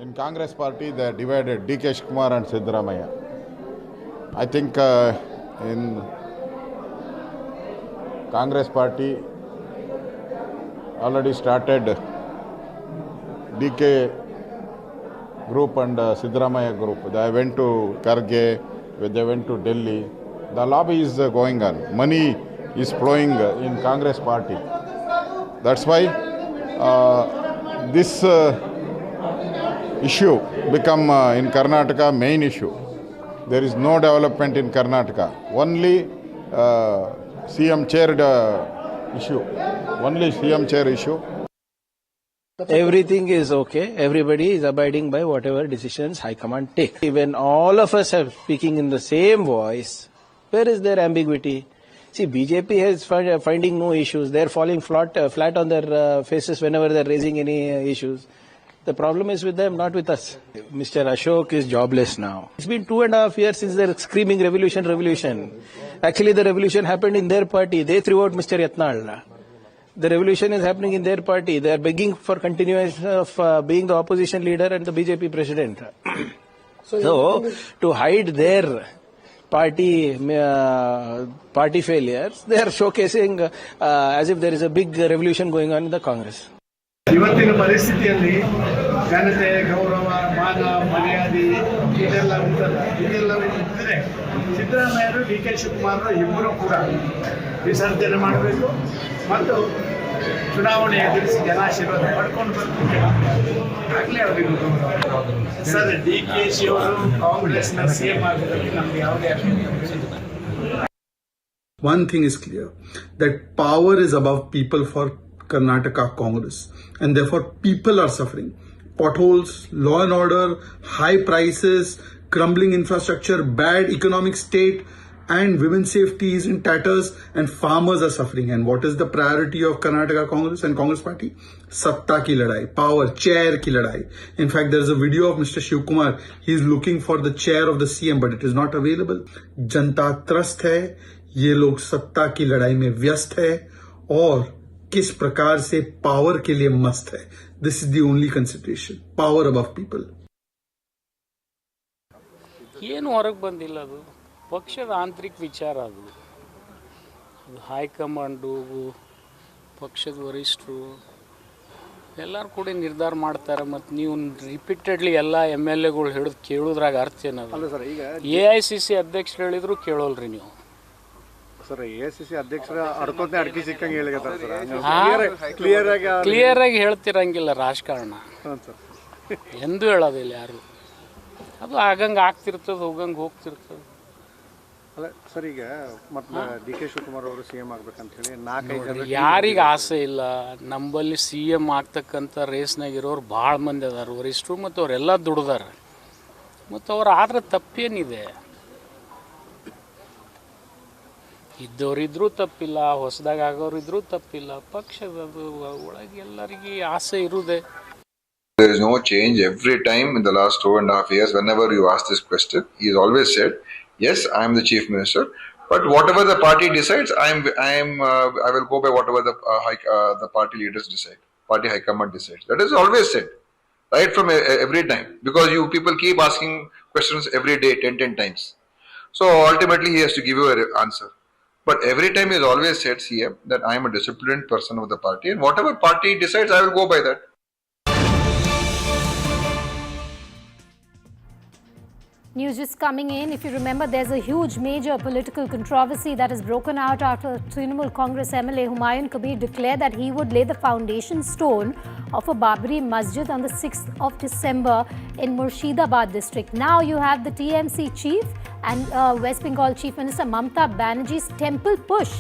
In Congress party, they divided DK Shivakumar and Siddaramaiah. I think in Congress party already started DK group and Siddaramaiah group. They went to Kharge, they went to Delhi. The lobby is going on. Money is flowing in Congress party. That's why this issue become in Karnataka main issue. There is no development in Karnataka. Only CM chaired issue. Only CM chair issue. Everything is okay. Everybody is abiding by whatever decisions High Command take. When all of us are speaking in the same voice, where is there ambiguity? See, BJP is finding no issues. They're falling flat on their faces whenever they're raising any issues. The problem is with them, not with us. Mr. Ashok is jobless now. It's been 2.5 years since they're screaming revolution, revolution. Actually, the revolution happened in their party. They threw out Mr. Yatnal. The revolution is happening in their party. They are begging for continuation of being the opposition leader and the BJP president. So to hide their party failures, they are showcasing as if there is a big revolution going on in the Congress. ಇವತ್ತಿನ ಪರಿಸ್ಥಿತಿಯಲ್ಲಿ ಘನತೆ ಗೌರವ ಮಾನ ಮರ್ಯಾದೆ ಇದೆಲ್ಲ ಇದ್ದರೆ ಸಿದ್ದರಾಮಯ್ಯರು ಡಿ.ಕೆ. ಶಿವಕುಮಾರ್ ಇಬ್ಬರು ಕೂಡ ವಿಸರ್ಜನೆ ಮಾಡಬೇಕು ಮತ್ತು ಚುನಾವಣೆ ಎದುರಿಸಿ ಜನಾಶೀರ್ವಾದ ಪಡ್ಕೊಂಡು ಬರ್ತಾರೆ ಆಗಲೇ ಅವರಿಗೆ ಸರ್ ಡಿ.ಕೆ. ಶಿ ಅವರು ಕಾಂಗ್ರೆಸ್ನ ಸಿಎಂ ಆಗೋದಕ್ಕೆ ನಮ್ಗೆ ಯಾವುದೇ One thing is clear, that power is above people for Karnataka Congress, and therefore people are suffering. Potholes, law and order, high prices, crumbling infrastructure, bad economic state, and women's safety is in tatters, and farmers are suffering. And what is the priority of Karnataka Congress and Congress Party? Satta ki ladai, power, chair ki ladai. In fact, there is a video of Mr. Shivkumar. He is looking for the chair of the CM, but it is not available. Janta त्रस्त है, ये लोग सत्ता की लड़ाई में व्यस्त है और किस प्रकार से पावर के लिए मस्त है. This is the only consideration. Power above people. ಏನು ಹೊರಗೆ ಬಂದಿಲ್ಲ, ಅದು ಪಕ್ಷದ ಆಂತರಿಕ ವಿಚಾರ. ಅದು ಹೈಕಮಾಂಡು, ಪಕ್ಷದ ವರಿಷ್ಠರು ಎಲ್ಲರೂ ಕೂಡ ನಿರ್ಧಾರ ಮಾಡ್ತಾರೆ. ಮತ್ತು ನೀವು ರಿಪೀಟೆಡ್ಲಿ ಎಲ್ಲ MLAಗಳು ಹಿಡಿದು ಕೇಳೋದ್ರಾಗ ಅರ್ಥ ಏನದು? AICC ಅಧ್ಯಕ್ಷರು ಹೇಳಿದ್ರು ಕೇಳೋಲ್ರಿ ನೀವು. ಸರ್ AICC ಅಧ್ಯಕ್ಷರ ಅಡ್ಕೋತನೆ ಅಡ್ಕಿ ಸಿಕ್ಕಂಗೆ ಹೇಳಿದ್ದಾರೆ ಸರ್. ಕ್ಲಿಯರ್ ಆಗಿ ಹೇಳ್ತಿರಂಗಿಲ್ಲ ರಾಜಕಾರಣ, ಎಂದೂ ಹೇಳೋದಿಲ್ಲ ಯಾರು. ಅದು ಆಗಂಗೆ ಆಗ್ತಿರ್ತದೆ, ಹೋಗಂಗೆ ಹೋಗ್ತಿರ್ತದೆ. ಅಲ್ಲ ಸರ್, ಈಗ ಮತ್ತೆ ಡಿ.ಕೆ. ಶಿವಕುಮಾರ್ ಅವರು CM ಆಗ್ಬೇಕಂತ ಹೇಳಿ 4-5 ಜನ ಯಾರಿಗೆ ಆಸೆ ಇಲ್ಲ. ನಂಬಲ್ಲಿ CM ಆಗ್ತಕ್ಕಂಥ ರೇಸ್ನಾಗ ಇರೋರು ಭಾಳ ಮಂದಿ ಅದಾರ, ವರಿಷ್ಠರು ಮತ್ತು ಅವರೆಲ್ಲ ದುಡ್ದಾರೆ. ಮತ್ತು ಅವ್ರು ಆದ್ರೆ ತಪ್ಪೇನಿದೆ? ಇದ್ದವರಿದ್ರೂ ತಪ್ಪಿಲ್ಲ, ಹೊಸದಾಗ ಆಗೋರಿದ್ರೂ ತಪ್ಪಿಲ್ಲ. ಪಕ್ಷದದು ಒಳಗೆ ಎಲ್ಲರಿಗೆ ಆಸೆ ಇರುವುದೇ. There is no change. Every time in the last 2.5 years, whenever you ask this question, he has always said, yes, I am the chief minister, but whatever the party decides, I will go by whatever the party leaders decide, party high command decides. That is always said, right from every time, because you people keep asking questions every day, 10 times. So ultimately he has to give you an answer. But every time he has always said, CM, that I am a disciplined person of the party, and whatever party decides, I will go by that. News just coming in. If you remember, there's a huge major political controversy that has broken out after Trinamool Congress MLA Humayun Kabir declared that he would lay the foundation stone of a Babri Masjid on the 6th of December in Murshidabad district. Now you have the TMC chief and West Bengal Chief Minister Mamata Banerjee's temple push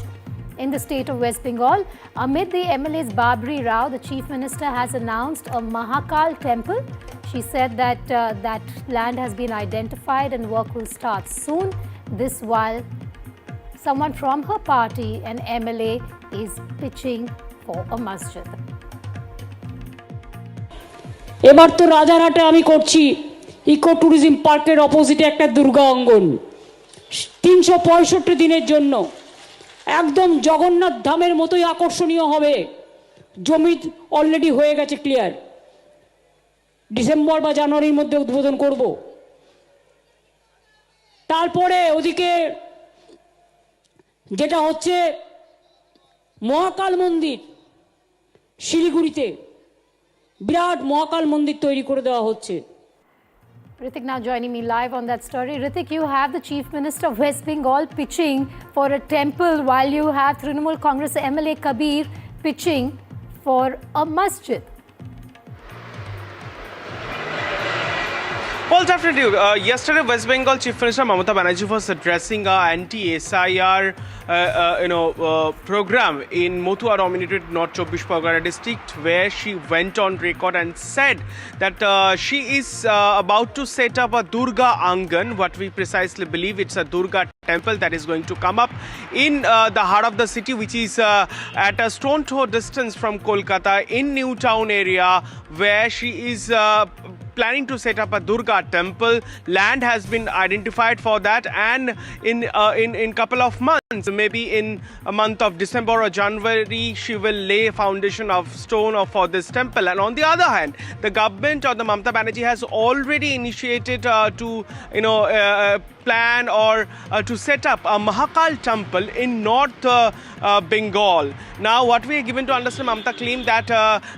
in the state of West Bengal. Amid the MLA's Babri Rao, the Chief Minister has announced a Mahakal temple. She said that that land has been identified and work will start soon. This while someone from her party, an MLA, is pitching for a masjid. এবার তো রাজারহাটে আমি করছি eco tourism পার্কের অপোজিটে একটা দুর্গা অঙ্গন 365 দিনের জন্য একদম জগন্নাথ ধামের মতোই আকর্ষণীয় হবে। জমি অলরেডি হয়ে গেছে ক্লিয়ার, ডিসেম্বর বা জানুয়ারির মধ্যে উদ্বোধন করব। তারপরে ওদিকে যেটা হচ্ছে মহাকাল মন্দির, শিলিগুড়িতে বিরাট মহাকাল মন্দির তৈরি করে দেওয়া হচ্ছে। Ritik now joining me live on that story. Ritik, you have the Chief Minister of West Bengal pitching for a temple while you have Trinamool Congress MLA Kabir pitching for a masjid. Well, definitely. Yesterday, West Bengal Chief Minister Mamata Banerjee was addressing a anti-SIR, program in Motua-dominated North Chobbish Pargana district, where she went on record and said that she is about to set up a Durga Angan, what we precisely believe it's a Durga temple that is going to come up in the heart of the city, which is at a stone throw distance from Kolkata in New Town area, where she is planning to set up a Durga temple. Land has been identified for that, and in couple of months, maybe in a month of December or January, she will lay foundation of stone for this temple. And on the other hand, the government or the Mamata Banerjee has already initiated to plan or to set up a Mahakal temple in North Bengal. Now, what we are given to understand, Mamata claimed that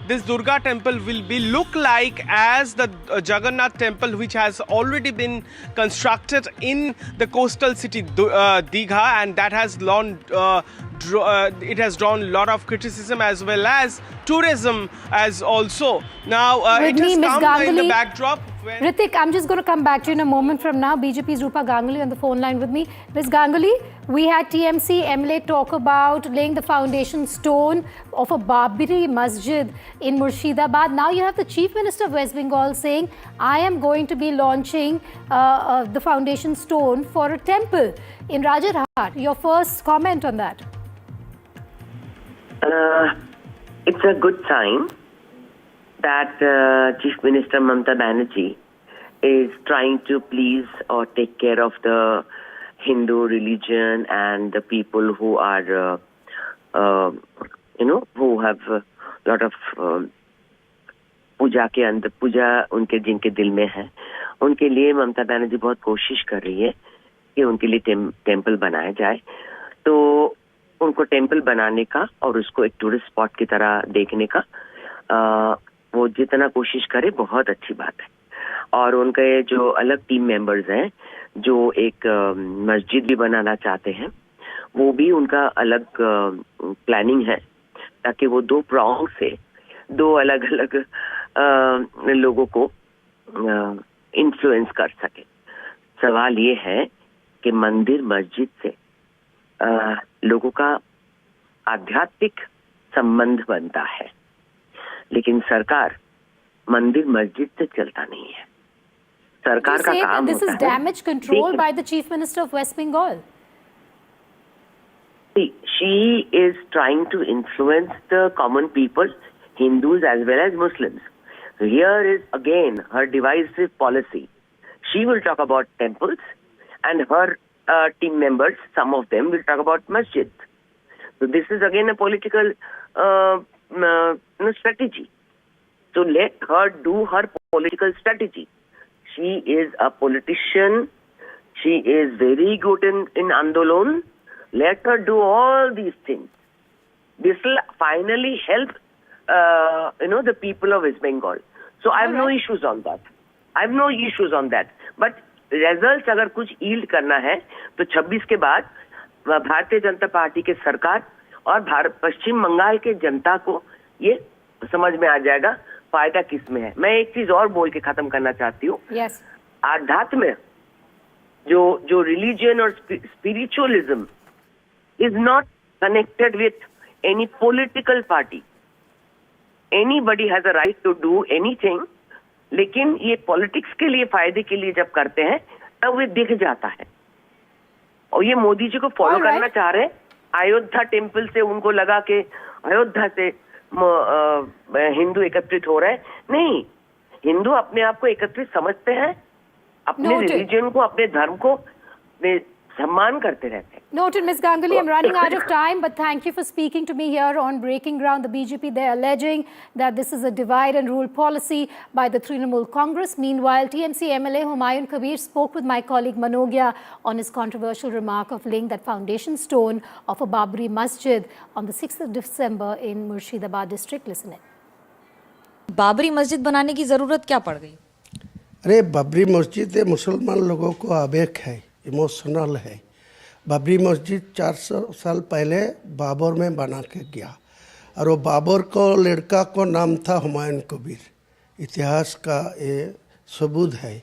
this Durga temple will be look like as the Jagannath temple, which has already been constructed in the coastal city Digha, and that has it has drawn a lot of criticism as well as tourism as also. Now, it has come in the backdrop. Rithik, I'm just going to come back to you in a moment from now. BJP's Rupa Ganguly on the phone line with me. Ms. Ganguly, we had TMC MLA talk about laying the foundation stone of a Babri Masjid in Murshidabad. Now you have the Chief Minister of West Bengal saying, I am going to be launching the foundation stone for a temple in Rajarhat. Your first comment on that? It's a good sign that Chief Minister Mamata Banerjee is trying to please or take care of the Hindu religion and the people who are, who have a lot of पूजा के अंदर पूजा उनके जिनके दिल में है, उनके लिए ममता बनर्जी बहुत कोशिश कर रही है कि उनके लिए टेम्पल बनाया जाए. तो उनको टेम्पल बनाने का और उसको एक टूरिस्ट स्पॉट की तरह देखने का वो जितना कोशिश करे बहुत अच्छी बात है. और उनके जो अलग टीम मेंबर्स हैं जो एक मस्जिद भी बनाना चाहते हैं, वो भी उनका अलग प्लानिंग है ताकि वो दो प्रॉन्ग से दो अलग अलग लोगों को इन्फ्लुएंस कर सके. सवाल ये है कि मंदिर मस्जिद से लोगों का आध्यात्मिक संबंध बनता है, लेकिन सरकार मंदिर मस्जिद से चलता नहीं है. सरकार का काम this होता is damage control by the Chief Minister of West Bengal. See, she is trying to influence the common people, Hindus as well as Muslims. Here is again her divisive policy. She will talk about temples, and her team members, some of them, will talk about masjids. So this is again a political strategy. So let her do her political strategy. She is a politician. She is very good in Andolon. Let her do all these things. This will finally help, the people of West Bengal. So I have no issues on that. But results अगर कुछ yield करना है तो 26 के बाद Bharatiya Janata party के सरकार और पश्चिम बंगाल के जनता को ये समझ में आ जाएगा फायदा किस में है. मैं एक चीज और बोल के खत्म करना चाहती हूँ. आध्यात्म जो रिलीजन और spiritualism is not connected with any political party. Anybody has a right to do anything, लेकिन ये पॉलिटिक्स के लिए फायदे के लिए जब करते हैं तब वे दिख जाता है. और ये मोदी जी को फॉलो करना चाह रहे हैं. अयोध्या टेम्पल से उनको लगा के अयोध्या से हिंदू एकत्रित हो रहे हैं. नहीं, हिंदू अपने आप को एकत्रित समझते हैं, अपने रिलीजन को, अपने धर्म को सम्मान करते रहते हैं. Noted, Ms. Ganguly. I'm running out of time, but thank you for speaking to me here on Breaking Ground. The BJP, they're alleging that this is a divide and rule policy by the Trinamool Congress. Meanwhile, TMC MLA Humayun Kabir spoke with my colleague Manogya on his controversial remark of laying that foundation stone of a Babri Masjid on the 6th of December in Murshidabad district. Listen in. Babri मस्जिद बनाने की ज़रूरत क्या पड़ गई? अरे बाबरी मस्जिद मुसलमान लोगों को आवेग है, इमोशनल है. बाबरी मस्जिद 400 साल पहले बाबर में बना के गया, और वो बाबर को लड़का को नाम था हुमायूं कबीर. इतिहास का ये सबूत है.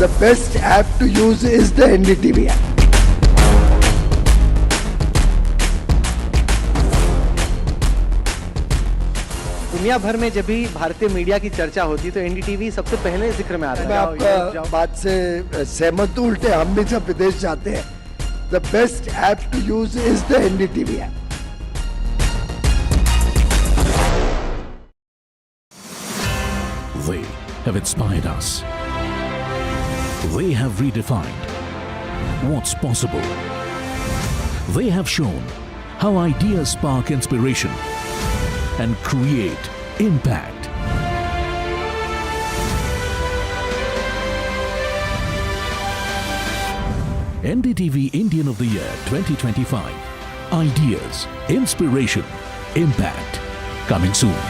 The best app to use is the NDTV app. दुनिया भर में जब भी भारतीय मीडिया की चर्चा होती तो एनडीटीवी सबसे पहले जिक्र में आता है। मैं आपका बात से सहमत हूं, उल्टे हम भी जब विदेश जाते हैं, the best app to use is the NDTV app. They have inspired us. They have redefined what's possible. They have shown how ideas spark inspiration and create impact. NDTV Indian of the Year 2025. Ideas, inspiration, impact. Coming soon.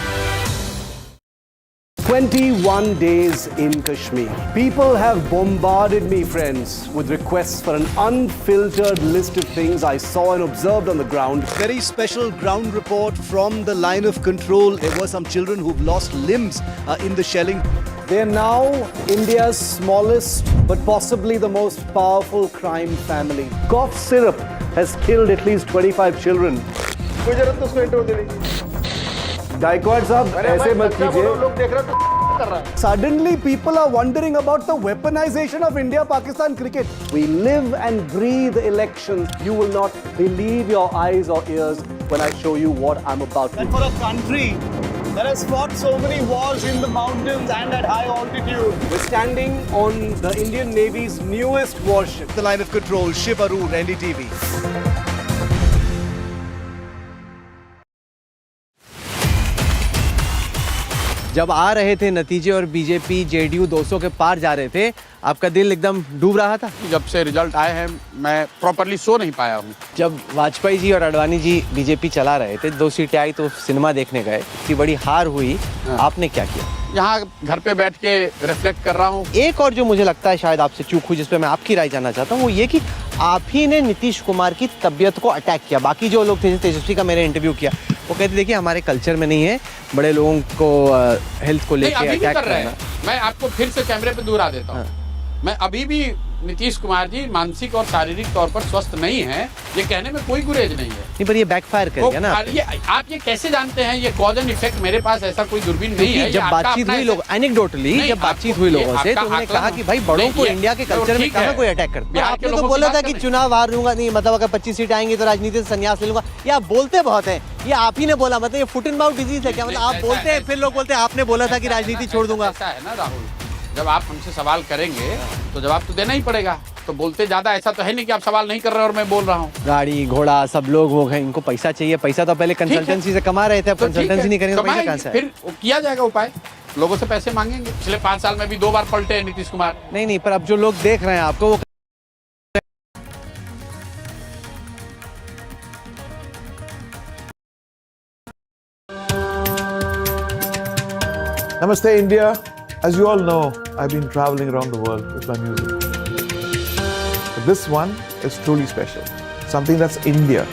21 days in Kashmir. People have bombarded me, friends, with requests for an unfiltered list of things I saw and observed on the ground. Very special ground report from the line of control. There were some children who've lost limbs in the shelling. They are now India's smallest but possibly the most powerful crime family. Cough syrup has killed at least 25 children. Gaikwad sahab, aise mat kijiye. Suddenly people are wondering about the weaponization of India-Pakistan cricket. We live and breathe elections. You will not believe your eyes or ears when I show you what I'm about to. And for a country that has fought so many wars in the mountains and at high altitude. We're standing on the Indian Navy's newest warship. The line of control, Shiv Arur, NDTV. जब आ रहे थे नतीजे और BJP JDU 200 के पार जा रहे थे, आपका दिल एकदम डूब रहा था? जब से रिजल्ट आए हैं मैं प्रॉपर्ली सो नहीं पाया हूँ। जब वाजपेयी जी और अडवाणी जी बीजेपी चला रहे थे, 2 सीटें आई तो सिनेमा देखने गए, इतनी बड़ी हार हुई, आपने क्या किया? यहाँ घर पे बैठ के रिफ्लेक्ट कर रहा हूँ। एक और जो मुझे लगता है शायद आपसे चूक हुई, जिस पे मैं आपकी राय जानना चाहता हूँ, वो ये कि आप ही ने नीतीश कुमार की तबीयत को अटैक किया। बाकी जो लोग थे, तेजस्वी का मैंने इंटरव्यू किया, वो कहते देखिए हमारे कल्चर में नहीं है बड़े लोगों को हेल्थ को लेके अटैक करना। मैं आपको फिर से कैमरे पे दूर आ देता हूँ। मैं अभी भी नीतीश कुमार जी मानसिक और शारीरिक तौर पर स्वस्थ नहीं है, ये कहने में कोई गुरेज नहीं है। नहीं, पर ये बैकफायर करेगा ना। आप ये कैसे जानते हैं? ये कॉज एंड इफेक्ट मेरे पास ऐसा कोई दूरबीन नहीं है। जब बातचीत हुई लोग एनेक्डोटली जब बातचीत हुई लोगों से, तो उन्होंने कहा कि भाई बड़ों को इंडिया के कल्चर में कहाँ कोई अटैक करता है। आपने तो बोला था कि चुनाव हार लूंगा, नहीं मतलब अगर 25 सीटें आएंगी तो राजनीति से संन्यास ले लूंगा। ये आप बोलते बहुत हैं, ये आप ही ने बोला, मतलब ये फुट एंड माउथ डिजीज है क्या? मतलब आप बोलते हैं फिर लोग बोलते हैं आपने बोला था कि राजनीति छोड़ दूंगा। ऐसा है ना राहुल, जब आप हमसे सवाल करेंगे तो जवाब तो देना ही पड़ेगा। तो बोलते ज्यादा ऐसा तो है नहीं कि आप सवाल नहीं कर रहे और मैं बोल रहा हूँ। गाड़ी घोड़ा सब लोग हो गए, इनको पैसा चाहिए। पैसा तो पहले कंसल्टेंसी से कमा रहे थे, अब कंसल्टेंसी नहीं करेंगे तो पैसा कहाँ से आएगा? फिर किया जाएगा उपाय, लोगों से पैसे मांगेंगे। पिछले 5 साल में भी 2 बार पलटे हैं नीतीश कुमार। नहीं, पर अब जो लोग देख रहे हैं आपको, वो Namaste India. As you all know, I've been traveling around the world with my music. But this one is truly special. Something that's India.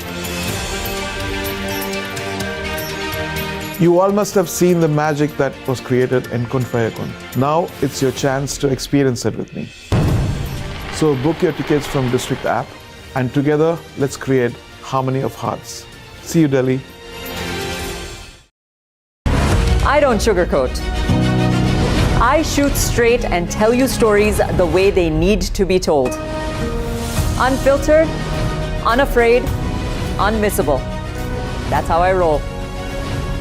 You all must have seen the magic that was created in Kun Faya Kun. Now it's your chance to experience it with me. So book your tickets from District app and together let's create harmony of hearts. See you Delhi. I don't sugarcoat. I shoot straight and tell you stories the way they need to be told. Unfiltered, unafraid, unmissable. That's how I roll.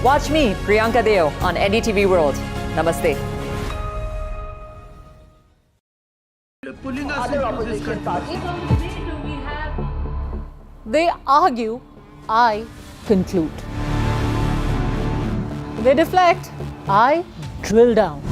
Watch me, Priyanka Deo, on NDTV World. Namaste. They argue, I conclude. They deflect, I drill down.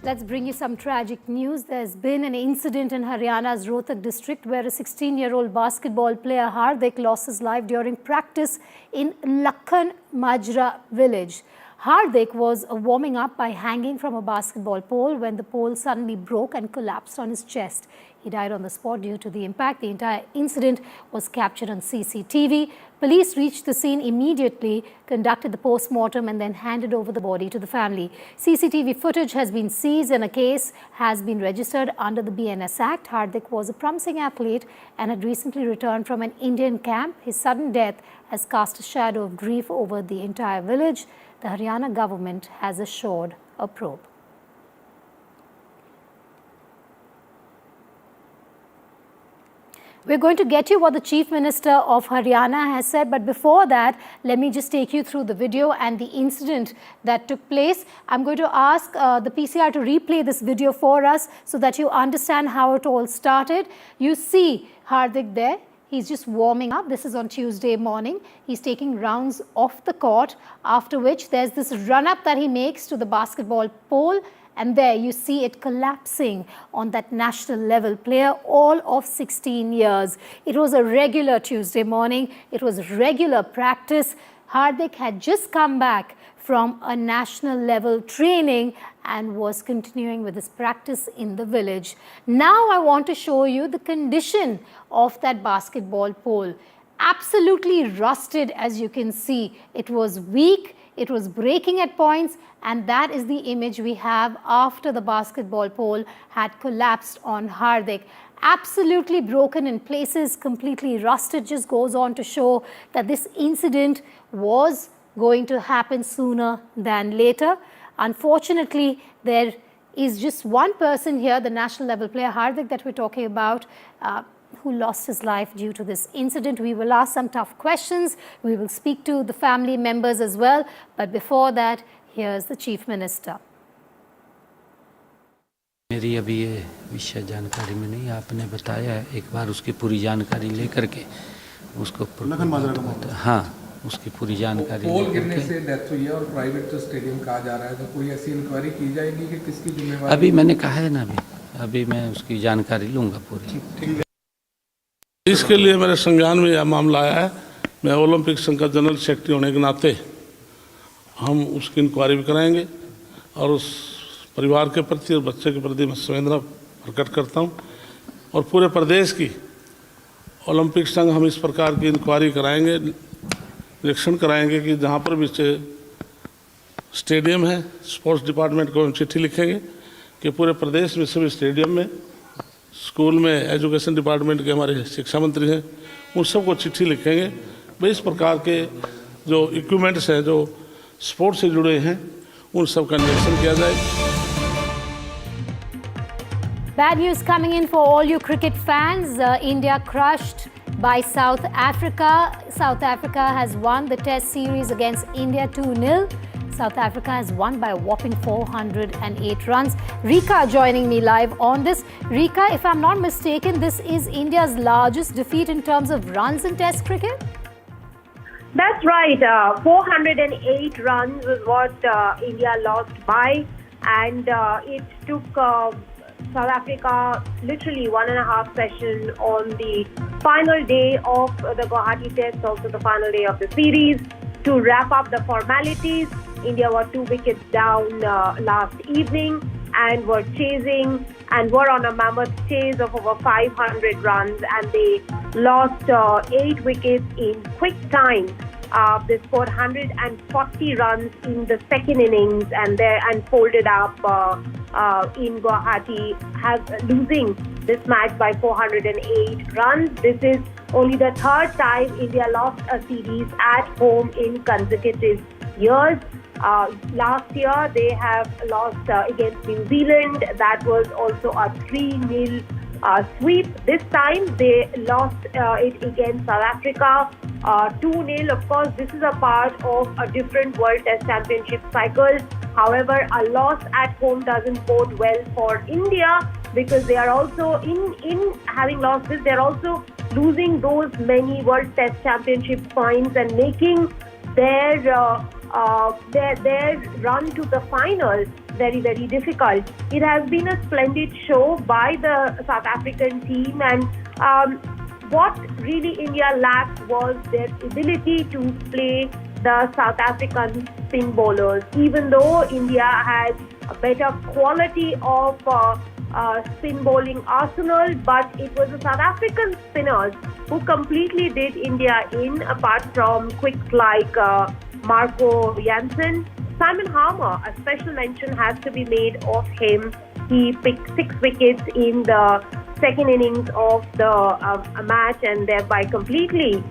Let's bring you some tragic news. There's been an incident in Haryana's Rohtak district where a 16-year-old basketball player Hardik lost his life during practice in Lakhan Majra village. Hardik was warming up by hanging from a basketball pole when the pole suddenly broke and collapsed on his chest. He died on the spot due to the impact. The entire incident was captured on CCTV. Police reached the scene immediately, conducted the post-mortem and then handed over the body to the family. CCTV footage has been seized and a case has been registered under the BNS Act. Hardik was a promising athlete and had recently returned from an Indian camp. His sudden death has cast a shadow of grief over the entire village. The Haryana government has assured a probe. We're going to get you what the Chief Minister of Haryana has said, but before that, let me just take you through the video and the incident that took place. I'm going to ask the PCR to replay this video for us so that you understand how it all started. You see Hardik there. He's just warming up. This is on Tuesday morning. He's taking rounds off the court, after which there's this run-up that he makes to the basketball pole. And there you see it collapsing on that national level player, all of 16 years. It was a regular Tuesday morning. It was regular practice. Hardik had just come back from a national level training and was continuing with his practice in the village. Now I want to show you the condition of that basketball pole. Absolutely rusted, as you can see. It was weak. It was breaking at points, and that is the image we have after the basketball pole had collapsed on Hardik. Absolutely broken in places, completely rusted. Just goes on to show that this incident was going to happen sooner than later. Unfortunately, there is just one person here, the national level player Hardik that we're talking about, who lost his life due to this incident. We will ask some tough questions. We will speak to the family members as well. But before that, here's the Chief Minister. मेरी अभी ये विषय जानकारी में नहीं, आपने बताया है, एक बार उसकी पूरी जानकारी लेकर के उसको लखन माजरा का बात, हाँ, उसकी पूरी जानकारी पोल गिरने से डेथ हुई है और प्राइवेट जो स्टेडियम कहा जा रहा है, तो कोई ऐसी इंक्वायरी की जाएगी कि किसकी जिम्मेवारी? अभी मैंने कहा है ना, अभी मैं उसकी जानकारी लूँगा पूरी। इसके लिए मेरे संज्ञान में यह मामला आया है। मैं ओलंपिक संघ का जनरल सेक्रेटरी होने के नाते हम उसकी इंक्वायरी भी कराएंगे और उस परिवार के प्रति और बच्चे के प्रति मैं संवेदना प्रकट करता हूं और पूरे प्रदेश की ओलंपिक संघ हम इस प्रकार की इंक्वायरी कराएंगे, निरीक्षण कराएंगे कि जहां पर भी स्टेडियम है, स्पोर्ट्स डिपार्टमेंट को हम चिट्ठी लिखेंगे कि पूरे प्रदेश में सभी स्टेडियम में, स्कूल में, एजुकेशन डिपार्टमेंट के हमारे शिक्षा मंत्री हैं, उन सबको चिट्ठी लिखेंगे भाई इस प्रकार के जो इक्विपमेंट्स हैं जो स्पोर्ट्स से जुड़े हैं उन सब का निरीक्षण किया जाए। Bad news coming in for all you cricket fans. India crushed by South Africa. South Africa has won the Test series against India 2-0. South Africa has won by a whopping 408 runs. Rika joining me live on this. Rika, if I'm not mistaken, this is India's largest defeat in terms of runs in Test cricket? That's right. 408 runs was what India lost by, and it took South Africa literally 1.5 sessions on the final day of the Guwahati Test, also the final day of the series, to wrap up the formalities. India were 2 wickets down last evening and were chasing and were on a mammoth chase of over 500 runs, and they lost 8 wickets in quick time. They scored 140 runs in the second innings and folded up in Guwahati, losing this match by 408 runs. This is only the third time India lost a series at home in consecutive years. Last year they have lost against New Zealand. That was also a 3-0 sweep. This time they lost it against South Africa 2-0. Of course, this is a part of a different World Test Championship cycle. However, a loss at home doesn't bode well for India, because they are also, in having lost this, they're also losing those many World Test Championship points and making their run to the final very, very difficult. It has been a splendid show by the South African team, and what really India lacked was their ability to play the South African spin bowlers. Even though India has a better quality of spin bowling arsenal, but it was the South African spinners who completely did India in, apart from quicks like Marco Jansen. Simon Harmer, a special mention has to be made of him. He picked 6 wickets in the second innings of the match and thereby completely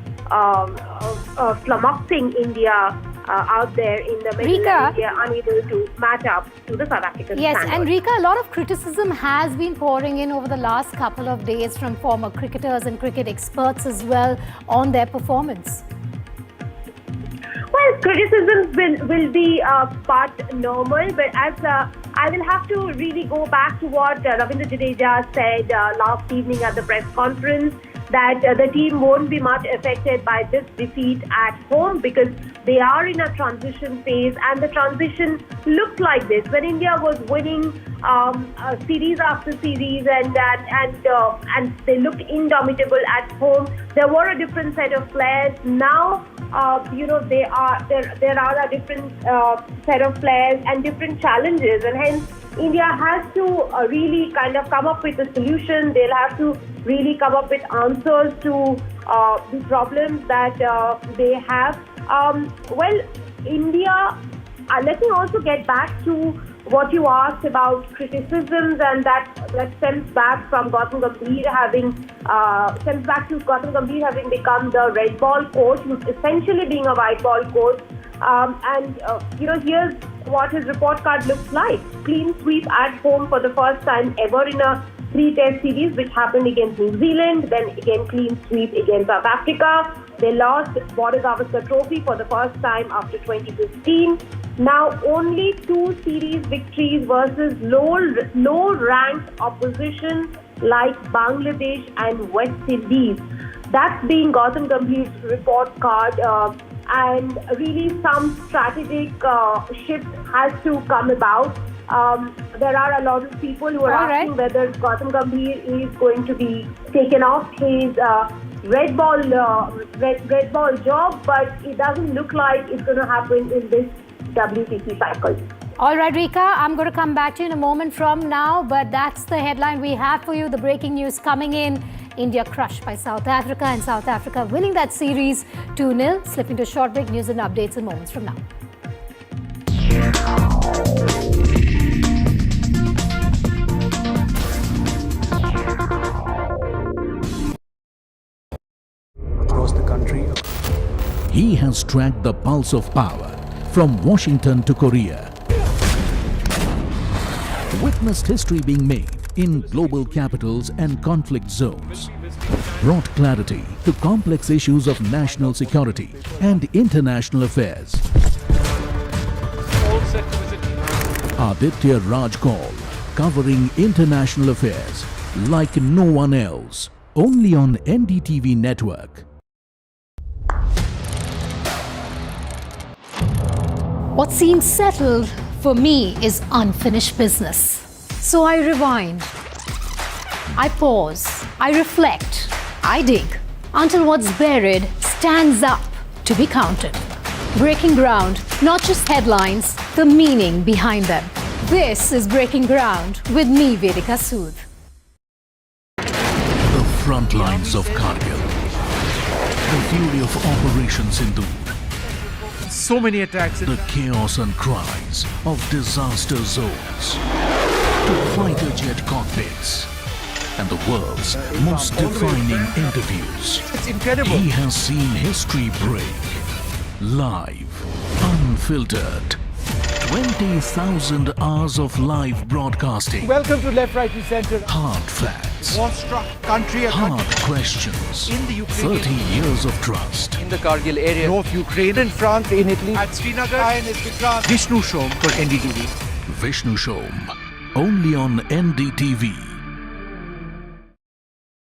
flummoxing India out there in the middle. Rika, India unable to match up to the South African yes, standard. and Rika, a lot of criticism has been pouring in over the last couple of days from former cricketers and cricket experts as well on their performance. Well, criticisms will be part normal, but as I will have to really go back to what Ravindra Jadeja said last evening at the press conference, that the team won't be much affected by this defeat at home because they are in a transition phase, and the transition looked like this when India was winning series after series, and they looked indomitable at home. There were a different set of players. Now, there are a different set of players and different challenges, and hence India has to really kind of come up with a solution. They'll have to really come up with answers to the problems that they have. Well, India, let me also get back to what you asked about criticisms, and that stems back from Gautam Gambhir having become the red ball coach, who's essentially being a white ball coach. Here's what his report card looks like. Clean sweep at home for the first time ever in a 3-test series, which happened against New Zealand, then again clean sweep against South Africa. They lost Border Gavaskar Trophy for the first time after 2015. Now only 2 series victories versus low-ranked opposition like Bangladesh and West Indies. That's being Gautam Gambhir's report card. And really some strategic shift has to come about. There are a lot of people who are asking whether Gautam Gambhir is going to be taken off his red ball job, but it doesn't look like it's going to happen in this WTC cycle. All right, Rika, I'm going to come back to you in a moment from now, but that's the headline we have for you. The breaking news coming in. India crushed by South Africa, and South Africa winning that series 2-0. Slipping to short break, news and updates in moments from now. Across the country, he has tracked the pulse of power from Washington to Korea. Witnessed history being made in global capitals and conflict zones. Brought clarity to complex issues of national security and international affairs. Aditya Raj Kaul, covering international affairs like no one else, only on NDTV network. What seems settled for me is unfinished business. So I rewind, I pause, I reflect, I dig until what's buried stands up to be counted. Breaking ground, not just headlines, the meaning behind them. This is Breaking Ground with me, Vedika Sood. The front lines of Kargil. The fury of Operation Sindhu. So many attacks. The chaos and cries of disaster zones. To fighter jet cockpits. And the world's most defining interviews. It's incredible. He has seen history break. Live. Unfiltered. 20,000 hours of live broadcasting. Welcome to Left, Right and Centre. Hard facts. War-struck country. Hard questions. In the Ukraine. 30 years of trust. In the Kargil area. North Ukraine. In France, in Italy. At Srinagar. Vishnu Shom for NDTV. Vishnu Shom. Only on NDTV.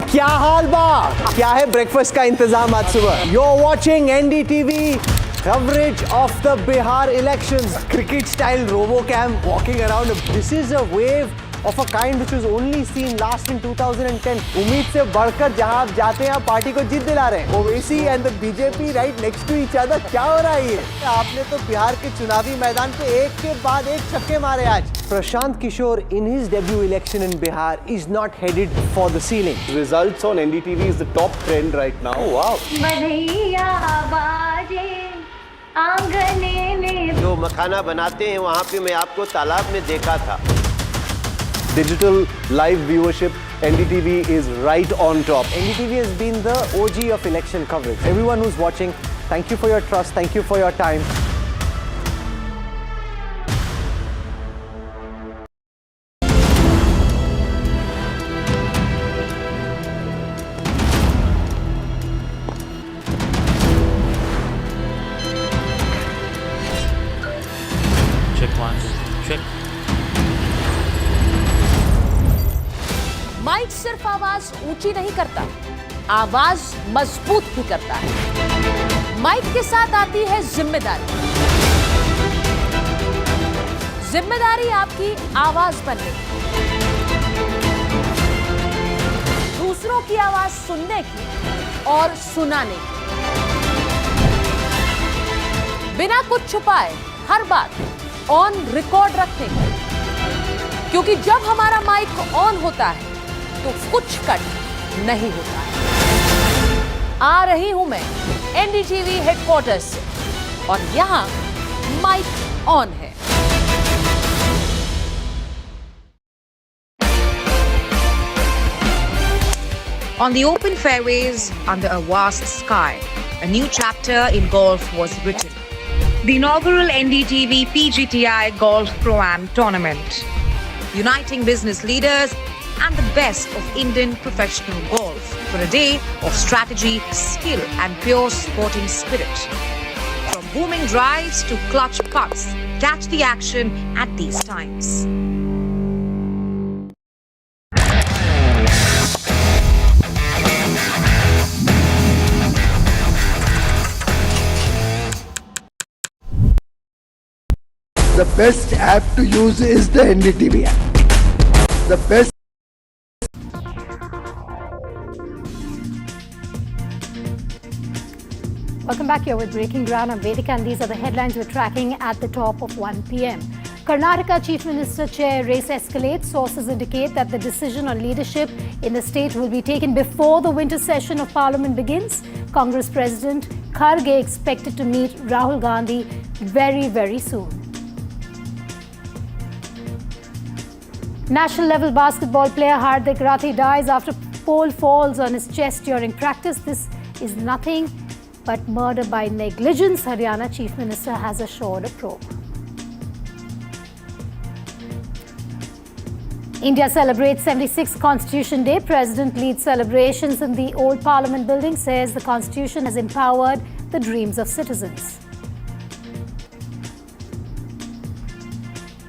क्या हाल बा? क्या है breakfast का इंतजाम आज सुबह? You're watching NDTV coverage of the Bihar elections. Cricket style RoboCam walking around. This is a wave of a kind which was only seen last in 2010. उम्मीद से बढ़कर जहां आप जाते हैं आप पार्टी को जीत दिला रहे हैं. Owaisi and the BJP right next to each other. क्या हो रहा है ये? आपने तो बिहार के चुनावी मैदान पे एक के बाद एक छक्के मारे आज. Prashant Kishore in his debut election in Bihar is not headed for the ceiling. Results on NDTV is the top trend right now. Oh, wow. जो मखाना बनाते हैं वहाँ पे मैं आपको तालाब में देखा था. Digital live viewership, NDTV is right on top. NDTV has been the OG of election coverage. Everyone who's watching, thank you for your trust, thank you for your time. Mic सिर्फ आवाज ऊंची नहीं करता, आवाज मजबूत भी करता है। माइक के साथ आती है जिम्मेदारी। जिम्मेदारी आपकी आवाज बनने की, दूसरों की आवाज सुनने की और सुनाने की, बिना कुछ छुपाए हर बात ऑन रिकॉर्ड रखने की। क्योंकि जब हमारा माइक ऑन होता है तो कुछ कट नहीं होता है। आ रही हूं मैं एनडीटीवी हेडक्वार्टर से और यहां माइक ऑन है। On the open fairways, under a vast sky, a new chapter in golf was written. The inaugural NDTV PGTI Golf Pro-Am Tournament, uniting business leaders and the best of Indian professional golf for a day of strategy, skill and pure sporting spirit. From booming drives to clutch putts, catch the action at these times. The best app to use is the NDTV app. The best. Welcome back. You're with Breaking Ground. I'm Vedika and these are the headlines we're tracking at the top of 1 p.m. Karnataka Chief Minister Chair race escalates. Sources indicate that the decision on leadership in the state will be taken before the winter session of Parliament begins. Congress President Kharge expected to meet Rahul Gandhi very, very soon. National level basketball player Hardik dies after pole falls on his chest during practice. This is nothing but murder by negligence, Haryana Chief Minister has assured a probe. India celebrates 76th Constitution Day. President leads celebrations in the old Parliament building, says the Constitution has empowered the dreams of citizens.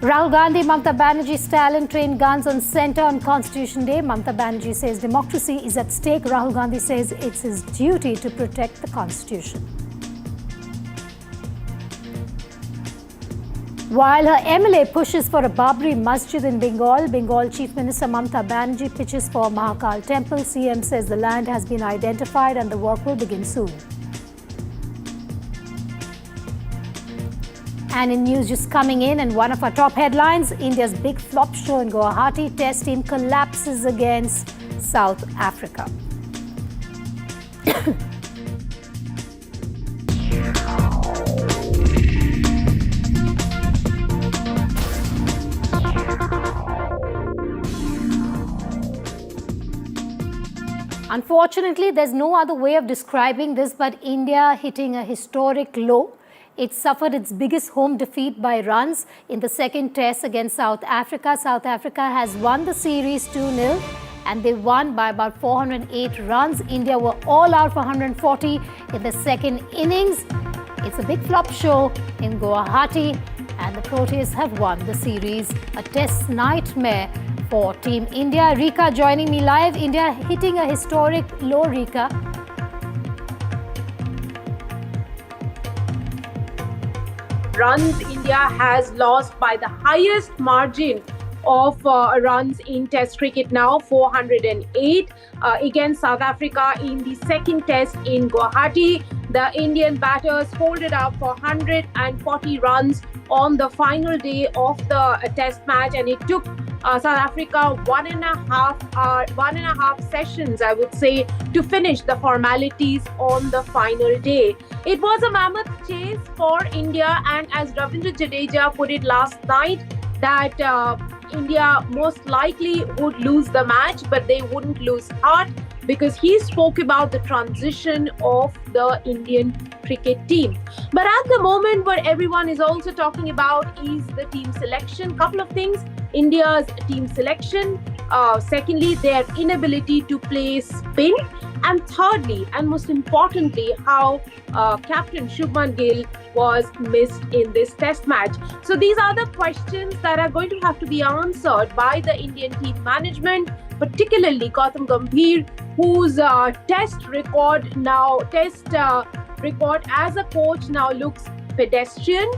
Rahul Gandhi, Mamata Banerjee's Stalin trained guns on centre on Constitution Day. Mamata Banerjee says democracy is at stake. Rahul Gandhi says it's his duty to protect the Constitution. While her MLA pushes for a Babri Masjid in Bengal, Bengal Chief Minister Mamata Banerjee pitches for Mahakal Temple. CM says the land has been identified and the work will begin soon. And in news just coming in, and one of our top headlines, India's big flop show in Guwahati, test team collapses against South Africa. Unfortunately, there's no other way of describing this but India hitting a historic low. It suffered its biggest home defeat by runs in the second test against South Africa. South Africa has won the series 2-0 and they won by about 408 runs. India were all out for 140 in the second innings. It's a big flop show in Guwahati and the Proteas have won the series. A test nightmare for Team India. Rika joining me live. India hitting a historic low, Rika. Runs India has lost by the highest margin of runs in Test cricket now, 408 against South Africa in the second Test in Guwahati. The Indian batters folded up for 140 runs on the final day of the Test match, and it took South Africa 1.5 sessions, I would say, to finish the formalities on the final day. It was a mammoth chase for India, and as Ravindra Jadeja put it last night, that India most likely would lose the match, but they wouldn't lose heart, because he spoke about the transition of the Indian cricket team. But at the moment, what everyone is also talking about is the team selection. Couple of things: India's team selection, secondly, their inability to play spin, and thirdly, and most importantly, how Captain Shubman Gill was missed in this Test match. So these are the questions that are going to have to be answered by the Indian team management, particularly Gautam Gambhir, whose Test record as a coach now looks pedestrian.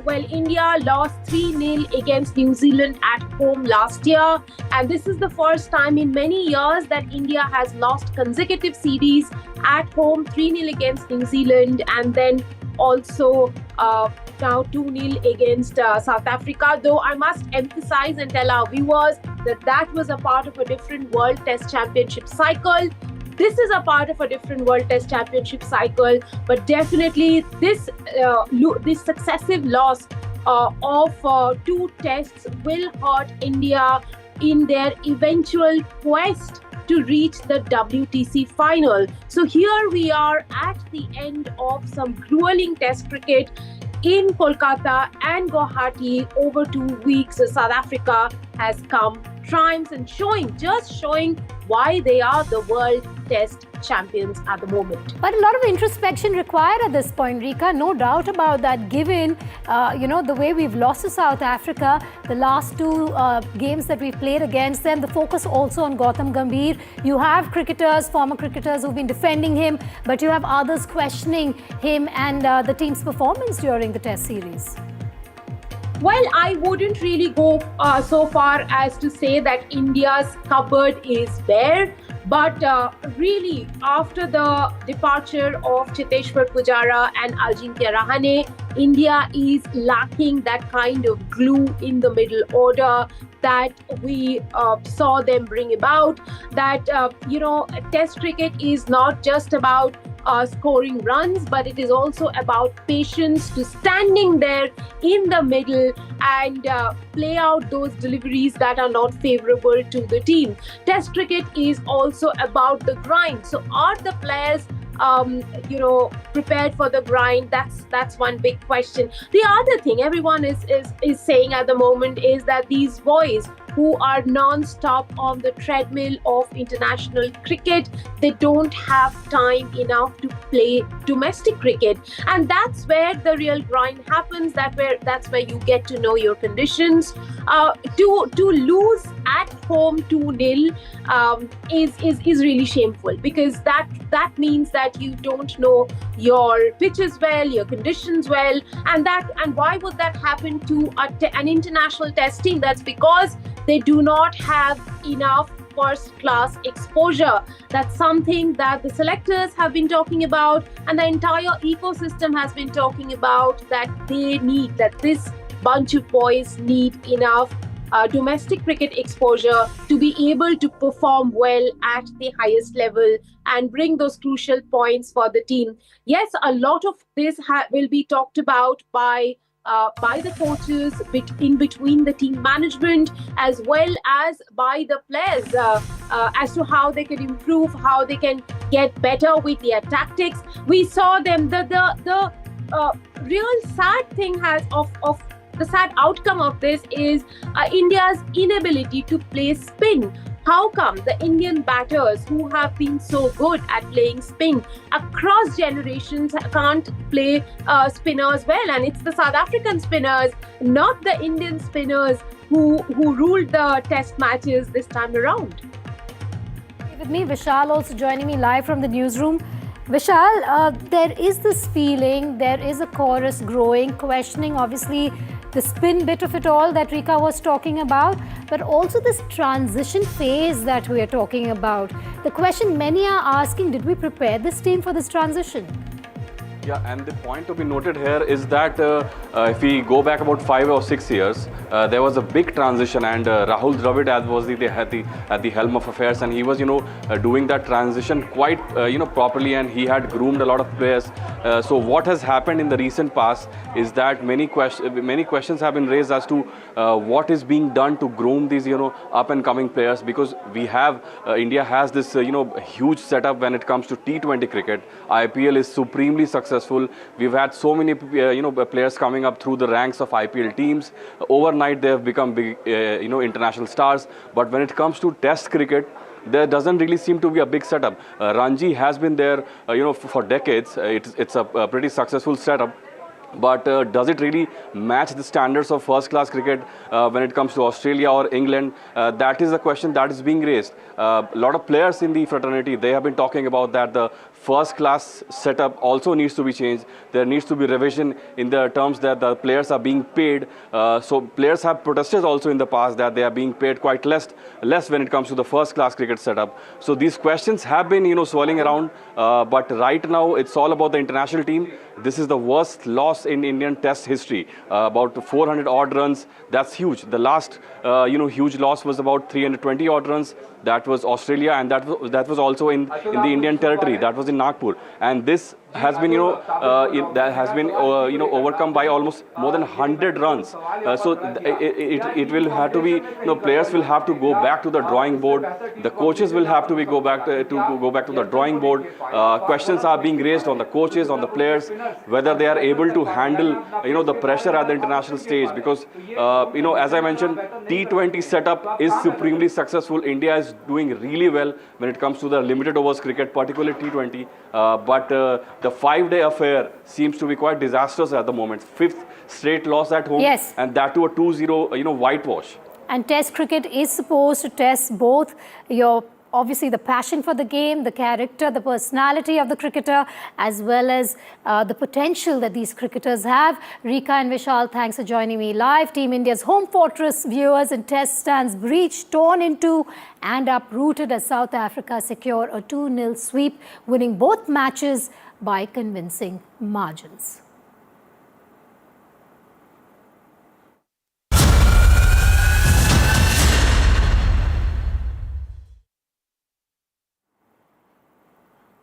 Well, India lost 3-0 against New Zealand at home last year, and this is the first time in many years that India has lost consecutive series at home, 3-0 against New Zealand, and then also now 2-0 against South Africa. Though I must emphasize and tell our viewers that that was a part of a different World Test Championship cycle. This is a part of a different World Test Championship cycle, but definitely this successive loss of 2 tests will hurt India in their eventual quest to reach the WTC final. So here we are at the end of some grueling Test cricket in Kolkata and Guwahati over 2 weeks. South Africa has come triumphs and showing why they are the World Test champions at the moment. But a lot of introspection required at this point, Rika. No doubt about that, given the way we've lost to South Africa, the last 2 games that we've played against them, the focus also on Gautam Gambhir. You have former cricketers who've been defending him, but you have others questioning him and the team's performance during the Test series. Well, I wouldn't really go so far as to say that India's cupboard is bare. But really, after the departure of Cheteshwar Pujara and Ajinkya Rahane, India is lacking that kind of glue in the middle order that we saw them bring about. That, Test cricket is not just about scoring runs, but it is also about patience, to standing there in the middle and play out those deliveries that are not favorable to the team. Test cricket is also about the grind. So are the players prepared for the grind? That's one big question. The other thing everyone is saying at the moment is that these boys who are non-stop on the treadmill of international cricket, they don't have time enough to play domestic cricket, and that's where the real grind happens. That's where you get to know your conditions. To lose at home 2-0 is really shameful, because that means that you don't know your pitches well, your conditions well, and why would that happen to an international Test team? That's because they do not have enough first-class exposure. That's something that the selectors have been talking about, and the entire ecosystem has been talking about, that this bunch of boys need enough domestic cricket exposure to be able to perform well at the highest level and bring those crucial points for the team. Yes, a lot of this will be talked about by the coaches, in between the team management, as well as by the players, as to how they can improve, how they can get better with their tactics. We saw them. The real sad thing of the sad outcome of this is India's inability to play spin. How come the Indian batters, who have been so good at playing spin across generations, can't play spinners well? And it's the South African spinners, not the Indian spinners, who ruled the Test matches this time around. With me, Vishal also joining me live from the newsroom. Vishal, there is this feeling, there is a chorus growing, questioning obviously the spin bit of it all that Rika was talking about, but also this transition phase that we are talking about. The question many are asking, did we prepare this team for this transition? Yeah, and the point to be noted here is that if we go back about 5 or 6 years, there was a big transition, and Rahul Dravid was at the helm of affairs, and he was, doing that transition quite, properly, and he had groomed a lot of players. So what has happened in the recent past is that many questions have been raised as to what is being done to groom these, up and coming players, because we have India has this, huge setup when it comes to T20 cricket. IPL is supremely successful. We've had so many, players coming up through the ranks of IPL teams. Overnight, they have become big, international stars. But when it comes to Test cricket, there doesn't really seem to be a big setup. Ranji has been there, for decades. It's a pretty successful setup. But does it really match the standards of first-class cricket when it comes to Australia or England? That is a question that is being raised. A lot of players in the fraternity, they have been talking about that the first-class setup also needs to be changed. There needs to be revision in the terms that the players are being paid. So players have protested also in the past that they are being paid quite less when it comes to the first-class cricket setup. So these questions have been, swirling around. But right now, it's all about the international team. This is the worst loss in Indian Test history. About 400 odd runs. That's huge. The last, huge loss was about 320 odd runs. That was Australia, and that was also in the Indian territory. That was in Nagpur, and this has been, overcome by almost more than 100 runs. So it will have to be, players will have to go back to the drawing board. The coaches will have to go back to the drawing board. Questions are being raised on the coaches, on the players, whether they are able to handle, the pressure at the international stage. Because, as I mentioned, T20 setup is supremely successful. India is doing really well when it comes to the limited overs cricket, particularly T20. But the 5-day affair seems to be quite disastrous at the moment. 5th straight loss at home, yes, and that to a 2-0, whitewash. And Test cricket is supposed to test both obviously the passion for the game, the character, the personality of the cricketer, as well as the potential that these cricketers have. Rika and Vishal, thanks for joining me live. Team India's home fortress viewers in Test stands breached, torn into and uprooted as South Africa secure a 2-0 sweep, winning both matches by convincing margins.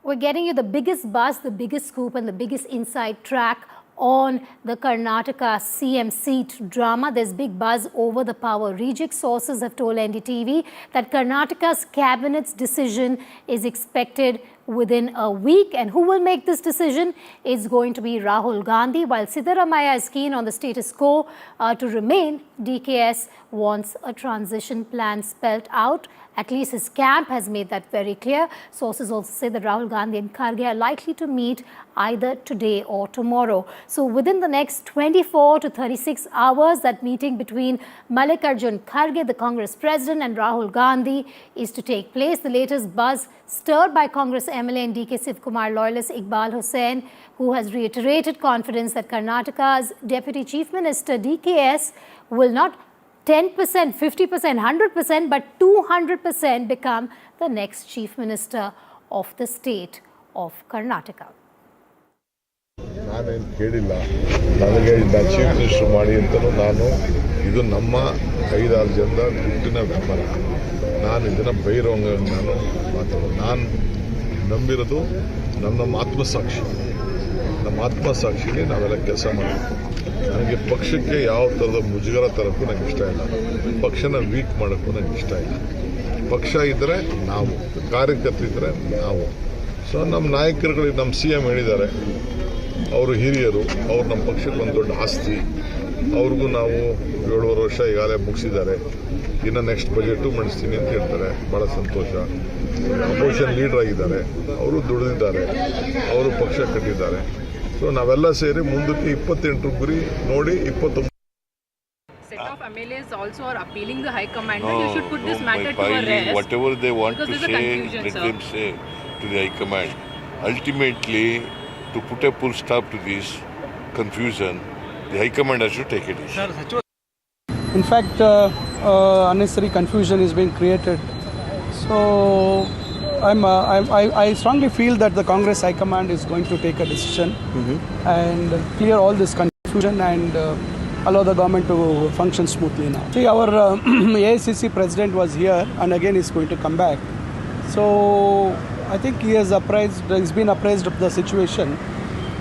We're getting you the biggest buzz, the biggest scoop, and the biggest inside track on the Karnataka CM seat drama. There's big buzz over the power reject. Sources have told NDTV that Karnataka's cabinet's decision is expected within a week, and who will make this decision is going to be Rahul Gandhi. While Siddaramaiah is keen on the status quo to remain, DKS wants a transition plan spelled out. At least his camp has made that very clear. Sources also say that Rahul Gandhi and Kharge are likely to meet either today or tomorrow. So within the next 24 to 36 hours, that meeting between Mallikarjun Kharge, the Congress president, and Rahul Gandhi is to take place. The latest buzz stirred by Congress MLA and DK Sivkumar loyalist Iqbal Hussain, who has reiterated confidence that Karnataka's Deputy Chief Minister DKS will not 10%, 50%, 100%, but 200% become the next Chief Minister of the state of Karnataka. ನಾನೇನು ಕೇಳಿಲ್ಲ, ನನಗೆ chief minister ಮಾಡಿ ಅಂತಲೂ ನಾನು ಇದು ನಮ್ಮ 5-6 ಜನದ ಗುಟ್ಟಿನ ವ್ಯಾಪಾರ. ನಾನು ಇದನ್ನು ಬೈರೋಂಗ ನಾನು ಮಾತಾಡೋದು. ನಾನು ನಂಬಿರೋದು ನಮ್ಮ ಆತ್ಮಸಾಕ್ಷಿ. ನಮ್ಮ ಆತ್ಮಸಾಕ್ಷಿಗೆ ನಾವೆಲ್ಲ ಕೆಲಸ ಮಾಡಬೇಕು. ನನಗೆ ಪಕ್ಷಕ್ಕೆ ಯಾವ ಥರದ ಮುಜುಗರ ತರೋಕ್ಕೂ ನನಗೆ ಇಷ್ಟ ಇಲ್ಲ. ಪಕ್ಷನ ವೀಕ್ ಮಾಡೋಕ್ಕೂ ನನಗೆ ಇಷ್ಟ ಇಲ್ಲ. ಪಕ್ಷ ಇದ್ದರೆ ನಾವು, ಕಾರ್ಯಕರ್ತರಿದ್ದರೆ ನಾವು. ಸೊ ನಮ್ಮ ನಾಯಕರುಗಳಿಗೆ ನಮ್ಮ CM ಹೇಳಿದ್ದಾರೆ, ಅವರು ಹಿರಿಯರು, ಅವ್ರು ನಮ್ಮ ಪಕ್ಷಕ್ಕೆ ಒಂದು ದೊಡ್ಡ ಆಸ್ತಿ. ಅವ್ರಿಗೂ ನಾವು 7 ವರ್ಷ ಈಗಾಗಲೇ ಮುಗಿಸಿದ್ದಾರೆ. ಇನ್ನು ನೆಕ್ಸ್ಟ್ ಬಜೆಟು ಮಂಡಿಸ್ತೀನಿ ಅಂತ ಹೇಳ್ತಾರೆ. ಭಾಳ ಸಂತೋಷ. ಅಪೋಸಿಷನ್ ಲೀಡರ್ ಆಗಿದ್ದಾರೆ, ಅವರು ದುಡಿದಿದ್ದಾರೆ, ಅವರು ಪಕ್ಷ ಕಟ್ಟಿದ್ದಾರೆ. ಸೊ ನಾವೆಲ್ಲ ಸೇರಿ ಮುಂದಕ್ಕೆ 28 ಗುರಿ ನೋಡಿ 29. Set of MLAs also are appealing the High Command that you should put this matter to a rest. Whatever they want to say, let them say to the High Command. Ultimately, to put a full stop to this confusion, The High Command has to take it easy. In fact, unnecessary confusion is being created. So I strongly feel that the Congress High Command is going to take a decision and clear all this confusion and allow the government to function smoothly now. See, our AICC president was here and again is going to come back. So I think he's been apprised of the situation,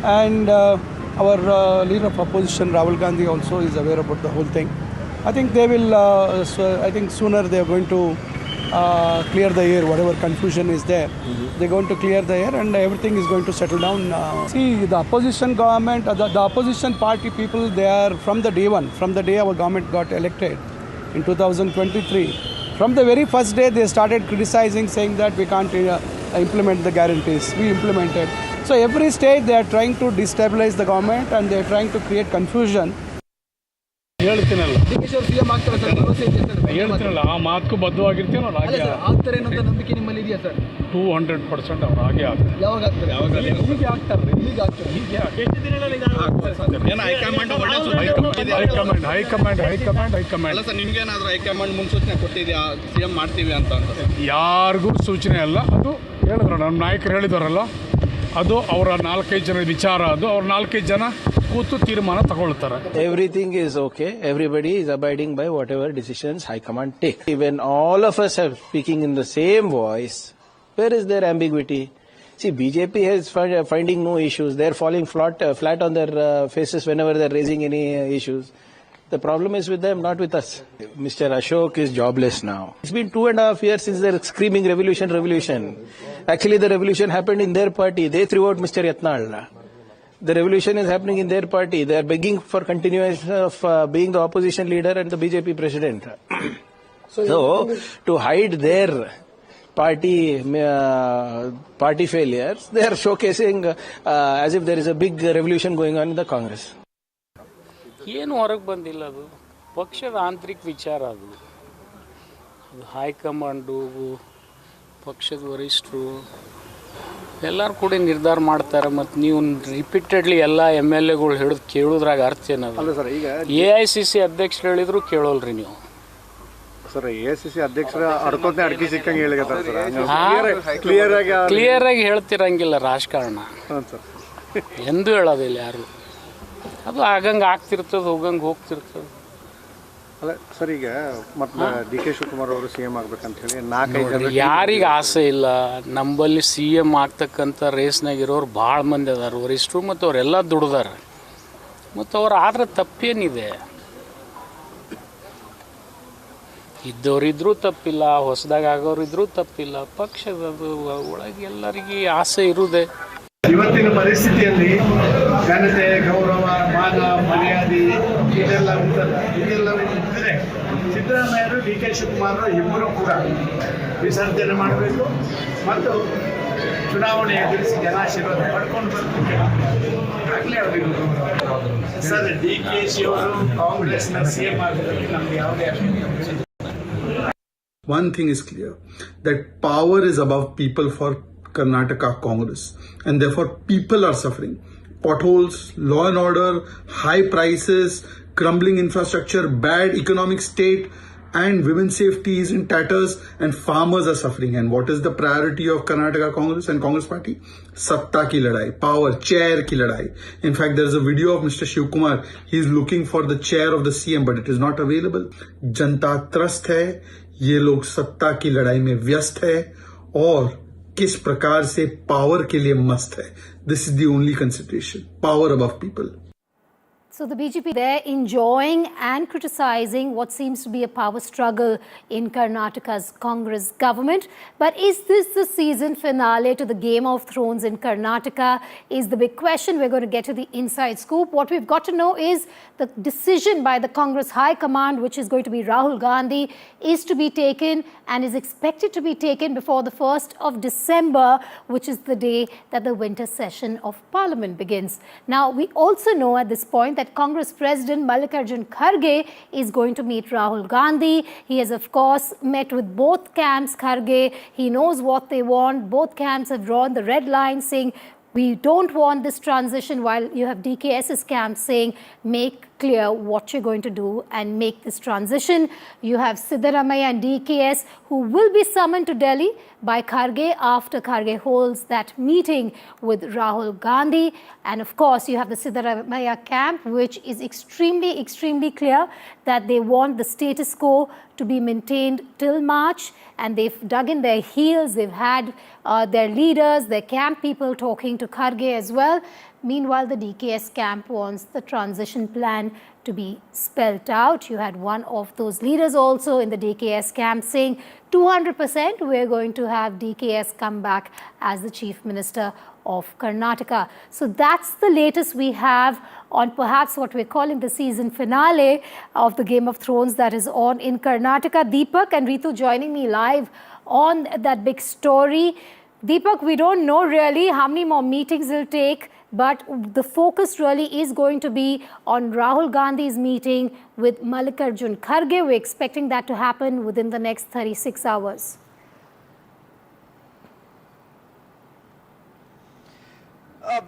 and our leader of opposition, Rahul Gandhi, also is aware about the whole thing. I think they will, I think sooner they are going to clear the air, whatever confusion is there. They're going to clear the air and everything is going to settle down. See, the opposition government, the opposition party people, they are from the day one, from the day our government got elected in 2023. From the very first day, they started criticizing, saying that we can't implement the guarantees. We implemented. So every stage, they are trying to destabilize the government and they are trying to create confusion. ಹೇಳ್ತೀನಲ್ಲ ಹೇಳ್ತೀನಲ್ಲ ಆ ಮಾತಕ್ಕೂ ಬದ್ಧವಾಗಿರ್ತೀನೋ ಹಾಗೆ ಆಗ್ತಾರೆ ಅನ್ನೋ ನಂಬಿಕೆ ನಿಮ್ಮಲ್ಲಿ ಇದೆಯಾ sir? 200% ಅವ್ರು ಹಾಗೆ ಆಗ್ತಾರೆ. ಯಾವಾಗ ಆಗ್ತಾರೆ? ಹೀಗೆ ಆಗ್ತಾರೆ. ಹೈಕಮಾಂಡ್ ಅಲ್ಲ ಸರ್, ನಿಮ್ಗೇನಾದ್ರೂ ಹೈಕಮಾಂಡ್ ಮುನ್ಸೂಚನೆ ಕೊಟ್ಟಿದ್ಯಾ ಸಿಎಂ ಮಾಡ್ತೀವಿ ಅಂತ? ಯಾರಿಗೂ ಸೂಚನೆ ಅಲ್ಲ, ಅದು ಹೇಳಿದ್ರು ನಮ್ಮ ನಾಯಕರು ಹೇಳಿದಾರಲ್ಲ, ಅದು ಅವರ 4-5 ಜನ ವಿಚಾರ, ಅದು ಅವ್ರ 4-5 ಜನ ಕೂತು ತೀರ್ಮಾನ ತಗೊಳ್ತಾರೆ. Everything is okay. Everybody is abiding by whatever decisions High Command take. When all of us are speaking in the same voice, where is their ambiguity? See, BJP is finding no issues. They're falling flat on their faces whenever they're raising any issues. The problem is with them, not with us. Mr. Ashok is jobless now. It's been 2.5 years since they're screaming revolution. Actually, the revolution happened in their party. They threw out Mr. Yatnal. The revolution is happening in their party. They are begging for continuation of being the opposition leader and the BJP president. So to hide their party failures, they are showcasing as if there is a big revolution going on in the Congress. ಏನು ಹೊರಗೆ ಬಂದಿಲ್ಲ, ಅದು ಪಕ್ಷದ ಆಂತರಿಕ ವಿಚಾರ. ಅದು high command, ಪಕ್ಷದ ವರಿಷ್ಠರು ಎಲ್ಲರೂ ಕೂಡ ನಿರ್ಧಾರ ಮಾಡ್ತಾರೆ. ಮತ್ತು ನೀವು ರಿಪೀಟೆಡ್ಲಿ ಎಲ್ಲ MLAಗಳು ಹಿಡಿದು ಕೇಳೋದ್ರಾಗ ಅರ್ಥ ಏನದು? AICC ಅಧ್ಯಕ್ಷರು ಹೇಳಿದ್ರು ಕೇಳೋಲ್ರಿ ನೀವು. ಸರ್, AICC ಅಧ್ಯಕ್ಷರ ಅಡ್ಕಿ ಸಿಕ್ಕಂಗೆ ಕ್ಲಿಯರ್ ಆಗಿ ಹೇಳ್ತಿರಂಗಿಲ್ಲ ರಾಜಕಾರಣ, ಎಂದು ಹೇಳೋದಿಲ್ಲ ಯಾರು. ಅದು ಆಗಂಗೆ ಆಗ್ತಿರ್ತದೆ, ಹೋಗ್ತಿರ್ತದೆ. ಅಲ್ಲ ಸರ್, ಈಗ ಮತ್ತೆ DK ಶಿವಕುಮಾರ್ ಅವರು CM ಆಗ್ಬೇಕಂತ ಹೇಳಿ 4-5 ಜನ, ಯಾರಿಗೆ ಆಸೆ ಇಲ್ಲ? ನಂಬಲ್ಲಿ CM ಆಗ್ತಕ್ಕಂಥ ರೇಸ್ನಾಗಿರೋರು ಭಾಳ ಮಂದಿ ಅದಾರ, ವರಿಷ್ಠರು, ಮತ್ತು ಅವರೆಲ್ಲ ದುಡ್ದಾರ. ಮತ್ತು ಅವ್ರು ಆದ್ರೆ ತಪ್ಪೇನಿದೆ? ಇದ್ದವರಿದ್ರೂ ತಪ್ಪಿಲ್ಲ, ಹೊಸದಾಗಿ ಆಗೋರಿದ್ರೂ ತಪ್ಪಿಲ್ಲ. ಪಕ್ಷದದು ಒಳಗೆ ಎಲ್ಲರಿಗೆ ಆಸೆ ಇರುವುದೇ. ಇವತ್ತಿನ ಪರಿಸ್ಥಿತಿಯಲ್ಲಿ ಘನತೆ, ಗೌರವ, ಮಾನ, ಮರ್ಯಾದೆ ಇದೆಲ್ಲ ಇದ್ದರೆ ಸಿದ್ದರಾಮಯ್ಯರು, DK ಶಿವಕುಮಾರ್ ಇಬ್ಬರು ಕೂಡ ವಿಸರ್ಜನೆ ಮಾಡಬೇಕು ಮತ್ತು ಚುನಾವಣೆ ಎದುರಿಸಿ ಜನಾಶೀರ್ವಾದ ಪಡ್ಕೊಂಡು ಬರ್ಬೇಕು. ಆಗಲೇ ಅವರಿಗೆ ಸರ್, DK ಅವರು ಕಾಂಗ್ರೆಸ್ನ CM ಆಗೋದಕ್ಕೆ ನಮ್ಗೆ ಯಾವುದೇ ಅಭಿಪ್ರಾಯ. One thing is clear, that power is above people for Karnataka Congress, and therefore people are suffering. Potholes, law and order, high prices, crumbling infrastructure, bad economic state, and women's safety is in tatters, and farmers are suffering. And what is the priority of Karnataka Congress and Congress Party? Satta ki ladai, power, chair ki ladai. In fact, there is a video of Mr. Shiv Kumar. He is looking for the chair of the CM, but it is not available. Janta त्रस्त है, ये लोग सत्ता की लड़ाई में व्यस्त है और किस प्रकार से पावर के लिए मस्त है. This is the only consideration. Power above people. So the BJP there enjoying and criticizing what seems to be a power struggle in Karnataka's Congress government. But is this the season finale to the Game of Thrones in Karnataka is the big question. We're going to get to the inside scoop. What we've got to know is the decision by the Congress High Command, which is going to be Rahul Gandhi, is to be taken and is expected to be taken before the 1st of December, which is the day that the winter session of Parliament begins. Now, we also know at this point that Congress President Mallikarjun Kharge is going to meet Rahul Gandhi. He has, of course, met with both camps. Kharge, he knows what they want. Both camps have drawn the red line saying, We don't want this transition, while you have DKS's camp saying, make clear what you're going to do and make this transition. You have Siddaramaiah and DKS who will be summoned to Delhi by Kharge after Kharge holds that meeting with Rahul Gandhi. And of course, you have the Siddaramaiah camp, which is extremely clear that they want the status quo to be maintained till March. And they've dug in their heels. They've had their leaders, their camp people talking to Kharge as well. Meanwhile, the DKS camp wants the transition plan to be spelt out. You had one of those leaders also in the DKS camp saying 200% we're going to have DKS come back as the Chief Minister of Karnataka. So that's the latest we have on perhaps what we're calling the season finale of the Game of Thrones that is on in Karnataka. Deepak and Ritu joining me live on that big story. Deepak, we don't know really how many more meetings it'll take, but the focus really is going to be on Rahul Gandhi's meeting with Mallikarjun Kharge. We're expecting that to happen within the next 36 hours.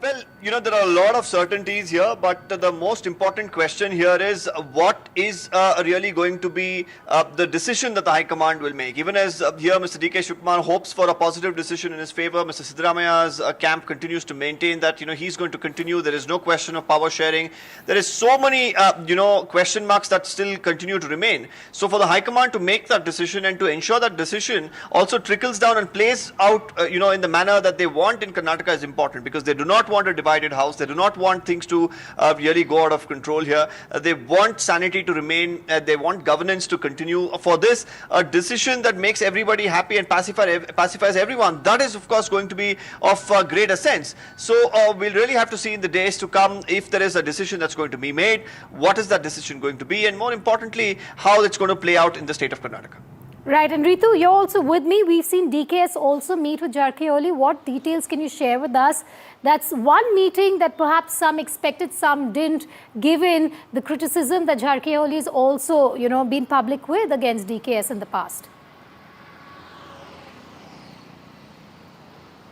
Well, you know, there are a lot of certainties here, but the most important question here is what is really going to be the decision that the High Command will make. Even as here Mr. D.K. Shivkumar hopes for a positive decision in his favor, Mr. Siddaramaiah's camp continues to maintain that, you know, he's going to continue. There is no question of power sharing. There is so many, you know, question marks that still continue to remain. So for the High Command to make that decision and to ensure that decision also trickles down and plays out, you know, in the manner that they want in Karnataka is important, because they do not want a divided house. They do not want things to really go out of control here. They want sanity to remain. They want governance to continue. For this, a decision that makes everybody happy and pacifies everyone, that is of course going to be of great essence. So we'll really have to see in the days to come if there is a decision that's going to be made, what is that decision going to be, and more importantly, how it's going to play out in the state of Karnataka. Right, and Ritu, you're also with me. We've seen DKS also meet with Jarkioli. What details can you share with us? That's one meeting that perhaps some expected, some didn't, given the criticism that Jarkioli has also, you know, been public with against DKS in the past.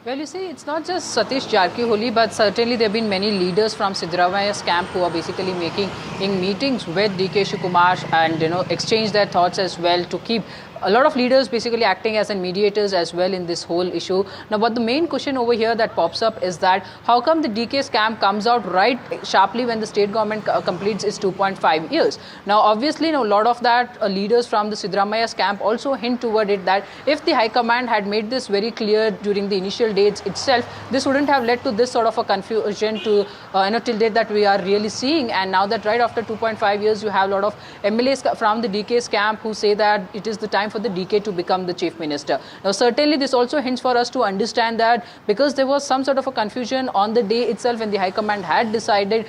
Well, you see, it's not just Satish Jarkioli, but certainly there have been many leaders from Siddaramaiah's camp who are basically making meetings with D.K. Shikumar and, you know, exchange their thoughts as well to keep a lot of leaders basically acting as mediators as well in this whole issue. Now, but the main question over here that pops up is that how come the DK's camp comes out right sharply when the state government completes its 2.5 years? Now, obviously, you know, a lot of that leaders from the Siddaramaiah's camp also hint toward it that if the High Command had made this very clear during the initial dates itself, this wouldn't have led to this sort of a confusion to, you know, till date that we are really seeing. And now that right after 2.5 years, you have a lot of MLAs from the DK's camp who say that it is the time for the DK to become the Chief Minister. Now, certainly this also hints for us to understand that because there was some sort of a confusion on the day itself when the High Command had decided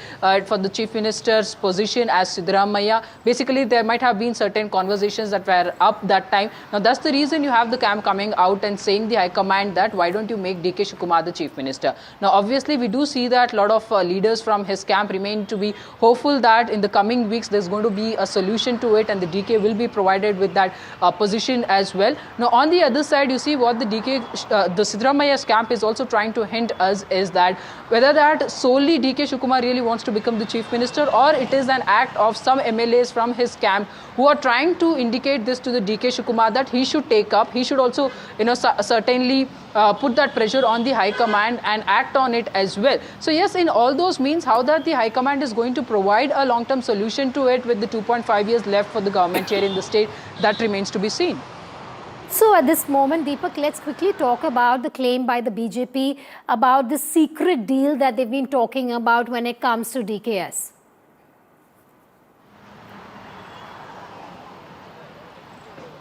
for the Chief Minister's position as Siddaramaiah, basically there might have been certain conversations that were up that time. Now, that's the reason you have the camp coming out and saying the High Command that why don't you make D.K. Shikumar the Chief Minister. Now, obviously, we do see that a lot of leaders from his camp remain to be hopeful that in the coming weeks there's going to be a solution to it and the DK will be provided with that position as well. Now, on the other side, you see what the Siddaramaiah's camp is also trying to hint us is that whether that solely D.K. Shikumar really wants to become the Chief Minister or it is an act of some MLAs from his camp who are trying to indicate this to the D.K. Shikumar that he should take up. He should also, you know, certainly put that pressure on the High Command and act on it as well. So yes, in all those means, how that the High Command is going to provide a long-term solution to it with the 2.5 years left for the government chair in the state, that remains to be seen. So at this moment, Deepak, let's quickly talk about the claim by the BJP about the secret deal that they've been talking about when it comes to DKS.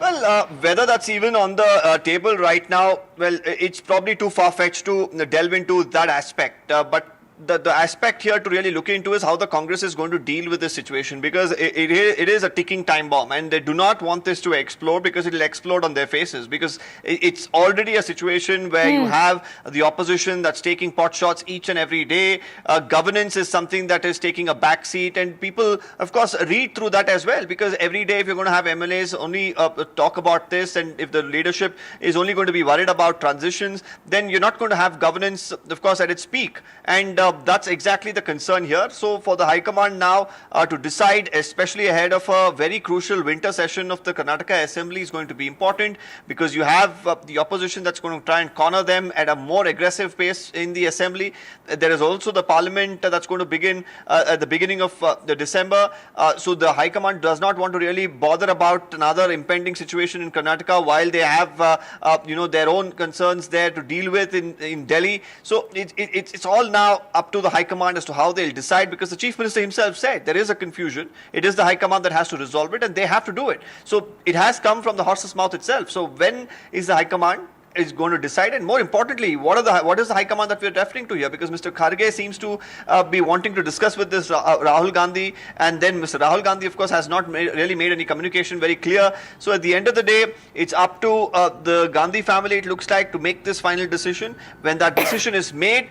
Well, whether that's even on the table right now, well, it's probably too far-fetched to delve into that aspect. But the aspect here to really look into is how the Congress is going to deal with this situation, because it is a ticking time bomb, and they do not want this to explode, because it will explode on their faces, because it's already a situation where you have the opposition that's taking pot shots each and every day. Governance is something that is taking a back seat, and people, of course, read through that as well, because every day if you're going to have MLAs only talk about this, and if the leadership is only going to be worried about transitions, then you're not going to have governance, of course, at its peak. And that's exactly the concern here. So for the High Command now to decide, especially ahead of a very crucial winter session of the Karnataka Assembly, is going to be important, because you have the opposition that's going to try and corner them at a more aggressive pace in the Assembly. There is also the Parliament that's going to begin at the beginning of the December. So the High Command does not want to really bother about another impending situation in Karnataka while they have their own concerns there to deal with in Delhi. So it's all now up to the High Command as to how they'll decide, because the Chief Minister himself said there is a confusion. It is the High Command that has to resolve it, and they have to do it. So it has come from the horse's mouth itself. So when is the High Command is going to decide, and more importantly, what is the High Command that we're referring to here? Because Mr. Kharge seems to be wanting to discuss with this Rahul Gandhi, and then Mr. Rahul Gandhi, of course, has not really made any communication very clear. So at the end of the day, it's up to the Gandhi family, it looks like, to make this final decision. When that decision is made,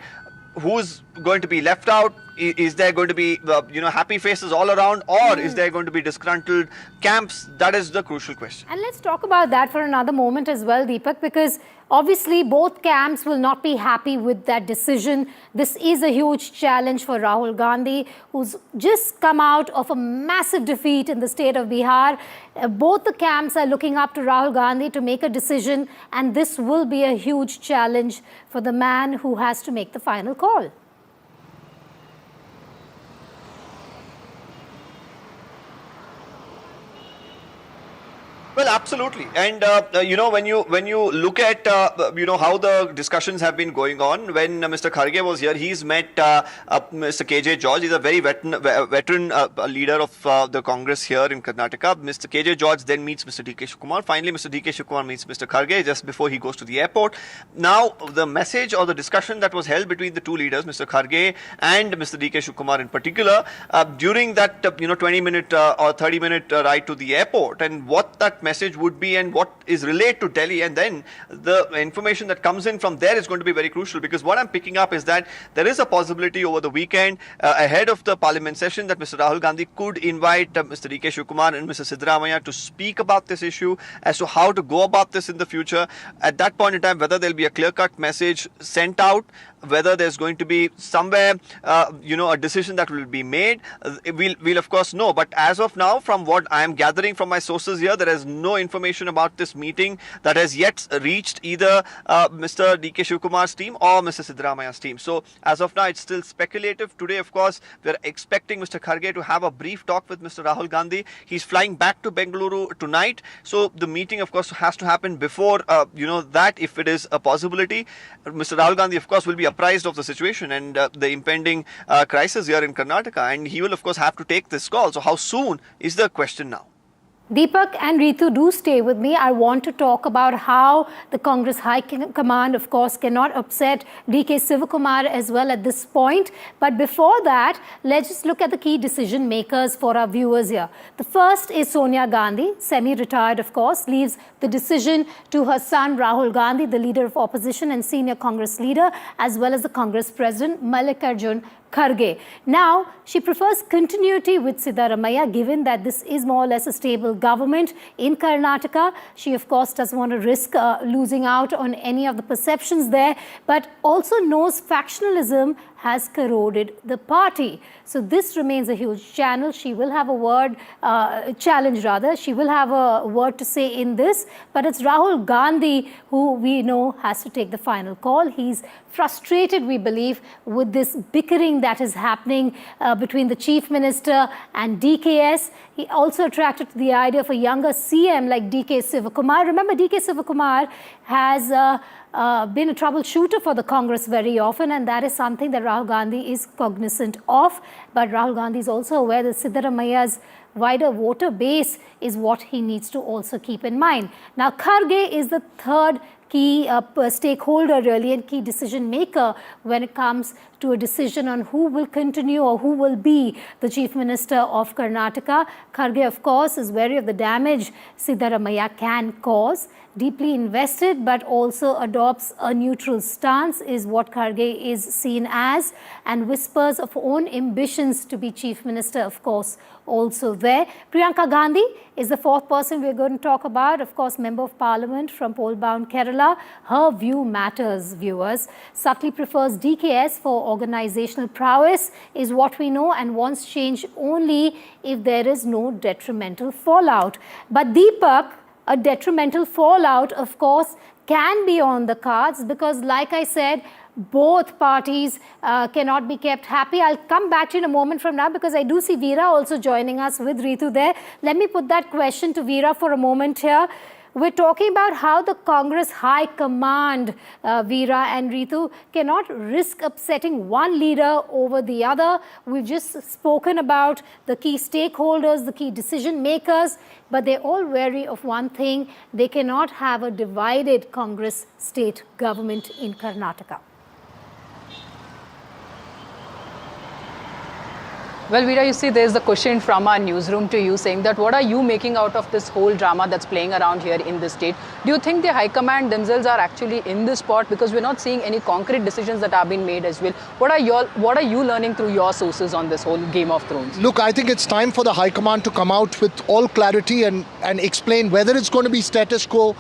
who's going to be left out? Is there going to be happy faces all around, or is there going to be disgruntled camps? That is the crucial question. And let's talk about that for another moment as well, Deepak, because obviously both camps will not be happy with that decision. This is a huge challenge for Rahul Gandhi, who's just come out of a massive defeat in the state of Bihar. Both the camps are looking up to Rahul Gandhi to make a decision, and this will be a huge challenge for the man who has to make the final call. Well, absolutely, and when you look at how the discussions have been going on. When Mr. Kharge was here, he's met Mr. KJ George. He's a very veteran leader of the Congress here in Karnataka. Mr. KJ George then meets Mr. DK Shivakumar. Finally, Mr. DK Shivakumar meets Mr. Kharge just before he goes to the airport. Now, the message or the discussion that was held between the two leaders, Mr. Kharge and Mr. DK Shivakumar in particular, during that 20-minute or 30-minute ride to the airport, and what that message would be and what is relayed to Delhi, and then the information that comes in from there is going to be very crucial, because what I'm picking up is that there is a possibility over the weekend ahead of the parliament session that Mr. Rahul Gandhi could invite Mr. DK Shivakumar and Mr. Siddaramaiah to speak about this issue as to how to go about this in the future. At that point in time, whether there will be a clear-cut message sent out, whether there's going to be somewhere a decision that will be made, we'll of course know. But as of now, from what I am gathering from my sources here, there is no information about this meeting that has yet reached either Mr. DK Shivakumar's team or Mr. Siddaramaiah's team. So as of now, it's still speculative. Today, of course, we're expecting Mr. Kharge to have a brief talk with Mr. Rahul Gandhi. He's flying back to Bengaluru tonight. So the meeting, of course, has to happen before that, if it is a possibility. Mr. Rahul Gandhi, of course, will be apprised of the situation and the impending crisis here in Karnataka, and he will, of course, have to take this call. So how soon is the question now? Deepak and Ritu, do stay with me. I want to talk about how the Congress High Command, of course, cannot upset DK Shivakumar as well at this point. But before that, let's just look at the key decision makers for our viewers here. The first is Sonia Gandhi, semi-retired, of course, leaves the decision to her son Rahul Gandhi, the leader of opposition and senior Congress leader, as well as the Congress president Mallikarjun Kharge. Now, she prefers continuity with Siddaramaiah, given that this is more or less a stable government in Karnataka. She, of course, doesn't want to risk losing out on any of the perceptions there, but also knows factionalism has corroded the party. So this remains a huge challenge. She will have a word, challenge rather. She will have a word to say in this, but it's Rahul Gandhi who we know has to take the final call. He's frustrated, we believe, with this bickering that is happening between the Chief Minister and DKS. He also attracted to the idea of a younger CM like DK Shivakumar. Remember, DK Shivakumar has been a troubleshooter for the Congress very often, and that is something that Rahul Gandhi is cognizant of. But Rahul Gandhi is also aware that Siddaramaiah's wider voter base is what he needs to also keep in mind. Now, Kharge is the third key stakeholder really and key decision maker when it comes to a decision on who will continue or who will be the Chief Minister of Karnataka. Kharge, of course, is wary of the damage Siddaramaiah can cause. Deeply invested but also adopts a neutral stance is what Kharge is seen as, and whispers of own ambitions to be Chief Minister, of course, also there. Priyanka Gandhi is the fourth person we're going to talk about, of course, Member of Parliament from poll-bound Kerala. Her view matters, viewers. Subtly prefers DKS for organizational prowess is what we know, and wants change only if there is no detrimental fallout. But Deepak, a detrimental fallout, of course, can be on the cards because, like I said, both parties cannot be kept happy. I'll come back to you in a moment from now because I do see Veera also joining us with Ritu there. Let me put that question to Veera for a moment here. We're talking about how the Congress High Command, Veera and Ritu, cannot risk upsetting one leader over the other. We've just spoken about the key stakeholders, the key decision makers, but they're all wary of one thing. They cannot have a divided Congress state government in Karnataka. Well, Veera, you see, there's the question from our newsroom to you saying that what are you making out of this whole drama that's playing around here in the state? Do you think the High Command themselves are actually in this spot? Because we're not seeing any concrete decisions that are being made as well. What are you learning through your sources on this whole Game of Thrones? Look, I think it's time for the High Command to come out with all clarity and explain whether it's going to be status quo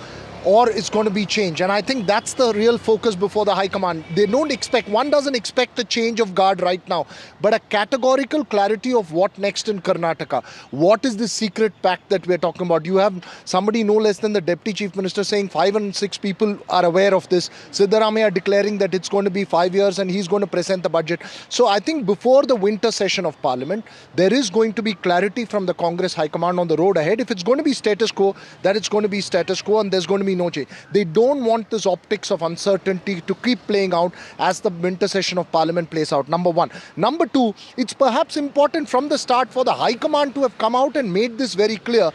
or it's going to be change. And I think that's the real focus before the High Command. They don't expect, one doesn't expect a change of guard right now, but a categorical clarity of what next in Karnataka. What is the secret pact that we're talking about? You have somebody no less than the Deputy Chief Minister saying 5 and 6 people are aware of this. Siddaramaiah declaring that it's going to be 5 years and he's going to present the budget. So I think before the winter session of Parliament, there is going to be clarity from the Congress High Command on the road ahead. If it's going to be status quo, that it's going to be status quo and there's going to be no change. They don't want this optics of uncertainty to keep playing out as the winter session of Parliament plays out, number one. Number two, it's perhaps important from the start for the High Command to have come out and made this very clear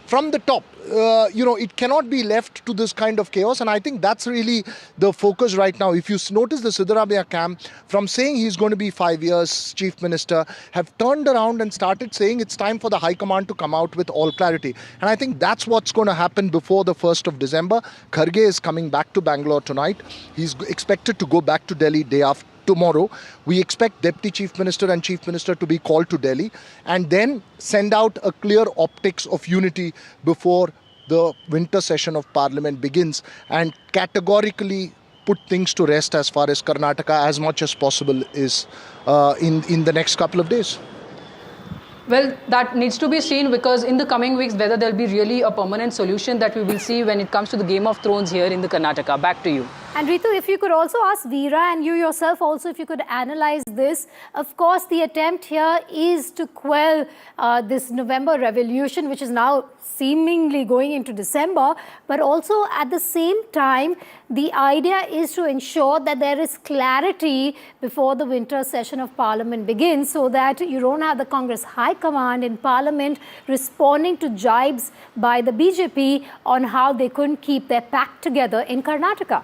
from the top. It cannot be left to this kind of chaos, and I think that's really the focus right now. If you notice, the Siddaramaiah camp, from saying he's going to be 5 years Chief Minister, have turned around and started saying it's time for the High Command to come out with all clarity. And I think that's what's going to happen before the 1st of December. Kharge is coming back to Bangalore tonight. He's expected to go back to Delhi day after tomorrow. We expect Deputy Chief Minister and Chief Minister to be called to Delhi and then send out a clear optics of unity before the winter session of Parliament begins and categorically put things to rest as far as Karnataka as much as possible is in the next couple of days. Well, that needs to be seen because in the coming weeks, whether there'll be really a permanent solution that we will see when it comes to the Game of Thrones here in the Karnataka. Back to you. And Ritu, if you could also ask Veera and you yourself also, if you could analyze this. Of course, the attempt here is to quell this November revolution, which is now seemingly going into December. But also at the same time, the idea is to ensure that there is clarity before the winter session of Parliament begins so that you don't have the Congress High Command in Parliament responding to jibes by the BJP on how they couldn't keep their pact together in Karnataka.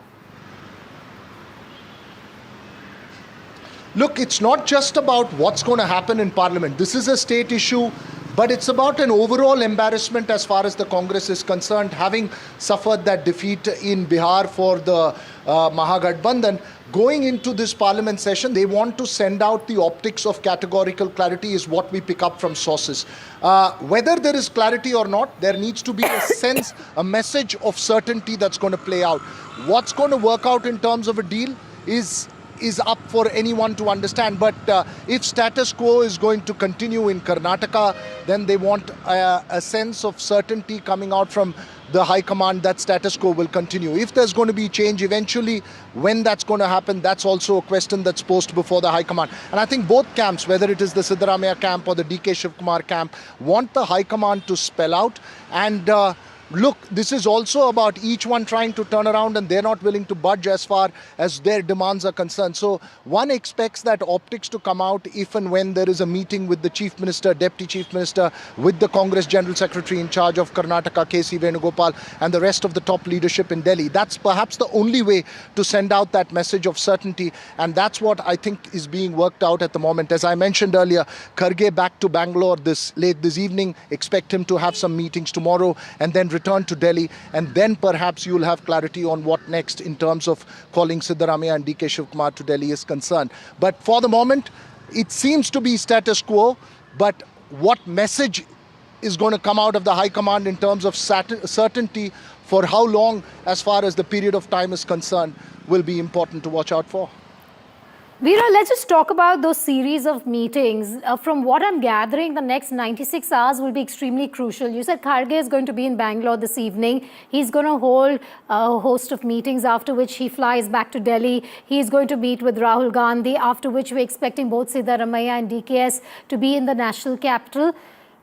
Look, it's not just about what's going to happen in Parliament. This is a state issue, but it's about an overall embarrassment as far as the Congress is concerned, having suffered that defeat in Bihar for the Mahagathbandhan. Going into this Parliament session, they want to send out the optics of categorical clarity is what we pick up from sources. Whether there is clarity or not, there needs to be a sense, a message of certainty that's going to play out. What's going to work out in terms of a deal is up for anyone to understand. But if status quo is going to continue in Karnataka, then they want a sense of certainty coming out from the High Command that status quo will continue. If there's going to be change eventually, when that's going to happen, that's also a question that's posed before the High Command. And I think both camps, whether it is the Siddaramaiah camp or the DK Shivkumar camp, want the High Command to spell out and look, this is also about each one trying to turn around, and they're not willing to budge as far as their demands are concerned. So one expects that optics to come out if and when there is a meeting with the Chief Minister, Deputy Chief Minister, with the Congress General Secretary in charge of Karnataka, K.C. Venugopal, and the rest of the top leadership in Delhi. That's perhaps the only way to send out that message of certainty, and that's what I think is being worked out at the moment. As I mentioned earlier, Kharge back to Bangalore late this evening. Expect him to have some meetings tomorrow and then return to Delhi, and then perhaps you'll have clarity on what next in terms of calling Siddaramaiah and DK Shivkumar to Delhi is concerned. But for the moment, it seems to be status quo, but what message is going to come out of the High Command in terms of certainty for how long as far as the period of time is concerned will be important to watch out for. Veera, let's just talk about those series of meetings. From what I'm gathering, the next 96 hours will be extremely crucial. You said Kharge is going to be in Bangalore this evening. He's going to hold a host of meetings, after which he flies back to Delhi. He's going to meet with Rahul Gandhi, after which we're expecting both Siddaramaiah and DKS to be in the national capital.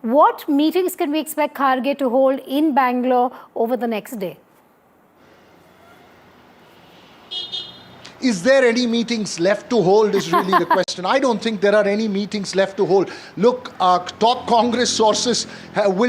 What meetings can we expect Kharge to hold in Bangalore over the next day? Is there any meetings left to hold is really the question. I don't think there are any meetings left to hold. Look, top Congress sources will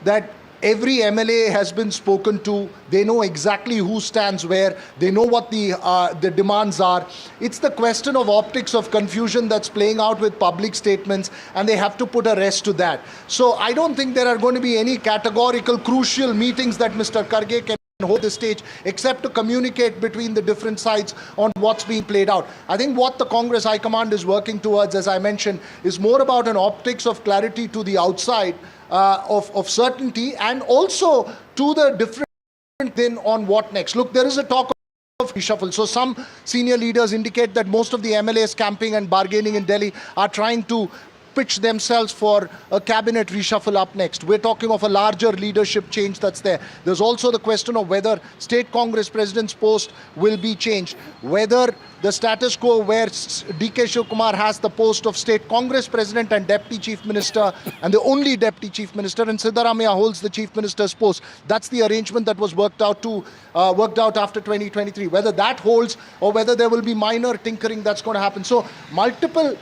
that every MLA has been spoken to. They know exactly who stands where. They know what the demands are. It's the question of optics of confusion that's playing out with public statements, and they have to put a rest to that. So I don't think there are going to be any categorical, crucial meetings that Mr. Kharge can hold the stage, except to communicate between the different sides on what's being played out. I think what the Congress High Command is working towards, as I mentioned, is more about an optics of clarity to the outside, of certainty, and also to the different thing on what next. Look, there is a talk of reshuffle. So some senior leaders indicate that most of the MLAs camping and bargaining in Delhi are trying to pitch themselves for a cabinet reshuffle up next. We're talking of a larger leadership change that's there. There's also the question of whether state Congress president's post will be changed, whether the status quo where DK Shivkumar has the post of state Congress president and deputy chief minister and the only deputy chief minister, and Siddaramaiah holds the chief minister's post. That's the arrangement that was worked out after 2023. Whether that holds or whether there will be minor tinkering that's going to happen. So multiple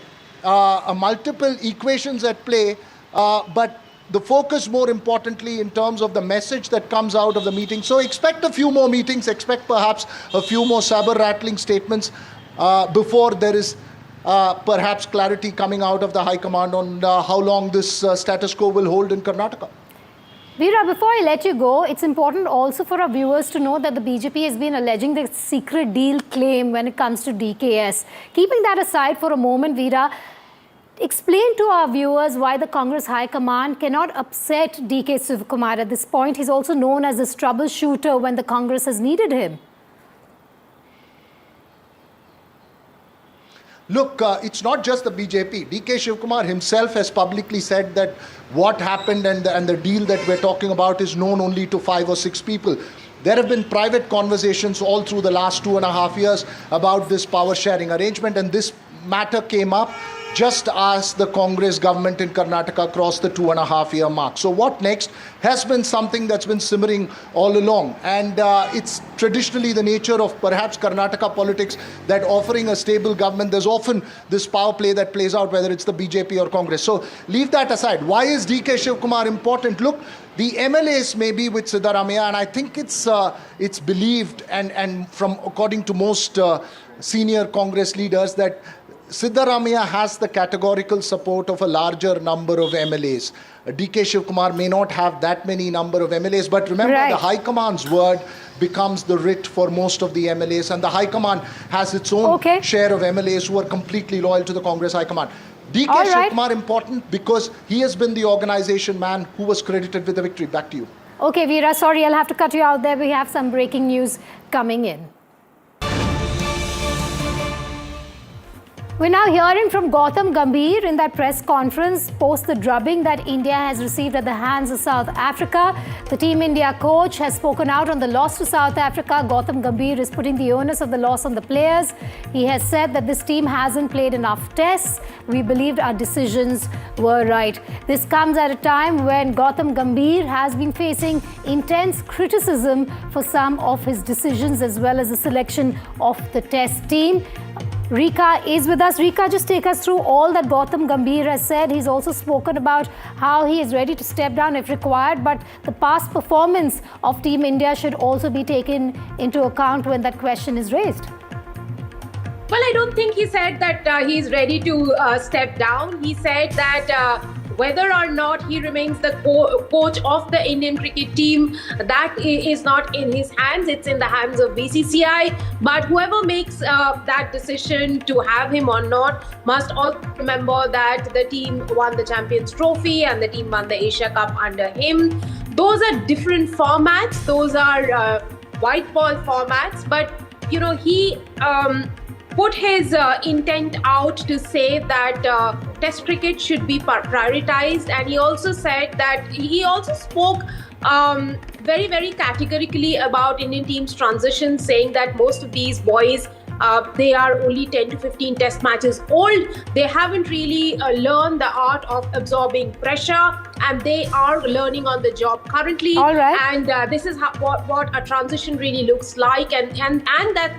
equations at play, but the focus more importantly in terms of the message that comes out of the meeting. So expect a few more meetings, expect perhaps a few more saber-rattling statements before there is perhaps clarity coming out of the High Command on how long this status quo will hold in Karnataka. Veera, before I let you go, it's important also for our viewers to know that the BJP has been alleging the secret deal claim when it comes to DKS. Keeping that aside for a moment, Veera, explain to our viewers why the Congress High Command cannot upset DK Shivkumar at this point. He's also known as this troubleshooter when the Congress has needed him. Look, it's not just the BJP. DK Shivkumar himself has publicly said that what happened and the deal that we're talking about is known only to 5 or 6 people. There have been private conversations all through the last 2.5 years about this power sharing arrangement, and this matter came up just as the Congress government in Karnataka crossed the 2.5-year mark. So what next has been something that's been simmering all along. And it's traditionally the nature of perhaps Karnataka politics that offering a stable government, there's often this power play that plays out, whether it's the BJP or Congress. So leave that aside. Why is DK Shivkumar important? Look, the MLAs may be with Siddaramaiah, and I think it's believed and from according to most senior Congress leaders that Siddaramaiah has the categorical support of a larger number of MLAs. DK Shivkumar may not have that many number of MLAs, but remember the High Command's word becomes the writ for most of the MLAs, and the High Command has its own share of MLAs who are completely loyal to the Congress High Command. DK Shivkumar important because he has been the organization man who was credited with the victory. Back to you. Okay, Veera, sorry, I'll have to cut you out there. We have some breaking news coming in. We're now hearing from Gautam Gambhir in that press conference post the drubbing that India has received at the hands of South Africa. The Team India coach has spoken out on the loss to South Africa. Gautam Gambhir is putting the onus of the loss on the players. He has said that this team hasn't played enough tests. We believed our decisions were right. This comes at a time when Gautam Gambhir has been facing intense criticism for some of his decisions as well as the selection of the test team. Rika is with us. Rika, just take us through all that Gautam Gambhir has said. He's also spoken about how he is ready to step down if required, but the past performance of Team India should also be taken into account when that question is raised. Well, I don't think he said that he's ready to step down. He said that whether or not he remains the coach of the Indian cricket team, that is not in his hands. It's in the hands of BCCI. But whoever makes that decision to have him or not must also remember that the team won the Champions Trophy and the team won the Asia Cup under him. Those are different formats. Those are white ball formats. But, you know, he put his intent out to say that test cricket should be prioritized, and he also said that he also spoke very, very categorically about Indian team's transition, saying that most of these boys they are only 10 to 15 test matches old. They haven't really learned the art of absorbing pressure, and they are learning on the job currently. All right. And this is what a transition really looks like, and that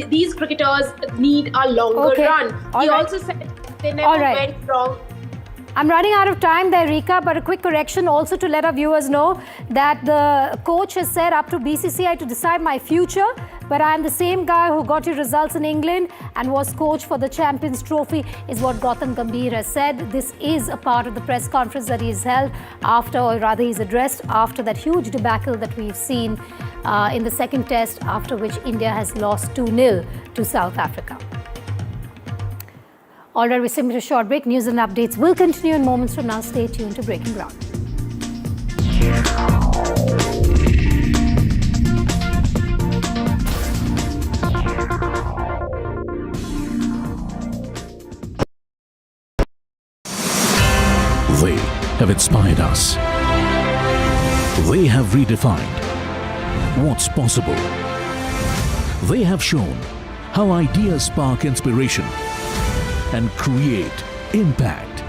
these cricketers need a longer run. He also said they never went wrong. I'm running out of time there, Rika, but a quick correction also to let our viewers know that the coach has said up to BCCI to decide my future, but I'm the same guy who got you results in England and was coach for the Champions Trophy, is what Gautam Gambhir has said. This is a part of the press conference that he's held after, or rather he's addressed after that huge debacle that we've seen in the second test, after which India has lost 2-0 to South Africa. All right, we're simply a short break. News and updates will continue in moments from now. Stay tuned to Breaking Ground. They have inspired us. They have redefined what's possible. They have shown how ideas spark inspiration and create impact.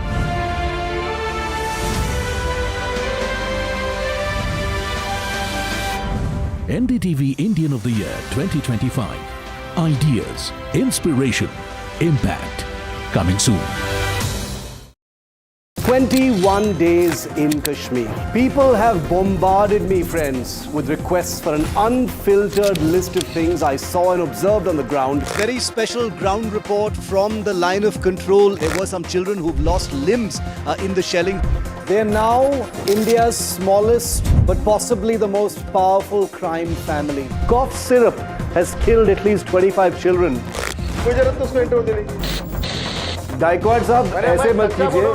NDTV Indian of the Year 2025. Ideas, inspiration, impact. Coming soon. 21 days in Kashmir. People have bombarded me, friends, with requests for an unfiltered list of things I saw and observed on the ground. Very special ground report from the line of control. There were some children who've lost limbs in the shelling. They are now India's smallest but possibly the most powerful crime family. Cough syrup has killed at least 25 children. Gaikwad sahab, aise mat kijiye.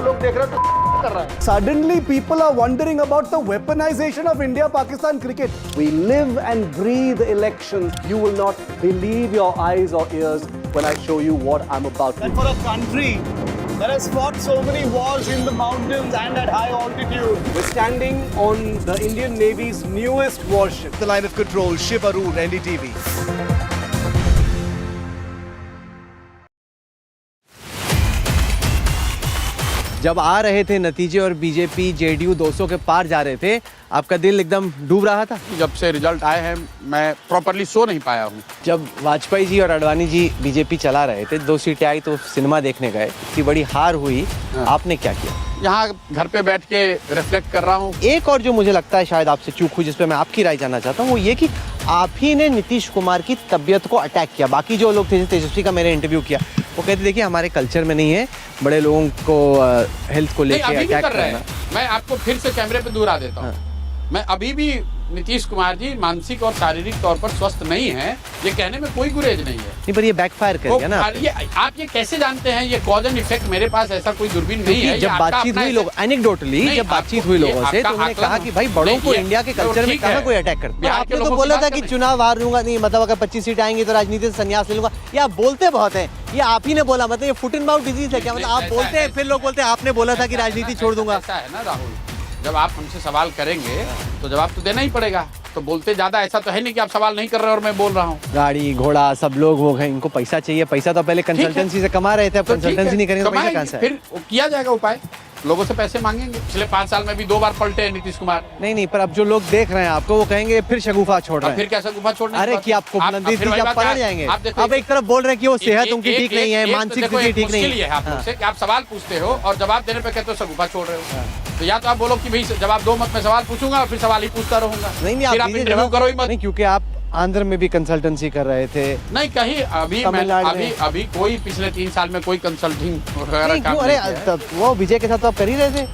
Suddenly people are wondering about the weaponization of India-Pakistan cricket. We live and breathe elections. You will not believe your eyes or ears when I show you what I'm about to do. And for a country that has fought so many wars in the mountains and at high altitude. We're standing on the Indian Navy's newest warship. The line of control, Shiv Arur, NDTV. जब आ रहे थे नतीजे और BJP JDU 200 के पार जा रहे थे, आपका दिल एकदम डूब रहा था? जब से रिजल्ट आए हैं मैं प्रॉपर्ली सो नहीं पाया हूँ। जब वाजपेयी जी और अडवाणी जी बीजेपी चला रहे थे, 2 सीटें आई तो सिनेमा देखने गए, इतनी बड़ी हार हुई, आपने क्या किया? यहाँ घर पे बैठ के रिफ्लेक्ट कर रहा हूँ। एक और जो मुझे लगता है शायद आपसे चूक हुई, जिस पे मैं आपकी राय जानना चाहता हूँ, वो ये कि आप ही ने नीतीश कुमार की तबीयत को अटैक किया। बाकी जो लोग थे, तेजस्वी का मैंने इंटरव्यू किया, वो कहते देखिए हमारे कल्चर में नहीं है बड़े लोगों को हेल्थ को लेके अटैक करना। मैं आपको फिर से कैमरे पे दूर आ देता हूँ। मैं अभी भी नीतीश कुमार जी मानसिक और शारीरिक तौर पर स्वस्थ नहीं है, ये कहने में कोई गुरेज नहीं है। नहीं, पर ये बैकफायर करेगा ना। आप ये कैसे जानते हैं? ये कॉज एंड इफेक्ट, मेरे पास ऐसा कोई दूरबीन नहीं है। जब बातचीत हुई लोग एनेक्डोटली जब बातचीत हुई लोगों से, तो उन्होंने कहा कि भाई बड़ों को इंडिया के कल्चर में कहाँ कोई अटैक करता है। आपने तो बोला था कि चुनाव हार लूंगा, नहीं मतलब अगर 25 सीटें आएंगी तो राजनीति से संन्यास ले लूंगा। ये आप बोलते बहुत हैं, ये आप ही ने बोला, मतलब ये फुट एंड माउथ डिजीज है क्या? मतलब आप बोलते हैं फिर लोग बोलते हैं आपने बोला था कि राजनीति छोड़ दूंगा। ऐसा है ना राहुल, जब आप हमसे सवाल करेंगे तो जवाब तो देना ही पड़ेगा। तो बोलते ज्यादा ऐसा तो है नहीं कि आप सवाल नहीं कर रहे और मैं बोल रहा हूँ। गाड़ी घोड़ा सब लोग वो हैं, इनको पैसा चाहिए। पैसा तो पहले कंसल्टेंसी से कमा रहे थे, अब कंसल्टेंसी नहीं करेंगे तो पैसा कहाँ से? फिर किया जाएगा उपाय, लोगों से पैसे मांगेंगे। पिछले 5 साल में भी 2 बार पलटे हैं नीतीश कुमार। नहीं, पर अब जो लोग देख रहे हैं आपको वो कहेंगे फिर शगुफा छोड़ रहे हैं। फिर क्या शगुफा छोड़ने? अरे कि आपको नीतीश जी आप पलट जाएंगे। अब एक तरफ बोल रहे हैं कि वो सेहत उनकी ठीक नहीं है, मानसिक स्थिति ठीक नहीं है। आप लोग से कि आप सवाल पूछते हो और जवाब देने पे कहते हो शगुफा छोड़ रहे हो। तो या तो आप बोलो कि भाई जवाब दो मत, मैं सवाल पूछूंगा और फिर सवाल ही पूछता रहूंगा। नहीं, फिर आप इंटरव्यू करो ही मत। नहीं, क्योंकि आप आंध्र में भी कंसल्टेंसी कर रहे थे। नहीं, कहीं अभी कोई पिछले 3 साल में कोई कंसल्टिंग वगैरह काम नहीं किया। वो विजय के साथ तो आप कर ही रहे थे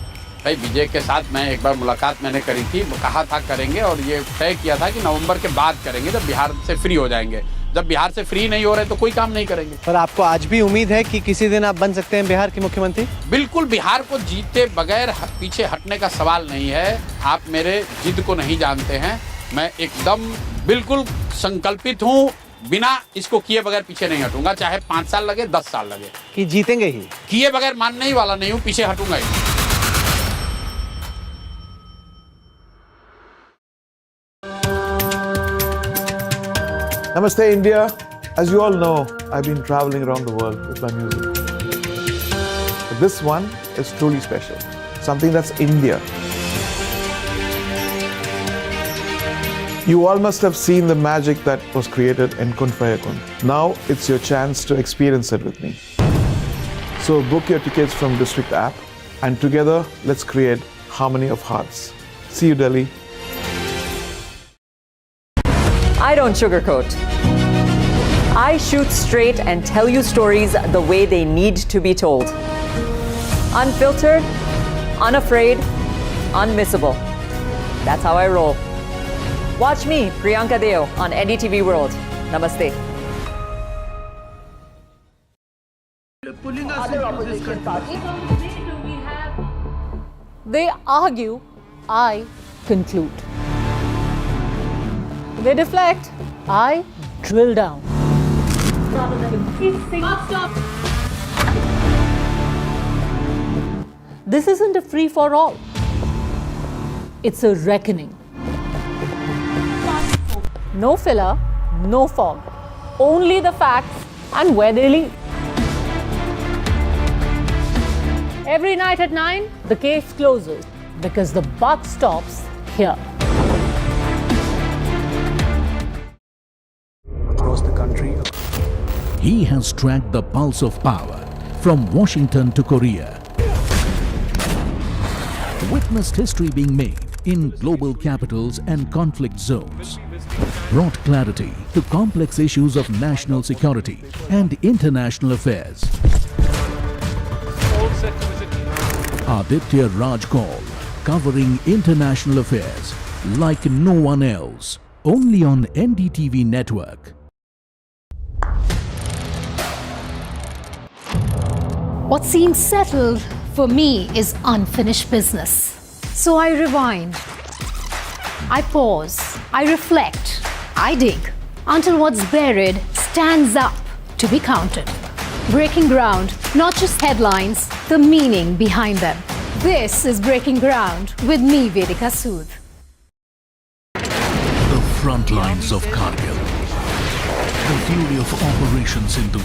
भाई। विजय के साथ मैं एक बार मुलाकात मैंने करी थी, कहा था करेंगे और ये तय किया था कि नवंबर के बाद करेंगे, जब बिहार से फ्री हो जाएंगे। जब बिहार से फ्री नहीं हो रहे तो कोई काम नहीं करेंगे। पर आपको आज भी उम्मीद है कि किसी दिन आप बन सकते हैं बिहार के मुख्यमंत्री? बिल्कुल, बिहार को जीते बगैर पीछे हटने का सवाल नहीं है। आप मेरे जिद को नहीं जानते हैं, मैं एकदम बिल्कुल संकल्पित हूँ, बिना इसको किए बगैर पीछे नहीं हटूंगा, चाहे 5 साल लगे 10 साल लगे। कि जीतेंगे ही? किए बगैर मानने ही वाला नहीं हूँ, पीछे हटूंगा ही। Namaste India. As you all know, I've been traveling around the world with my music. But this one is truly special. Something that's India. You all must have seen the magic that was created in Kun Faya Kun. Now it's your chance to experience it with me. So book your tickets from District app and together let's create harmony of hearts. See you Delhi. I don't sugarcoat. I shoot straight and tell you stories the way they need to be told. Unfiltered, unafraid, unmissable. That's how I roll. Watch me, Priyanka Deo, on NDTV World. Namaste. They argue, I conclude. They deflect, I drill down. This isn't a free for all. It's a reckoning. No filler, no fog. Only the facts and where they lead. Every night at 9, the case closes because the buck stops here. Across the country, he has tracked the pulse of power from Washington to Korea. Witnessed history being made in global capitals and conflict zones. Brought clarity to complex issues of national security and international affairs. Aditya Raj Kaul, covering international affairs like no one else. Only on NDTV network. What seems settled for me is unfinished business. So I rewind, I pause, I reflect, I dig until what's buried stands up to be counted. Breaking ground, not just headlines, the meaning behind them. This is Breaking Ground with me, Vedika Sood. The front lines of Kargil. The fury of Operation Sindhu.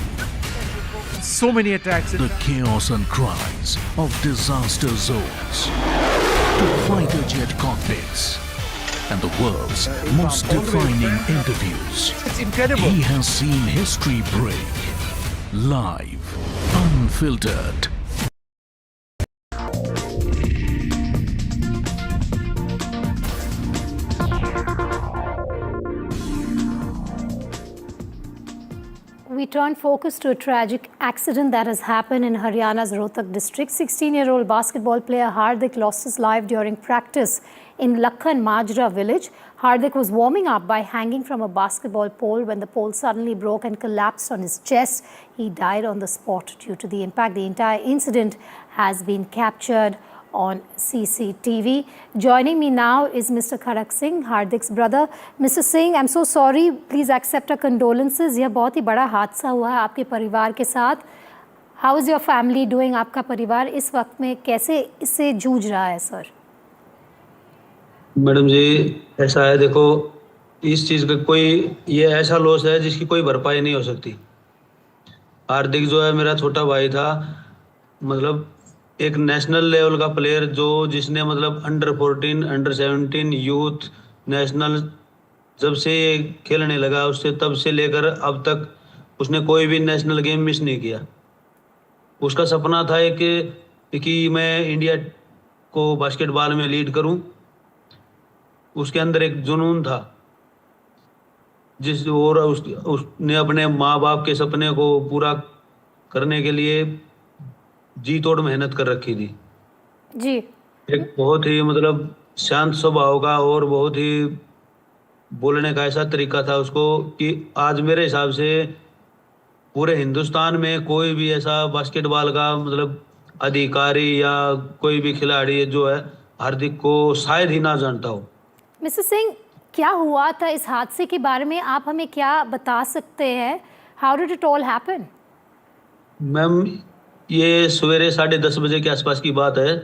So many attacks. The chaos and cries of disaster zones. To fighter jet cockpits. And the world's most defining interviews. It's incredible. He has seen history break. Live. Unfiltered. we turn focus to a tragic accident that has happened in Haryana's Rohtak district. 16-year-old basketball player Hardik lost his life during practice in Lakhan Majra village. Hardik was warming up by hanging from a basketball pole when the pole suddenly broke and collapsed on his chest. He died on the spot due to the impact. The entire incident has been captured on CCTV. Joining me now is Mr. Khadk Singh, Hardik's brother. Mr. Singh, I'm so sorry. Please accept our condolences. यह बहुत ही बड़ा हादसा हुआ है आपके परिवार के साथ. How is your family doing? आपका परिवार इस वक्त में कैसे इससे जूझ रहा है, सर? मैडम जी, ऐसा है, देखो, इस चीज़ का कोई, ये ऐसा लॉस है जिसकी कोई भरपाई नहीं हो सकती. हार्दिक जो है मेरा छोटा भाई था, मतलब एक नेशनल लेवल का प्लेयर जिसने मतलब अंडर 14, अंडर 17 यूथ नेशनल जब से खेलने लगा, उससे तब से लेकर अब तक उसने कोई भी नेशनल गेम मिस नहीं किया. उसका सपना था कि मैं इंडिया को बास्केटबॉल में लीड करूं. उसके अंदर एक जुनून था उसने अपने माँ बाप के सपने को पूरा करने के लिए जी तोड़ मेहनत कर रखी थी जी. एक बहुत ही मतलब शांत स्वभाव का और बहुत ही बोलने का ऐसा तरीका था उसको कि आज मेरे हिसाब से पूरे हिंदुस्तान में कोई भी ऐसा बास्केटबॉल का मतलब अधिकारी या कोई भी खिलाड़ी जो है हार्दिक को शायद ही ना जानता हो. मिस्टर सिंह, क्या हुआ था इस हादसे के बारे में आप हमें क्या बता सकते हैं? How did it all happen? Ma'am, ये सवेरे 10:30 बजे के आसपास की बात है.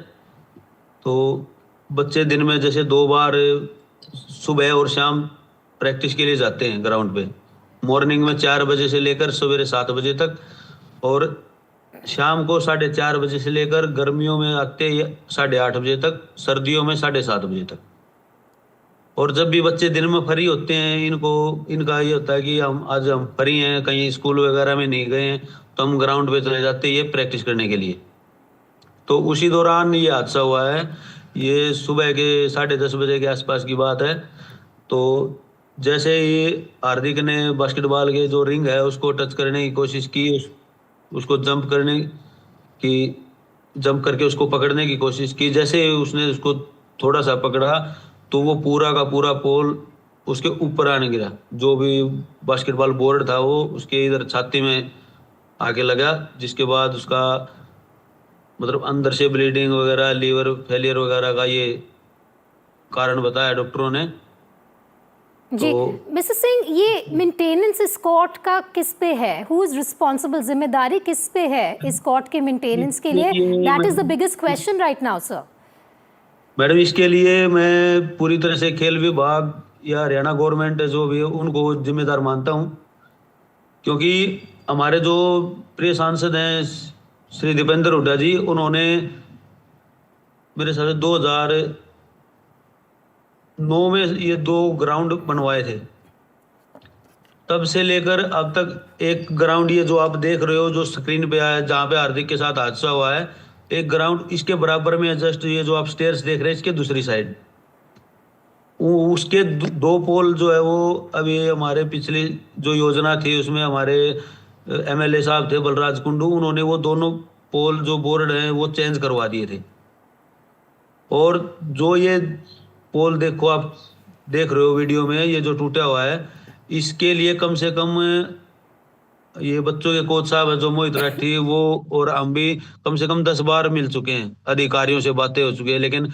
तो बच्चे दिन में जैसे 2 बार सुबह और शाम प्रैक्टिस के लिए जाते हैं ग्राउंड पे. मॉर्निंग में 4 बजे से लेकर सवेरे 7 बजे तक और शाम को 4:30 बजे से लेकर गर्मियों में आते 8:30 बजे तक, सर्दियों में 7:30 बजे तक. और जब भी बच्चे दिन में फ्री होते हैं, इनका ये होता है कि आज हम फ्री हैं, कहीं स्कूल वगैरह में नहीं गए हैं, तो हम ग्राउंड पे चले जाते हैं ये प्रैक्टिस करने के लिए. तो उसी दौरान ये हादसा हुआ है. ये सुबह के 10:30 बजे के आसपास की बात है. तो जैसे ही हार्दिक ने बास्केटबॉल के जो रिंग है उसको टच करने की कोशिश की, उसको जंप करके उसको पकड़ने की कोशिश की. जैसे ही उसने उसको थोड़ा सा पकड़ा तो वो पूरा का पूरा पोल उसके ऊपर आने गिरा. जो भी बास्केटबॉल बोर्ड था वो उसके इधर छाती में आके लगा, जिसके बाद उसका मतलब अंदर से ब्लीडिंग वगैरह, लीवर फेलियर वगैरह का ये कारण बताया डॉक्टरों ने. जी. मिस्टर सिंह, ये मेंटेनेंस इस कोर्ट का किस पे है? Who is responsible? जिम्मेदारी किस पे है इस कोर्ट के मेंटेनेंस के लिए? That is the biggest question right now, sir. Madam, इसके लिए मैं पूरी तरह से खेल विभाग या हरियाणा गवर्नमेंट जो भी है उनको जिम्मेदार मानता हूं, क्योंकि हमारे जो प्रिय सांसद हैं श्री दीपेंद्र हुड्डा जी, उन्होंने मेरे साथ 2009 में ये 2 ग्राउंड बनवाए थे. तब से लेकर अब तक एक ग्राउंड ये जो आप देख रहे हो जो स्क्रीन पे आया जहाँ पे हार्दिक के साथ हादसा हुआ है, एक ग्राउंड इसके बराबर में जस्ट ये जो आप स्टेयर्स देख रहे हैं इसके दूसरी साइड उसके 2 पोल जो है वो अभी हमारे पिछली जो योजना थी उसमें हमारे MLA साहब थे बलराज कुंडू, उन्होंने वो दोनों पोल जो बोर्ड हैं वो चेंज करवा दिए थे. और जो ये पोल देखो, आप देख रहे हो वीडियो में, ये जो टूटा हुआ है, इसके लिए कम से कम ये बच्चों के कोच साहब है जो मोहित राठी, वो और हम भी कम से कम 10 बार मिल चुके हैं, अधिकारियों से बातें हो चुकी है, लेकिन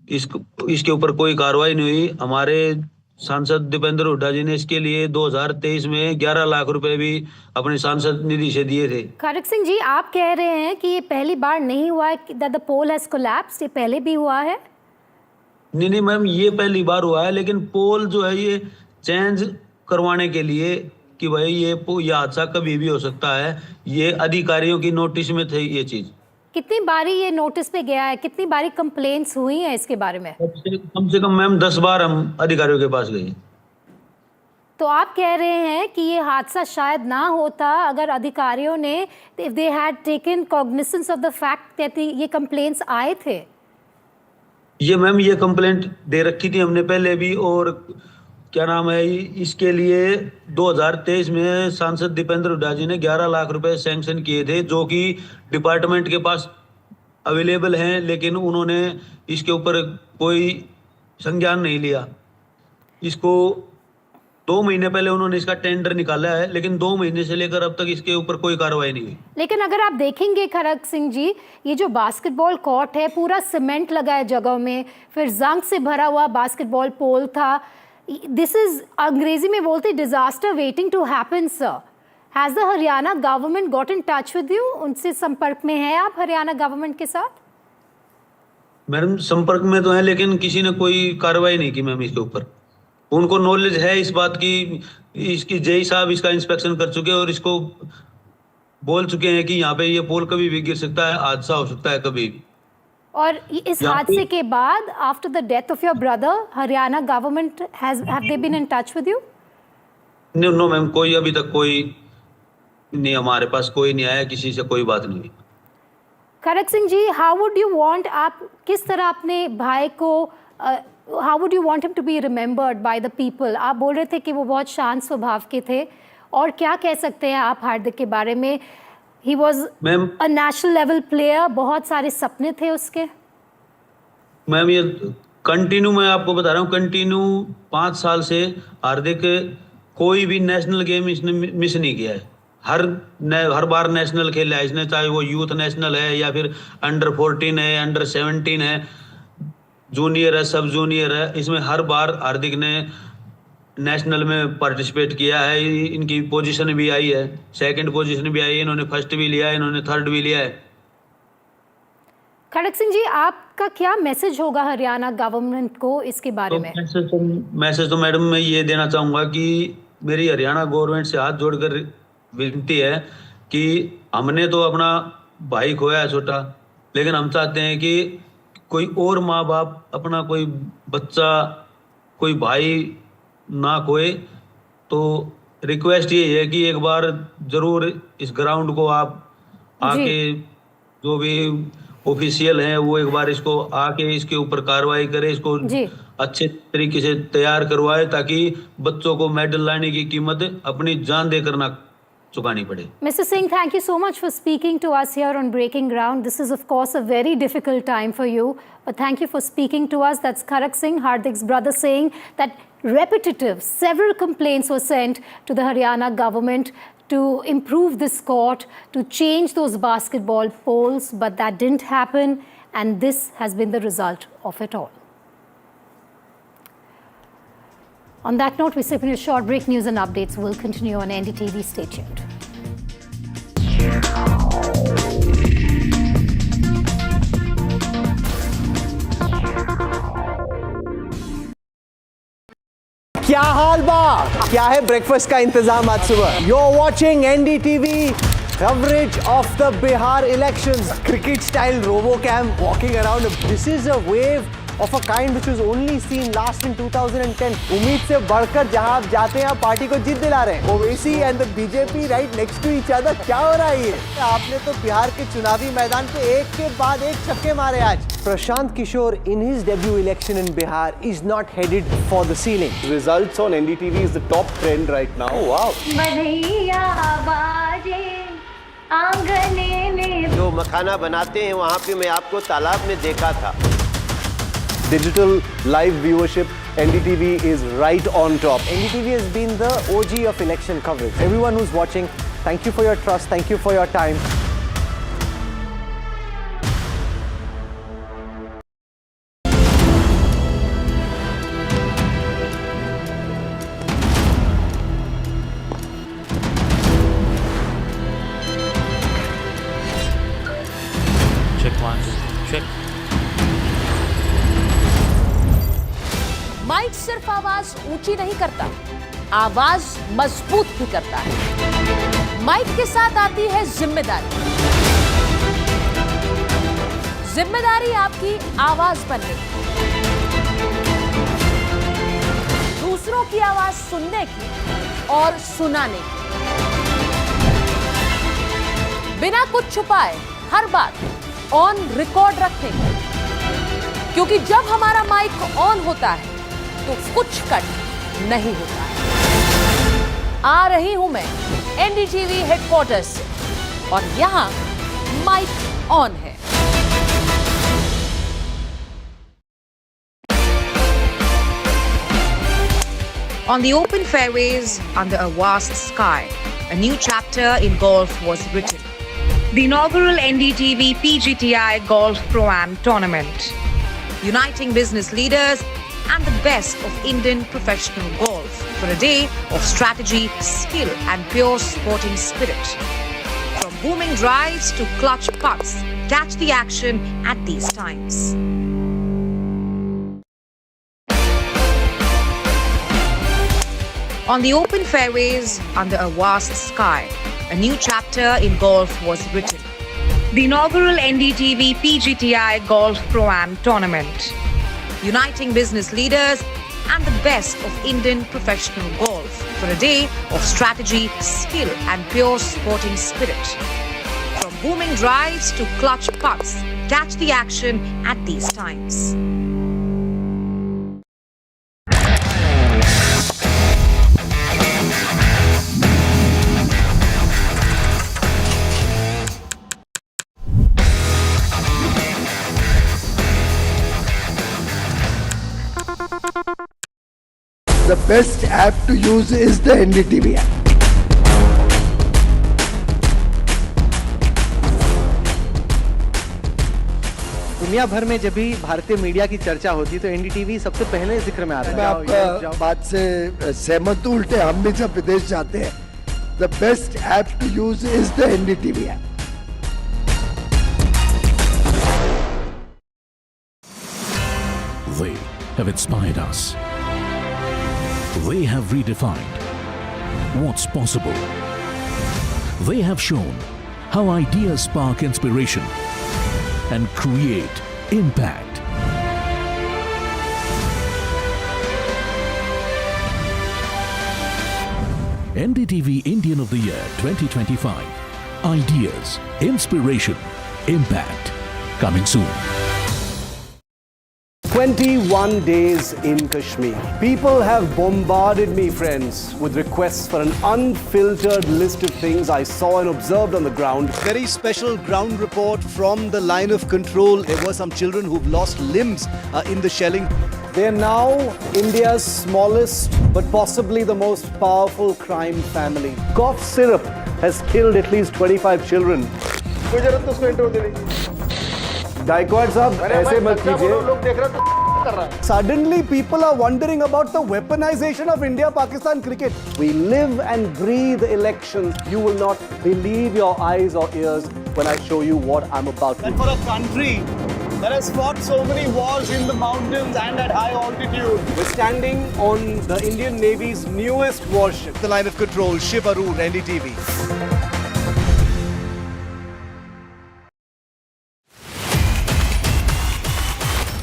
इसके ऊपर कोई कार्रवाई नहीं हुई. हमारे सांसद दीपेंद्र हुड्डा जी ने इसके लिए 2023 में 11 लाख रुपए भी अपने सांसद निधि से दिए थे. खड़क सिंह जी, आप कह रहे हैं कि ये पहली बार नहीं हुआ है that the pole has collapsed, ये पहले भी हुआ है? नहीं मैम, ये पहली बार हुआ है, लेकिन पोल जो है ये चेंज करवाने के लिए कि भाई ये हादसा कभी भी हो सकता है, ये अधिकारियों की नोटिस में थे ये चीज. कितनी बारी ये नोटिस पे गया है? कितनी बारी कंप्लेंट्स हुई हैं इसके बारे में? कम से कम मैम 10 बार हम अधिकारियों के पास गए. तो आप कह रहे हैं कि ये हादसा शायद ना होता अगर अधिकारियों ने, if they had taken cognizance of the fact that ये कंप्लेंट्स आए थे. ये मैम, ये कंप्लेंट दे रखी थी हमने पहले भी, और क्या नाम है, इसके लिए 2023 में सांसद दीपेंद्र हुड्डा जी ने 11 लाख रुपए सैंक्शन किए थे, जो कि डिपार्टमेंट के पास अवेलेबल हैं, लेकिन उन्होंने इसके ऊपर कोई संज्ञान नहीं लिया। इसको 2 महीने पहले उन्होंने इसका टेंडर निकाला है, लेकिन 2 महीने से लेकर अब तक इसके ऊपर कोई कार्रवाई नहीं हुई। लेकिन अगर आप देखेंगे खड़क सिंह जी, ये जो बास्केटबॉल कोर्ट है पूरा सीमेंट लगा है जगह में, फिर जंग से भरा हुआ बास्केटबॉल पोल था। दिस इज, अंग्रेजी में बोलते disaster waiting to happen sir. Has the Haryana government got in touch with you? उनसे संपर्क में है आप हरियाणा गवर्नमेंट के साथ? मैडम संपर्क में तो है, लेकिन किसी ने कोई कार्रवाई नहीं की मैम इसके ऊपर। उनको नॉलेज है इस बात की, इसकी जेई साहब इसका इंस्पेक्शन कर चुके हैं और इसको बोल चुके हैं कि यहाँ पे ये पोल कभी भी गिर सकता है, हादसा हो सकता है कभी भी। और इस हादसे के बाद, after the death of your brother, Haryana government have they been in touch with you? No ma'am, कोई अभी तक कोई नहीं, हमारे पास कोई नहीं आया, किसी से कोई बात नहीं। Khadak Singh ji, how would you want, आप किस तरह अपने भाई को, how would you want him to be remembered by the people? आप बोल रहे थे कि वो बहुत शांत स्वभाव के थे, और क्या कह सकते हैं आप हार्दिक के बारे में? He was a national level player, बहुत सारे सपने थे उसके। मैम ये कंटिन्यू, मैं आपको बता रहा हूँ, कंटिन्यू 5 साल से हार्दिक कोई भी नेशनल गेम इसने मिस नहीं किया है। हर बार नेशनल खेला है इसने, चाहे वो यूथ नेशनल है या फिर अंडर 14 है, अंडर 17 है, जूनियर है, सब जूनियर है, इसमें हर बार हार्दिक ने नेशनल में पार्टिसिपेट किया है। इनकी पोजीशन भी आई है, 2nd पोजीशन भी आई है, इन्होंने 1st भी लिया है, इन्होंने 3rd भी लिया है। खड़क सिंह जी, आपका क्या मैसेज होगा हरियाणा गवर्नमेंट को इसके बारे में? मैसेज तो मैडम मैं ये देना चाहूँगा कि मेरी हरियाणा गवर्नमेंट से हाथ जोड़कर विनती है कि हमने तो अपना भाई खोया है छोटा, लेकिन हम चाहते हैं कि कोई और माँ बाप अपना कोई बच्चा, कोई भाई ना खोए। तो रिक्वेस्ट ये है कि एक बार जरूर इस ग्राउंड को आप आके, जो भी ऑफिशियल हैं वो एक बार इसको आके इसके ऊपर कार्रवाई करें, इसको अच्छे तरीके से तैयार करवाए, ताकि बच्चों को मेडल लाने की कीमत अपनी जान देकर ना चुकानी पड़े। Mr. Singh, thank you so much for speaking to us here on Breaking Ground. This is of course a very difficult time for you, but thank you for speaking to us. That's Khadk Singh, Hardik's brother, saying that several complaints were sent to the Haryana government to improve this court, to change those basketball poles, but that didn't happen, and this has been the result of it all. On that note, we slip in a short break. News and updates will continue on NDTV. Stay tuned. क्या हाल बा? क्या है breakfast का इंतजाम आज सुबह? You're watching NDTV coverage of the Bihar elections. Cricket style RoboCam walking around. This is a wave of a kind which was only seen last in 2010. उम्मीद से बढ़कर जहां आप जाते हैं, आप पार्टी को जीत दिला रहे हैं. Owaisi and the BJP right next to each other. क्या हो रहा है ये? आपने तो बिहार के चुनावी मैदान पे एक के बाद एक छक्के मारे आज. Prashant Kishore in his debut election in Bihar is not headed for the ceiling. Results on NDTV is the top trend right now. Oh, wow. जो मखाना बनाते हैं वहाँ पे मैं आपको तालाब में देखा था. Digital live viewership, NDTV is right on top. NDTV has been the OG of election coverage. Everyone who's watching, thank you for your trust, thank you for your time. Mic सिर्फ आवाज ऊंची नहीं करता, आवाज मजबूत भी करता है. माइक के साथ आती है जिम्मेदारी. जिम्मेदारी आपकी आवाज बनने की, दूसरों की आवाज सुनने की और सुनाने की. बिना कुछ छुपाए हर बात ऑन रिकॉर्ड रखने की, क्योंकि जब हमारा माइक ऑन होता है तो कुछ कट नहीं होता है। आ रही हूं मैं एनडीटीवी हेडक्वार्टर्स से और यहां माइक ऑन है। On the open fairways under a vast sky, a new chapter in golf was written. The inaugural NDTV PGTI Golf Pro-Am tournament, uniting business leaders and the best of Indian professional golf for a day of strategy, skill and pure sporting spirit. From booming drives to clutch putts, catch the action at these times. On the open fairways under a vast sky, a new chapter in golf was written. The inaugural NDTV PGTI Golf Pro-Am tournament, uniting business leaders and the best of Indian professional golf for a day of strategy, skill and pure sporting spirit. From booming drives to clutch putts, catch the action at these times. The best app to use is the NDTV app. दुनिया भर में जब भी भारतीय media की चर्चा होती है तो एनडीटीवी सबसे पहले जिक्र में आता है। मैं आपका बात से सहमत हूं, उल्टे हम भी जब विदेश जाते हैं, the best app to use is the NDTV app. They have inspired us. They have redefined what's possible. They have shown how ideas spark inspiration and create impact. NDTV Indian of the Year 2025. Ideas, inspiration, impact. Coming soon. 21 days in Kashmir. People have bombarded me, friends, with requests for an unfiltered list of things I saw and observed on the ground. Very special ground report from the line of control. There were some children who've lost limbs in the shelling. They are now India's smallest but possibly the most powerful crime family. Cough syrup has killed at least 25 children. Gaikwad sahab, ऐसे मत कीजिए. Suddenly people are wondering about the weaponization of India-Pakistan cricket. We live and breathe elections. You will not believe your eyes or ears when I show you what I'm about to do. And for a country that has fought so many wars in the mountains and at high altitude. We're standing on the Indian Navy's newest warship. The line of control, Shiv Arun, NDTV.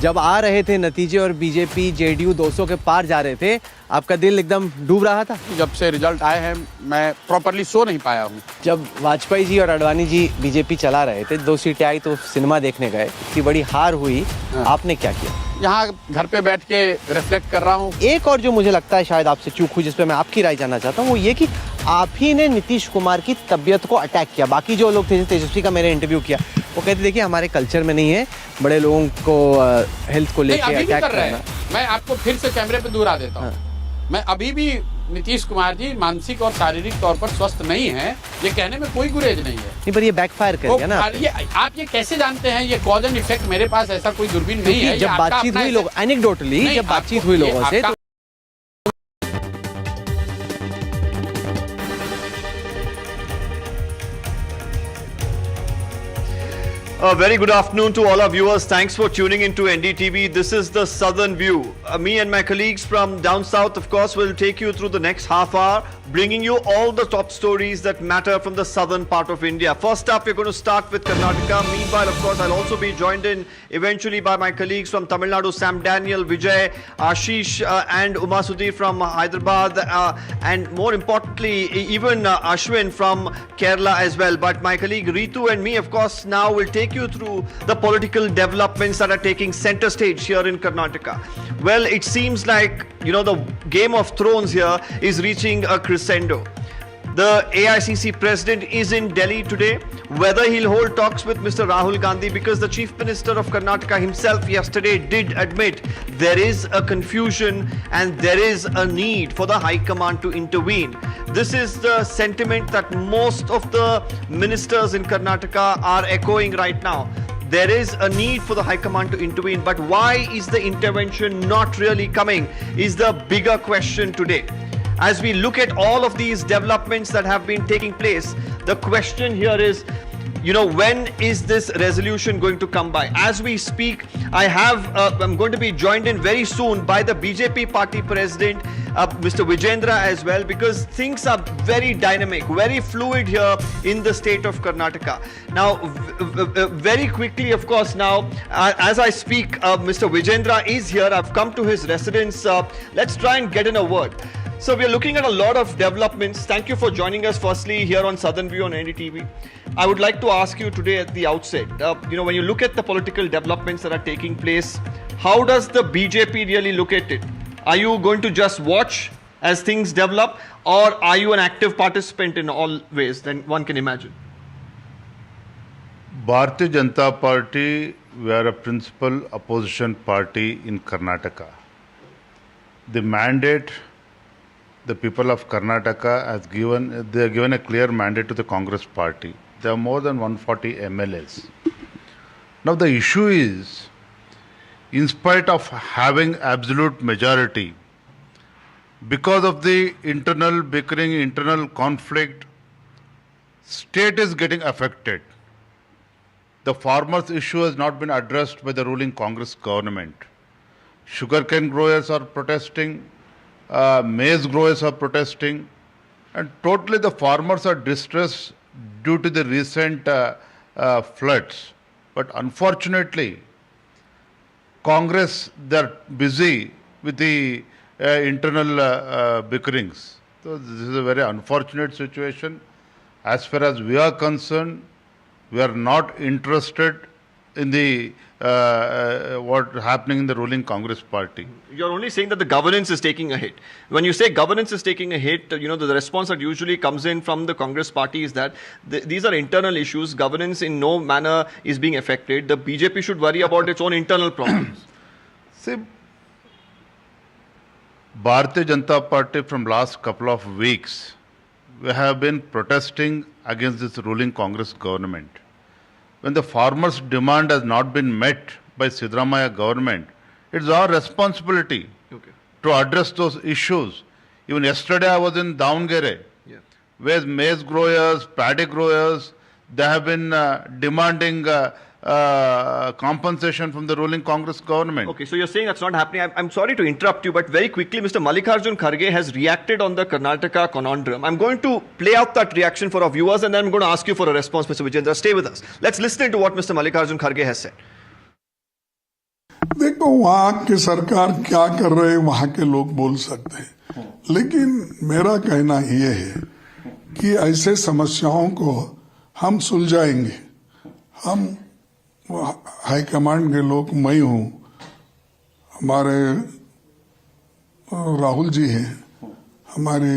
जब आ रहे थे नतीजे और BJP JDU 200 के पार जा रहे थे, आपका दिल एकदम डूब रहा था? जब से रिजल्ट आए हैं मैं प्रॉपर्ली सो नहीं पाया हूँ। जब वाजपेयी जी और अडवाणी जी बीजेपी चला रहे थे, 2 सीटें आई तो सिनेमा देखने गए, इतनी बड़ी हार हुई, आपने क्या किया? यहाँ घर पे बैठ के रिफ्लेक्ट कर रहा हूँ। एक और जो मुझे लगता है शायद आपसे चूक हुई, जिस पे मैं आपकी राय जानना चाहता हूँ, वो ये कि आप ही ने नीतीश कुमार की तबीयत को अटैक किया। बाकी जो लोग थे, तेजस्वी का मैंने इंटरव्यू किया, वो कहते देखिए हमारे कल्चर में नहीं है बड़े लोगों को हेल्थ को लेकर अटैक करना। मैं आपको फिर से कैमरे पे दोहरा देता हूँ, मैं अभी भी नीतीश कुमार जी मानसिक और शारीरिक तौर पर स्वस्थ नहीं है, ये कहने में कोई गुरेज नहीं है। नहीं, पर ये बैकफायर कर गया ना। आप ये कैसे जानते हैं? ये कॉज एंड इफेक्ट, मेरे पास ऐसा कोई दूरबीन नहीं है। जब बातचीत हुई लोग एनेक्डोटली जब बातचीत हुई लोगों से, A very good afternoon to all our viewers. Thanks for tuning into NDTV. This is the Southern View. Me and my colleagues from down south, of course, will take you through the next half hour, bringing you all the top stories that matter from the southern part of India. First up, we're going to start with Karnataka. Meanwhile, of course, I'll also be joined in eventually by my colleagues from Tamil Nadu, Sam Daniel, Vijay, Ashish and Uma Sudhir from Hyderabad, and more importantly, even Ashwin from Kerala as well. But my colleague Ritu and me, of course, now will take take you through the political developments that are taking center stage here in Karnataka. Well, it seems like, the Game of Thrones here is reaching a crescendo. The AICC president is in Delhi today. Whether he'll hold talks with Mr. Rahul Gandhi, because the Chief Minister of Karnataka himself yesterday did admit there is a confusion and there is a need for the High Command to intervene. This is the sentiment that most of the ministers in Karnataka are echoing right now. There is a need for the High Command to intervene, but why is the intervention not really coming is the bigger question today. As we look at all of these developments that have been taking place, the question here is, when is this resolution going to come by? As we speak, I'm going to be joined in very soon by the BJP party president, Mr. Vijendra as well, because things are very dynamic, very fluid here in the state of Karnataka. Now, very quickly, of course, now, as I speak, Mr. Vijendra is here. I've come to his residence. Let's try and get in a word. So we are looking at a lot of developments. Thank you for joining us firstly here on Southern View on NDTV. I would like to ask you today at the outset, when you look at the political developments that are taking place, how does the BJP really look at it? Are you going to just watch as things develop, or are you an active participant in all ways than one can imagine? Bharatiya Janata Party, we are a principal opposition party in Karnataka. The mandate the people of Karnataka they have given a clear mandate to the Congress party. There are more than 140 MLAs. Now the issue is, in spite of having absolute majority, because of the internal bickering, internal conflict, state is getting affected. The farmers' issue has not been addressed by the ruling Congress government. Sugarcane growers are protesting, maize growers are protesting, and totally the farmers are distressed due to the recent floods. But unfortunately, Congress, they're busy with the internal bickerings. So this is a very unfortunate situation. As far as we are concerned, we are not interested in the what happening in the ruling Congress party. You're only saying that the governance is taking a hit. When you say governance is taking a hit, the response that usually comes in from the Congress party is that these are internal issues. Governance in no manner is being affected. The BJP should worry about its own internal problems. See, Bharatiya Janata Party from last couple of weeks, we have been protesting against this ruling Congress government. When the farmers' demand has not been met by Siddaramaiah government, it's our responsibility to address those issues. Even yesterday I was in Davangere, where maize growers, paddy growers, they have been demanding compensation from the ruling Congress government. Okay, so you're saying that's not happening. I'm sorry to interrupt you, but very quickly, Mr. Mallikarjun Kharge has reacted on the Karnataka conundrum. I'm going to play out that reaction for our viewers, and then I'm going to ask you for a response, Mr. Vijendra. Stay with us. Let's listen to what Mr. Mallikarjun Kharge has said. देखो, वहाँ के सरकार क्या कर रहे हैं वहाँ के लोग बोल सकते हैं, लेकिन मेरा कहना ये है कि ऐसे समस्याओं को हम सुलझाएंगे. हम हाई कमांड के लोग, मैं हूँ, हमारे राहुल जी हैं, हमारे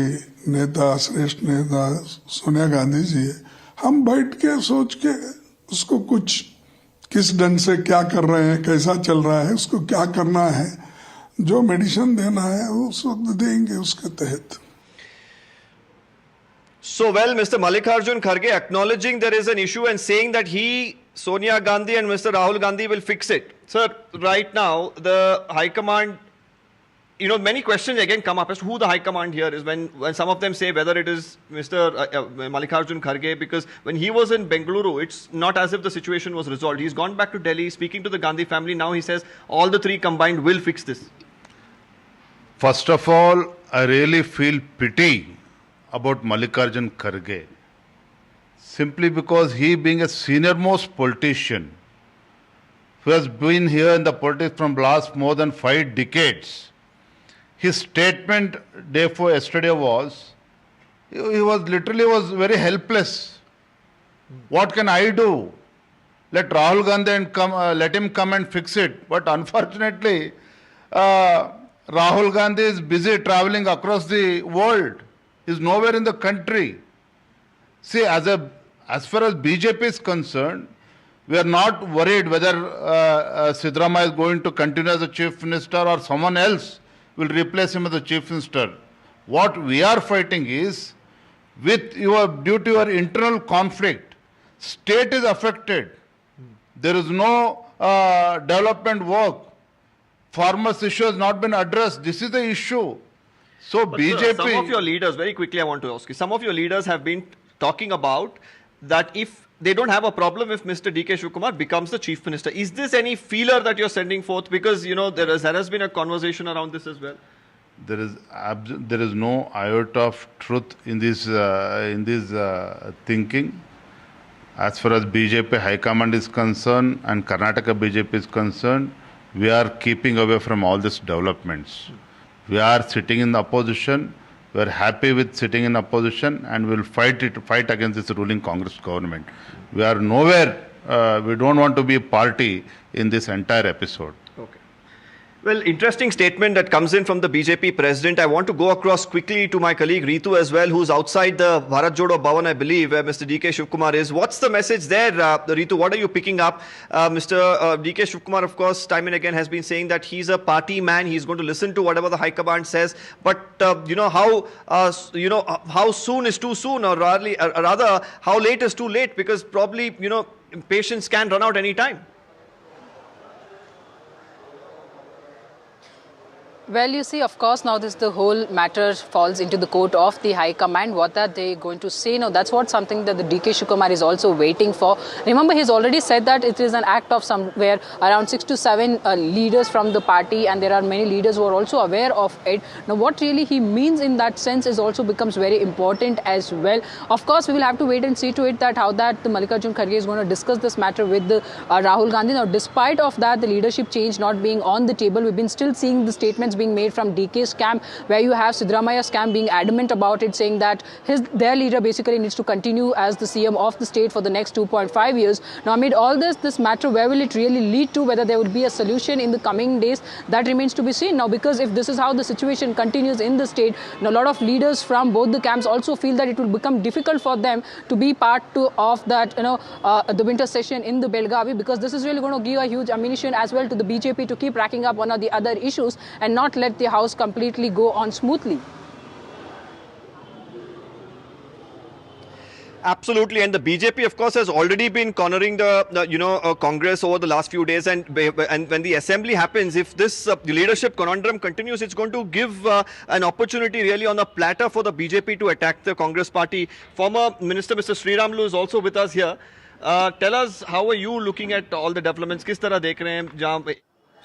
नेता, श्रेष्ठ नेता सोनिया गांधी जी है. हम बैठ के सोच के उसको कुछ किस ढंग से क्या कर रहे हैं, कैसा चल रहा है, उसको क्या करना है, जो मेडिसिन देना है वो सब देंगे उसके तहत. So, well, Mr. Mallikarjun Kharge acknowledging there is an issue and saying that he, Sonia Gandhi and Mr. Rahul Gandhi will fix it. Sir, right now, the High Command, many questions again come up as to who the High Command here is, when some of them say whether it is Mr. Mallikarjun Kharge, because when he was in Bengaluru, it's not as if the situation was resolved. He's gone back to Delhi, speaking to the Gandhi family. Now he says all the three combined will fix this. First of all, I really feel pity about Mallikarjun Kharge, simply because he, being a senior-most politician who has been here in the politics from last more than 5 decades, his statement yesterday was, he was literally very helpless. What can I do? let Rahul Gandhi and let him come and fix it. But unfortunately, Rahul Gandhi is busy traveling across the world. He's nowhere in the country. See, as far as BJP is concerned, we are not worried whether Siddaramaiah is going to continue as a chief minister or someone else will replace him as the chief minister. What we are fighting is, due to your internal conflict, state is affected. There is no development work. Farmers' issue has not been addressed. This is the issue. So But BJP... sir, some of your leaders, very quickly I want to ask you, some of your leaders have been talking about that if they don't have a problem if Mr. DK Shivakumar becomes the chief minister. Is this any feeler that you're sending forth? Because, you know, there has been a conversation around this as well. There is no iota of truth in this thinking. As far as BJP High Command is concerned and Karnataka BJP is concerned, we are keeping away from all these developments. We are sitting in the opposition. We are happy with sitting in opposition, and we will fight against this ruling Congress government. We are nowhere. We don't want to be a party in this entire episode. Okay. Well, interesting statement that comes in from the BJP president. I want to go across quickly to my colleague Ritu as well, who's outside the Bharat Jodo Bhavan, I believe, where Mr. DK Shivakumar is. What's the message there, Ritu? What are you picking up? Mr. DK Shivakumar, of course, time and again has been saying that he's a party man. He's going to listen to whatever the High Command says. But how soon is too soon, or rather, how late is too late? Because probably, patience can run out any time. Well, you see, of course, now the whole matter falls into the court of the High Command. What are they going to say? Now, that's something that the DK Shivakumar is also waiting for. Remember, he's already said that it is an act of somewhere around 6 to 7 leaders from the party, and there are many leaders who are also aware of it. Now, what really he means in that sense is also becomes very important as well. Of course, we will have to wait and see to it that how that the Mallikarjun Kharge is going to discuss this matter with the Rahul Gandhi. Now, despite of that, the leadership change not being on the table, we've been still seeing the statements being made from DK's camp, where you have Siddaramaiah's camp being adamant about it, saying that their leader basically needs to continue as the CM of the state for the next 2.5 years. Now, amid all this matter, where will it really lead to? Whether there would be a solution in the coming days, that remains to be seen. Now, because if this is how the situation continues in the state, now, a lot of leaders from both the camps also feel that it will become difficult for them to be part of that, the winter session in the Belgavi, because this is really going to give a huge ammunition as well to the BJP to keep racking up one or the other issues and not let the house completely go on smoothly. Absolutely, and the BJP, of course, has already been cornering the Congress over the last few days, and when the assembly happens, if this leadership conundrum continues, it's going to give an opportunity really on a platter for the BJP to attack the Congress party. Former Minister Mr. Sriramlu is also with us here. Tell us, how are you looking at all the developments? किस तरह देख रहे हैं जहाँ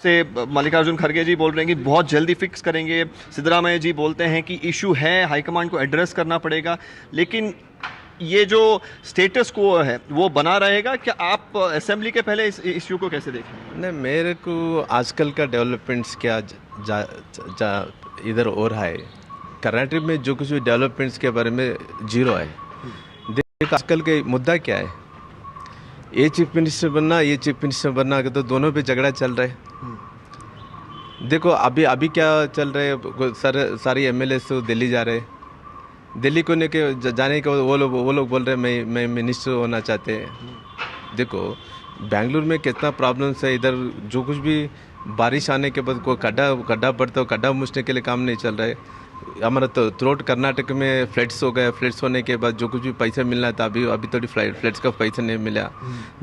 से मल्लिकार्जुन खड़गे जी बोल रहे हैं कि बहुत जल्दी फिक्स करेंगे, सिद्धरामैया जी बोलते हैं कि इशू है, हाईकमांड को एड्रेस करना पड़ेगा, लेकिन ये जो स्टेटस को है वो बना रहेगा? क्या आप असेंबली के पहले इस इशू को कैसे देखें? नहीं, मेरे को आजकल का डेवलपमेंट्स क्या इधर हो रहा है, कर्नाटक में जो कुछ भी डेवलपमेंट्स के बारे में जीरो है। देखो आजकल के मुद्दा क्या है, ये चीफ मिनिस्टर बनना, ये चीफ मिनिस्टर बनना, तो दोनों पे झगड़ा चल रहा है। देखो अभी क्या चल रहा है, सारे एमएलए तो दिल्ली जा रहे हैं, दिल्ली को लेके जाने के वो लोग बोल रहे हैं मैं मिनिस्टर होना चाहते हैं। देखो बेंगलुरु में कितना प्रॉब्लम्स है, इधर जो कुछ भी बारिश आने के बाद कोई गड्ढा पड़ता है, गड्ढा मुछने के लिए काम नहीं चल रहा है। हमारा तो थ्रोट कर्नाटक में फ्लड्स हो गए, फ्लड्स होने के बाद जो कुछ भी पैसा मिलना था अभी थोड़ी फ्लड्स का पैसा नहीं मिला।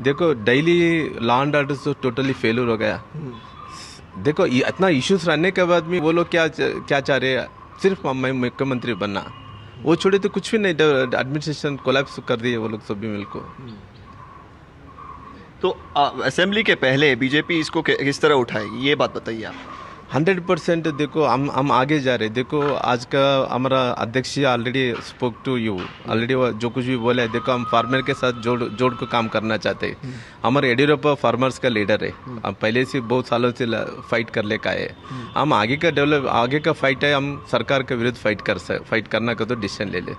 देखो डेली लॉ एंड ऑर्डर तो टोटली फेलियर हो गया। देखो इतना इश्यूज रहने के बाद में वो लोग क्या चाह रहे हैं, सिर्फ मैं मुख्यमंत्री बनना, वो छोड़े तो कुछ भी नहीं, एडमिनिस्ट्रेशन कोलैप्स कर दिए वो लोग सभी मिलकर। तो असेंबली के पहले बीजेपी इसको किस तरह उठाएगी, ये बात बताइए आप। 100% देखो हम आगे जा रहे। देखो आज का हमारा अध्यक्ष already spoke to you, already जो कुछ भी बोला है, देखो हम फार्मर के साथ जोड़ को काम करना चाहते हैं। हमारे येडियुरप्पा फार्मर्स का लीडर है, हम पहले से बहुत सालों से फाइट कर ले का है। हम आगे का फाइट है, हम सरकार के विरुद्ध फाइट करना का तो डिसीजन ले ले।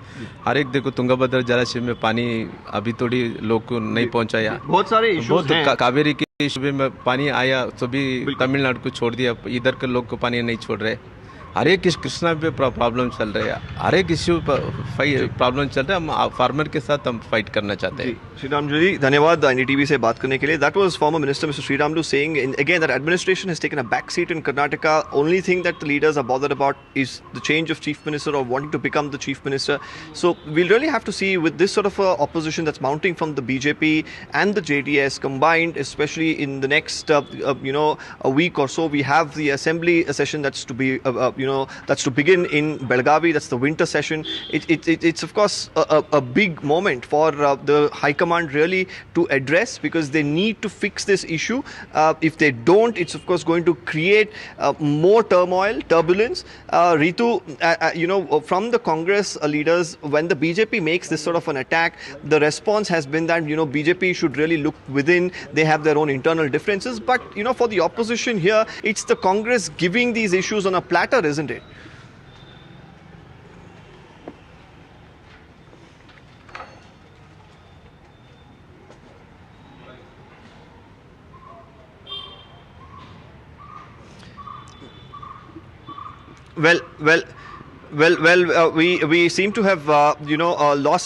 हर एक देखो तुंगभद्रा जलाशय में पानी अभी थोड़ी लोग को नहीं पहुंचाया, बहुत सारे इश्यूज हैं। कावेरी के सूबे में पानी आया तो भी तमिलनाडु को छोड़ दिया, इधर के लोग को पानी नहीं छोड़ रहे। हर एक कृष्णा पे प्रॉब्लम चल रहे हैं, हर एक इश्यू प्रॉब्लम चल रहा है। हम फार्मर के साथ हम फाइट करना चाहते हैं। श्रीराम जी, धन्यवाद एनडीटीवी से बात करने के लिए। That was former Minister Mr. Sriramlu saying again that administration has taken a back seat in Karnataka. Only thing that the leaders are bothered about is the change of chief minister or wanting to become the chief minister. So we'll really have to see with this sort of opposition that's mounting from the BJP and the JDS combined, especially in the next a week or so. We have the assembly session that's to be that's to begin in Belgavi. That's the winter session. It's of course a big moment for the High Command really to address, because they need to fix this issue. If they don't, it's of course going to create more turmoil, turbulence. Ritu, from the Congress leaders, when the BJP makes this sort of an attack, the response has been that BJP should really look within. They have their own internal differences, but for the opposition here, it's the Congress giving these issues on a platter, isn't it? Well, we seem to have lost